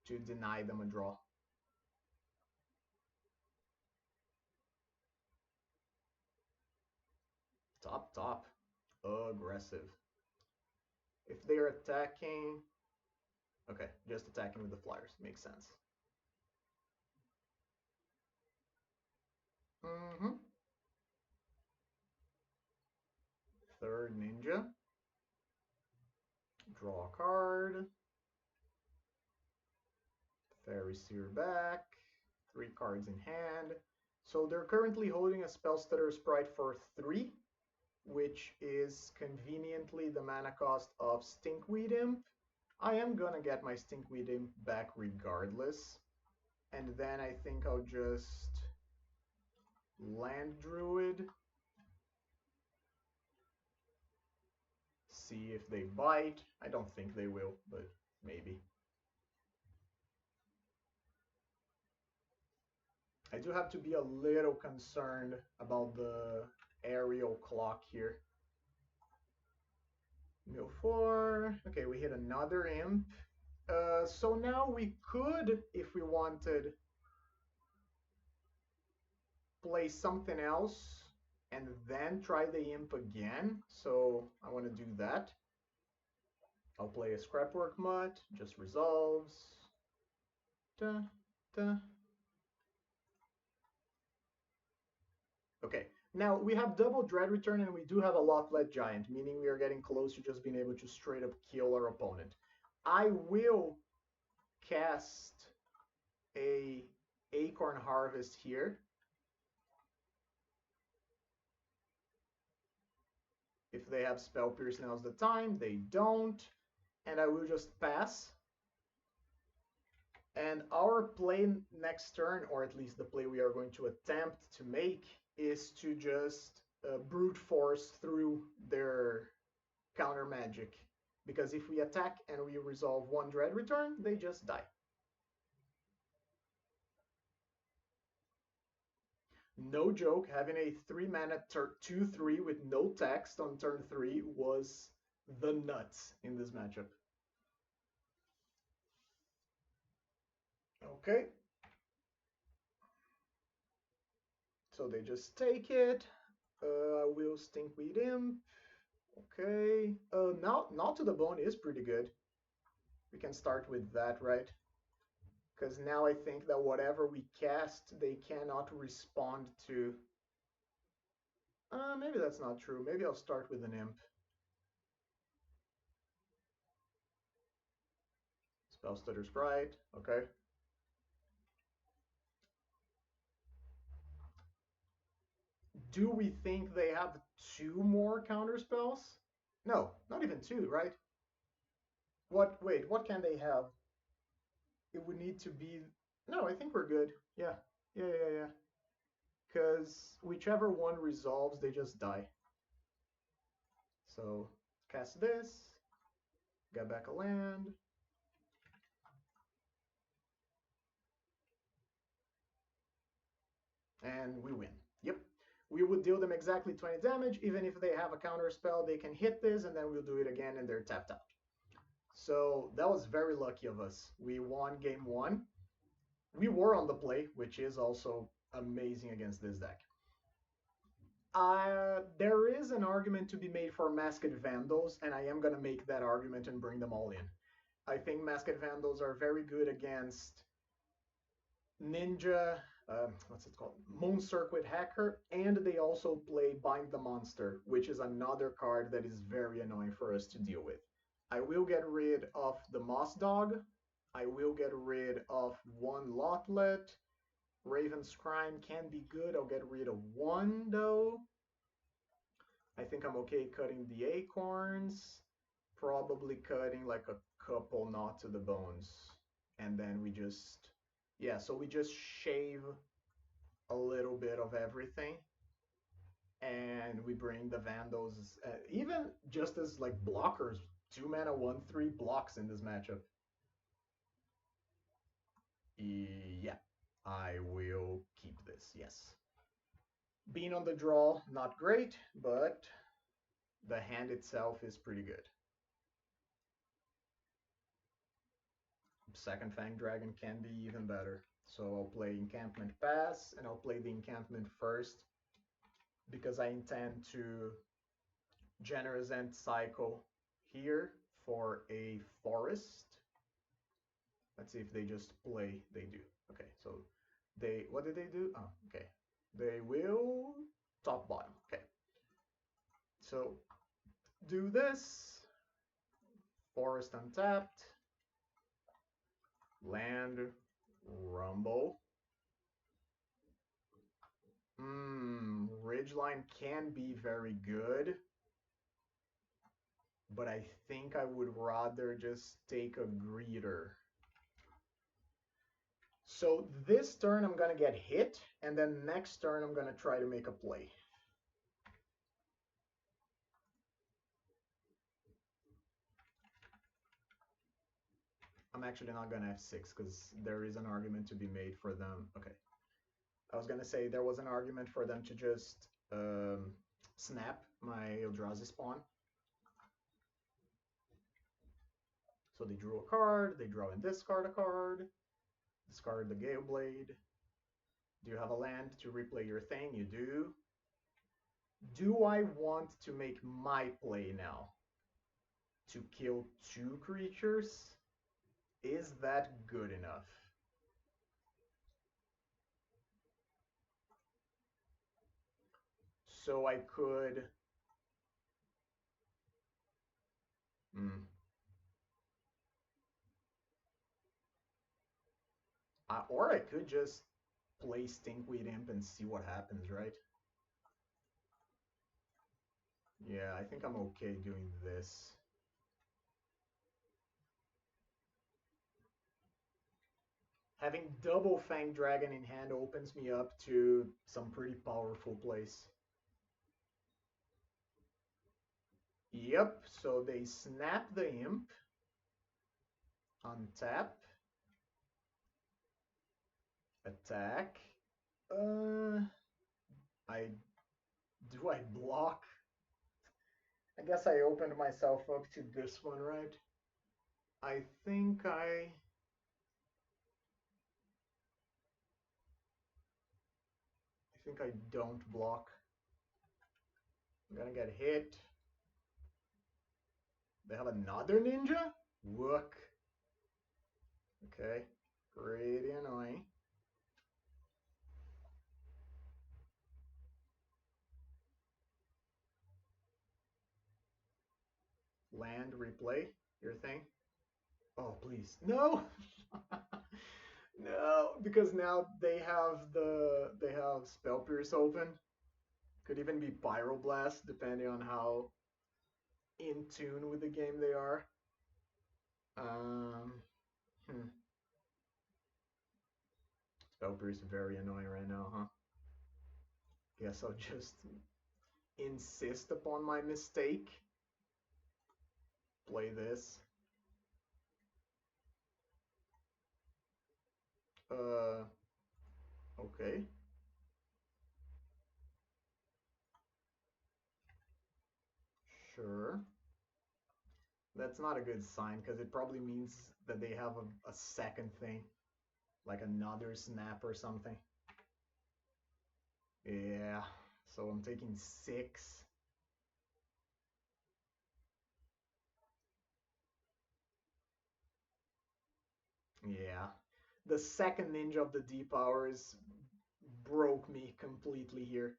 to deny them a draw. Top, top. Aggressive. If they're attacking... Okay, just attacking with the flyers. Makes sense. Mm-hmm. Third ninja. Draw a card. Fairy Seer back. 3 cards in hand. So they're currently holding a Spell Stutter Sprite for 3, which is conveniently the mana cost of Stinkweed Imp. I am gonna get my Stinkweed Imp back regardless. And then I think I'll just Land Druid, see if they bite. I don't think they will, but maybe. I do have to be a little concerned about the aerial clock here. Mill 4. Okay, we hit another imp. So now we could, if we wanted, play something else and then try the imp again. So I want to do that. I'll play a scrapwork mutt, just resolves. Da, da. Okay, now we have double dread return and we do have a Locklet Giant, meaning we are getting close to just being able to straight up kill our opponent. I will cast a Acorn Harvest here. If they have Spell Pierce, now's the time. They don't. And I will just pass. And our play next turn, or at least the play we are going to attempt to make, is to just brute force through their counter magic. Because if we attack and we resolve one dread return, they just die. No joke, having a 3-mana 2/3 with no text on turn 3 was the nuts in this matchup. Okay. So they just take it. I will Stinkweed Imp. Okay. Now to the Bone is pretty good. We can start with that, right? Because now I think that whatever we cast, they cannot respond to. Maybe that's not true. Maybe I'll start with an Imp. Spellstutter Sprite. Okay. Do we think they have 2 more counter spells? No, not even 2, right? Wait, what can they have? It would need to be... No, I think we're good. Yeah. Because whichever one resolves, they just die. So, cast this. Get back a land. And we win. Yep. We would deal them exactly 20 damage. Even if they have a counter spell, they can hit this, and then we'll do it again, and they're tapped out. So that was very lucky of us. We won game 1. We were on the play, which is also amazing against this deck. There is an argument to be made for Masked Vandals, and I am going to make that argument and bring them all in. I think Masked Vandals are very good against Ninja, what's it called? Moon Circuit Hacker, and they also play Bind the Monster, which is another card that is very annoying for us to deal with. I will get rid of the Moss Dog. I will get rid of one Lotlet. Raven's Crime can be good. I'll get rid of one, though. I think I'm okay cutting the acorns. Probably cutting like a couple not to the bones. And then we just... Yeah, so we just shave a little bit of everything. And we bring the Vandals, even just as like blockers. 2 mana, 1/3 blocks in this matchup. Yeah, I will keep this, yes. Being on the draw, not great, but the hand itself is pretty good. Second Fang Dragon can be even better. So I'll play Encampment Pass, and I'll play the Encampment first, because I intend to Generous End cycle here for a Forest. Let's see if they just play. They do. Okay, so what did they do? Oh, okay. They will top bottom. Okay. So do this. Forest untapped. Land Rumble. Ridgeline can be very good, but I think I would rather just take a Greeter. So this turn I'm going to get hit, and then next turn I'm going to try to make a play. I'm actually not gonna f6 because there is an argument to be made for them. Okay. I was gonna say there was an argument for them to just snap my Eldrazi spawn. So they drew a card, they draw and discard a card, discard the Gale Blade. Do you have a land to replay your thing? You do. Do I want to make my play now? To kill 2 creatures? Is that good enough? So I could... or I could just play Stinkweed Imp and see what happens, right? Yeah, I think I'm okay doing this. Having double Fang Dragon in hand opens me up to some pretty powerful plays. Yep, so they snap the Imp, untap, attack. I do I block? I guess I opened myself up to this one, right? I think I don't block. I'm gonna get hit. They have another ninja? Look. Okay. Pretty annoying. Land, replay your thing. Oh, please. No! No, because now they have Spell Pierce open. Could even be Pyroblast, depending on how in tune with the game they are. Hmm. Spell Pierce is very annoying right now, huh? Guess I'll just insist upon my mistake. Play this. Okay. Sure. That's not a good sign because it probably means that they have a second thing, like another snap or something. Yeah, so I'm taking 6. Yeah. The second ninja of the deep hours broke me completely here.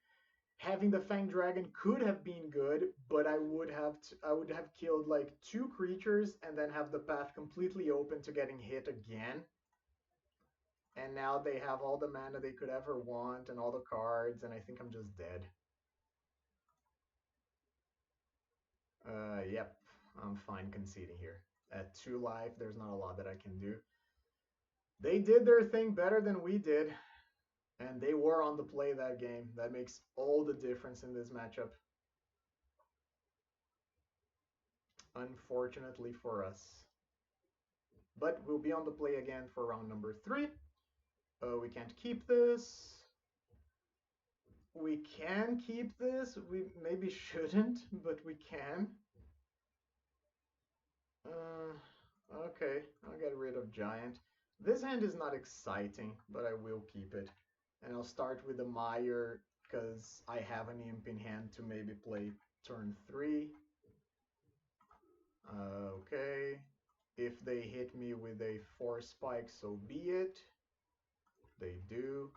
Having the Fang Dragon could have been good, but I would have killed like 2 creatures and then have the path completely open to getting hit again. And now they have all the mana they could ever want and all the cards, and I think I'm just dead. Yep, I'm fine conceding here. At 2 life, there's not a lot that I can do. They did their thing better than we did, and they were on the play that game. That makes all the difference in this matchup. Unfortunately for us. But we'll be on the play again for round number 3. We can't keep this. We can keep this. We maybe shouldn't, but we can. Okay, I'll get rid of Giant. This hand is not exciting, but I will keep it. And I'll start with the Meyer because I have an Imp in hand to maybe play turn 3. Okay. If they hit me with a Force Spike, so be it. They do.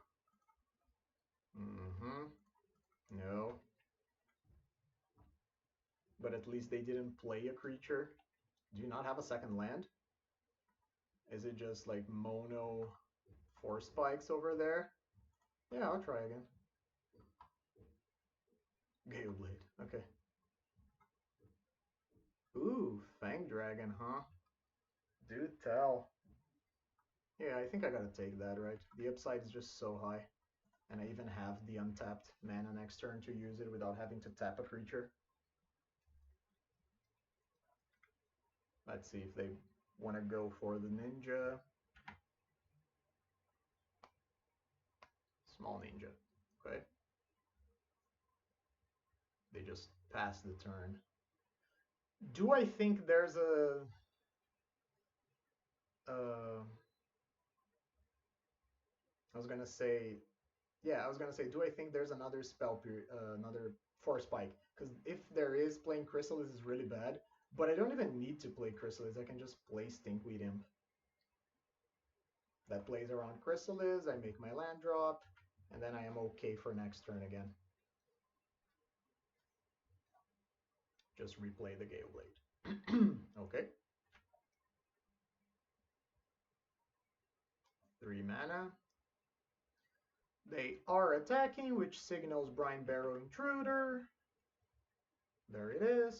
No. But at least they didn't play a creature. Do you not have a second land? Is it just like mono Force Spikes over there? Yeah, I'll try again. Gale Blade. Okay. Ooh, Fang Dragon, huh? Do tell. Yeah, I think I gotta take that, right? The upside is just so high. And I even have the untapped mana next turn to use it without having to tap a creature. Let's see if they Want to go for the ninja. Small ninja. Okay. They just pass the turn. Do I think there's a... I was gonna say... Yeah, I was gonna say, do I think there's another spell period, another Force Spike? Because if there is, playing Chrysalis is really bad. But I don't even need to play Chrysalis. I can just play Stinkweed Imp. That plays around Chrysalis. I make my land drop, and then I am okay for next turn again. Just replay the Gale Blade. Okay. 3 mana. They are attacking, which signals Brine Barrow Intruder. There it is.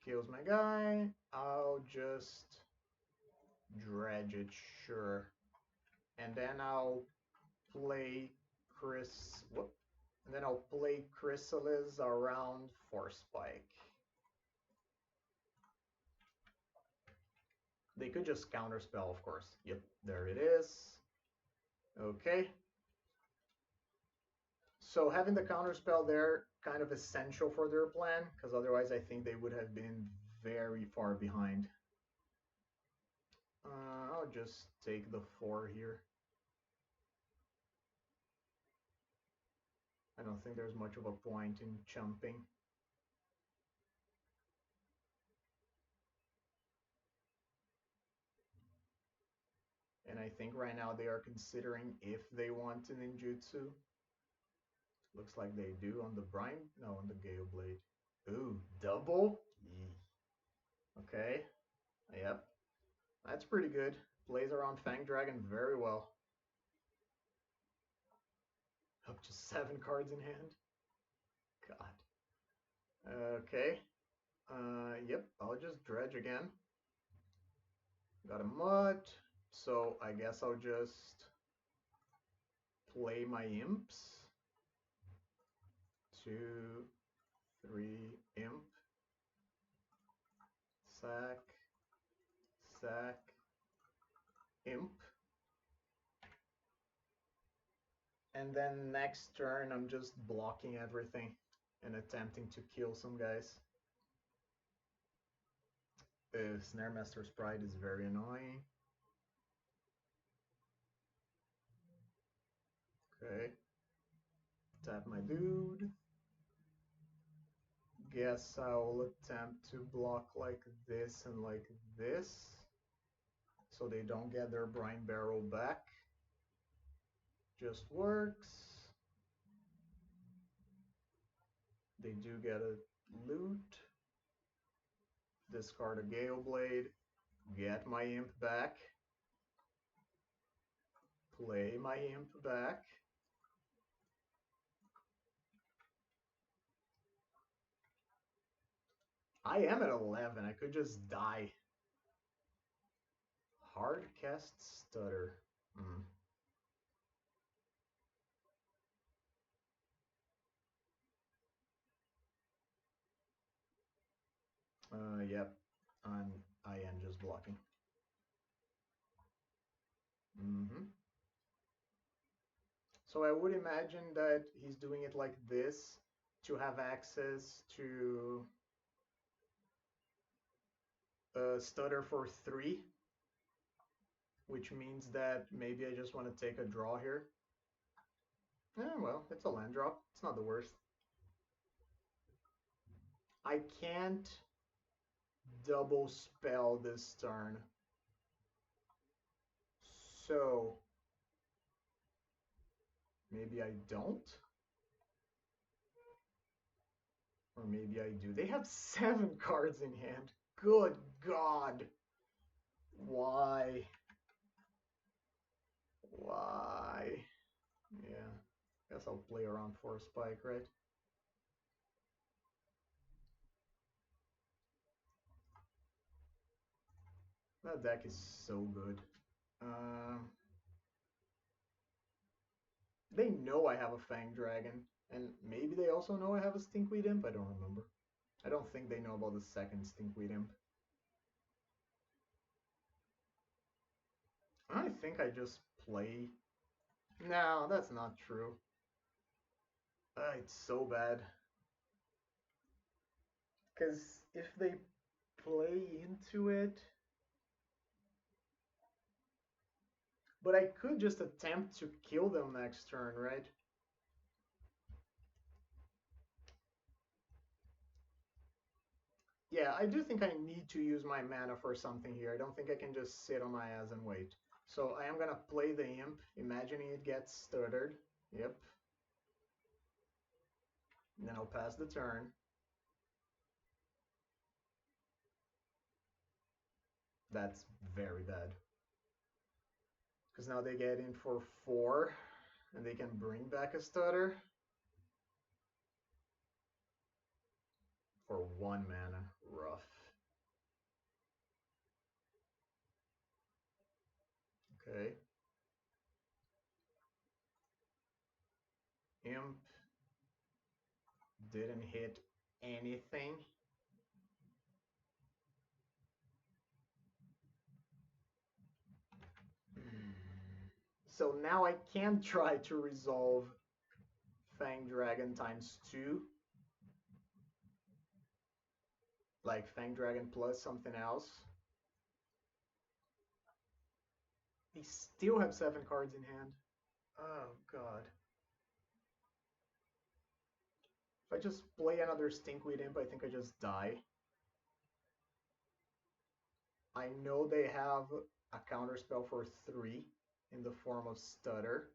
Kills my guy. I'll just dredge it, sure. And then I'll play Whoop. And then I'll play Chrysalis around Force Spike. They could just counterspell, of course. Yep, there it is. Okay. So having the counterspell there, kind of essential for their plan, because otherwise I think they would have been very far behind. I'll just take the 4 here. I don't think there's much of a point in jumping. And I think right now they are considering if they want an ninjutsu. Looks like they do on the Brine. No, on the Gale Blade. Ooh, double? Okay. Yep. That's pretty good. Plays around Fang Dragon very well. Up to 7 cards in hand. God. Okay. Yep, I'll just dredge again. Got a mutt. So I guess I'll just play my imps. 2, 3, imp. Sack. Sack. Imp. And then next turn I'm just blocking everything and attempting to kill some guys. The Snare Master's Pride is very annoying. Okay. Tap my dude. Guess I'll attempt to block like this and like this, so they don't get their Brine Barrel back. Just works. They do get a loot. Discard a Gale Blade. Get my imp back. Play my imp back. I am at 11. I could just die. Hardcast Stutter. Yep. I am just blocking. So I would imagine that he's doing it like this to have access to stutter for 3, which means that maybe I just want to take a draw here. Well, it's a land drop. It's not the worst. I can't double spell this turn. So maybe I don't? Or maybe I do. They have 7 cards in hand. Good God. Why? Why? Yeah. Guess I'll play around for a spike, right? That deck is so good. They know I have a Fang Dragon, and maybe they also know I have a Stinkweed Imp. I don't remember. I don't think they know about the second Stinkweed Imp. I think I just play. No, that's not true. It's so bad. Because if they play into it. But I could just attempt to kill them next turn, right? Yeah, I do think I need to use my mana for something here. I don't think I can just sit on my ass and wait. So I am gonna play the Imp, imagining it gets stuttered. Yep. And then I'll pass the turn. That's very bad. Because now they get in for 4, and they can bring back a stutter for 1 mana. Rough. Okay. Imp didn't hit anything. So now I can try to resolve Fang Dragon times 2. Like Fang Dragon plus something else. They still have 7 cards in hand. Oh god. If I just play another Stinkweed Imp, I think I just die. I know they have a counterspell for 3 in the form of Stutter.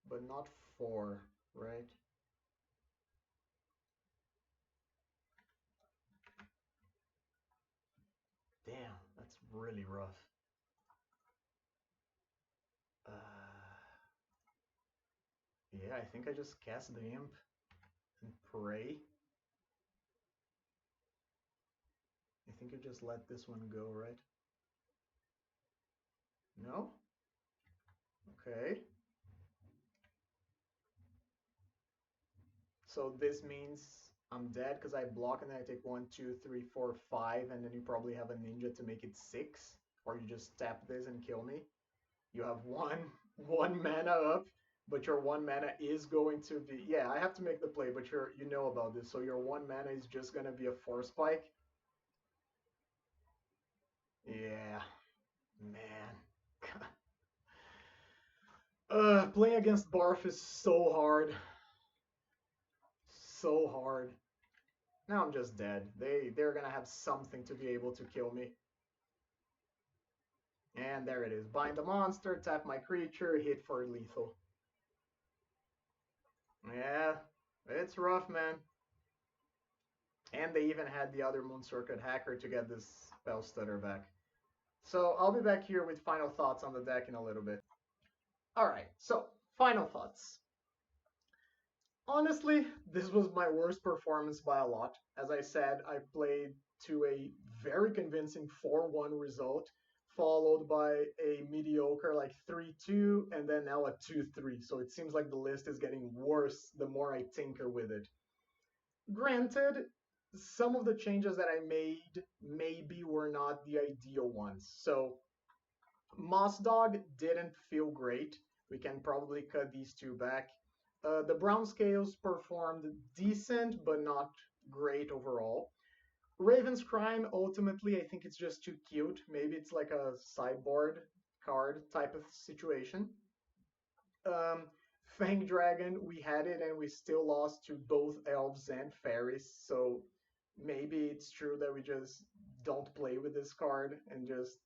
But not 4, right? Damn, that's really rough. Uh, yeah, I think I just cast the Imp and pray. I think you just let this one go, right? No? Okay. So this means I'm dead because I block and then I take 1, 2, 3, 4, 5, and then you probably have a ninja to make it 6. Or you just tap this and kill me. You have one mana up, but your 1 mana is going to be, yeah, I have to make the play, but you know about this. So your 1 mana is just gonna be a 4 spike. Yeah, man. Playing against Barf is so hard. So hard. Now I'm just dead. They're gonna have something to be able to kill me. And there it is. Bind the monster, tap my creature, hit for lethal. Yeah, it's rough, man. And they even had the other Moon Circuit hacker to get this spell stutter back. So I'll be back here with final thoughts on the deck in a little bit. Alright, so final thoughts. Honestly, this was my worst performance by a lot. As I said, I played to a very convincing 4-1 result, followed by a mediocre like 3-2, and then now a 2-3. So it seems like the list is getting worse the more I tinker with it. Granted, some of the changes that I made maybe were not the ideal ones. So Moss Dog didn't feel great. We can probably cut these two back. The brown scales performed decent, but not great overall. Raven's Crime, ultimately, I think it's just too cute. Maybe it's like a sideboard card type of situation. Um, Fang Dragon, we had it and we still lost to both elves and fairies, so maybe it's true that we just don't play with this card and just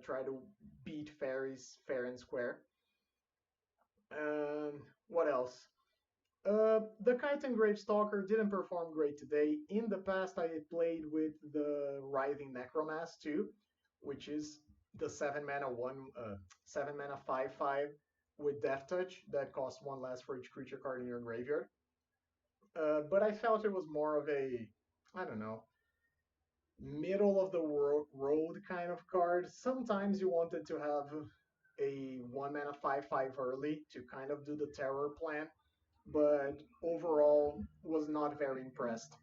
try to beat fairies fair and square. What else? The Kite and Gravestalker didn't perform great today. In the past, I played with the Writhing Necromass too, which is the 7 mana 5/5 with Death Touch that costs 1 less for each creature card in your graveyard. But I felt it was more of a, I don't know, middle of the road kind of card. Sometimes you wanted to have a 1 mana 5/5 early to kind of do the terror plan, but overall was not very impressed.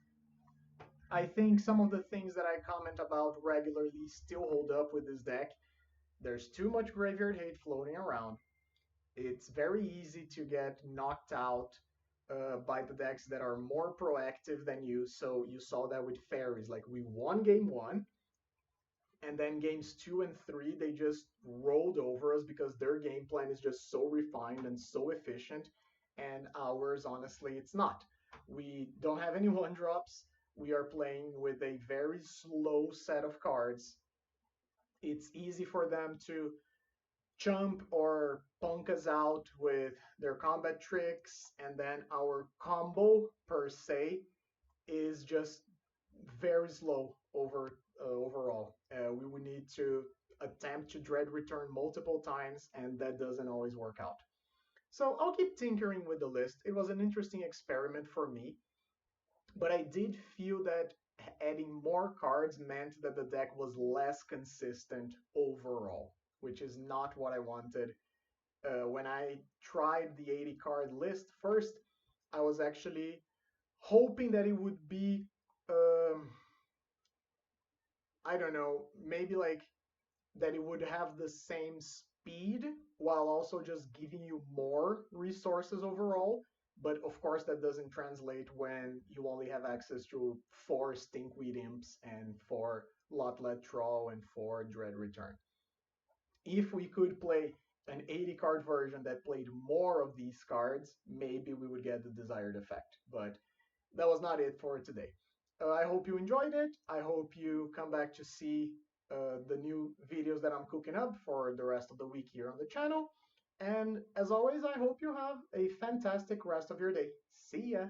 I think some of the things that I comment about regularly still hold up with this deck. There's too much graveyard hate floating around. It's very easy to get knocked out by the decks that are more proactive than you. So you saw that with fairies. Like we won game one, and then games two and three, they just rolled over us because their game plan is just so refined and so efficient. And ours, honestly, it's not. We don't have any one drops. We are playing with a very slow set of cards. It's easy for them to chump or punk us out with their combat tricks, and then our combo per se is just very slow overall. We would need to attempt to dread return multiple times, and that doesn't always work out. So I'll keep tinkering with the list. It was an interesting experiment for me, but I did feel that adding more cards meant that the deck was less consistent overall, which is not what I wanted. When I tried the 80 card list first, I was actually hoping that it would be, um, I don't know, maybe like that it would have the same speed while also just giving you more resources overall. But of course, that doesn't translate when you only have access to 4 Stinkweed Imps and 4 Lot Let Troll and 4 Dread Return. If we could play an 80 card version that played more of these cards, maybe we would get the desired effect. But that was not it for today. I hope you enjoyed it. I hope you come back to see the new videos that I'm cooking up for the rest of the week here on the channel. And as always, I hope you have a fantastic rest of your day. See ya!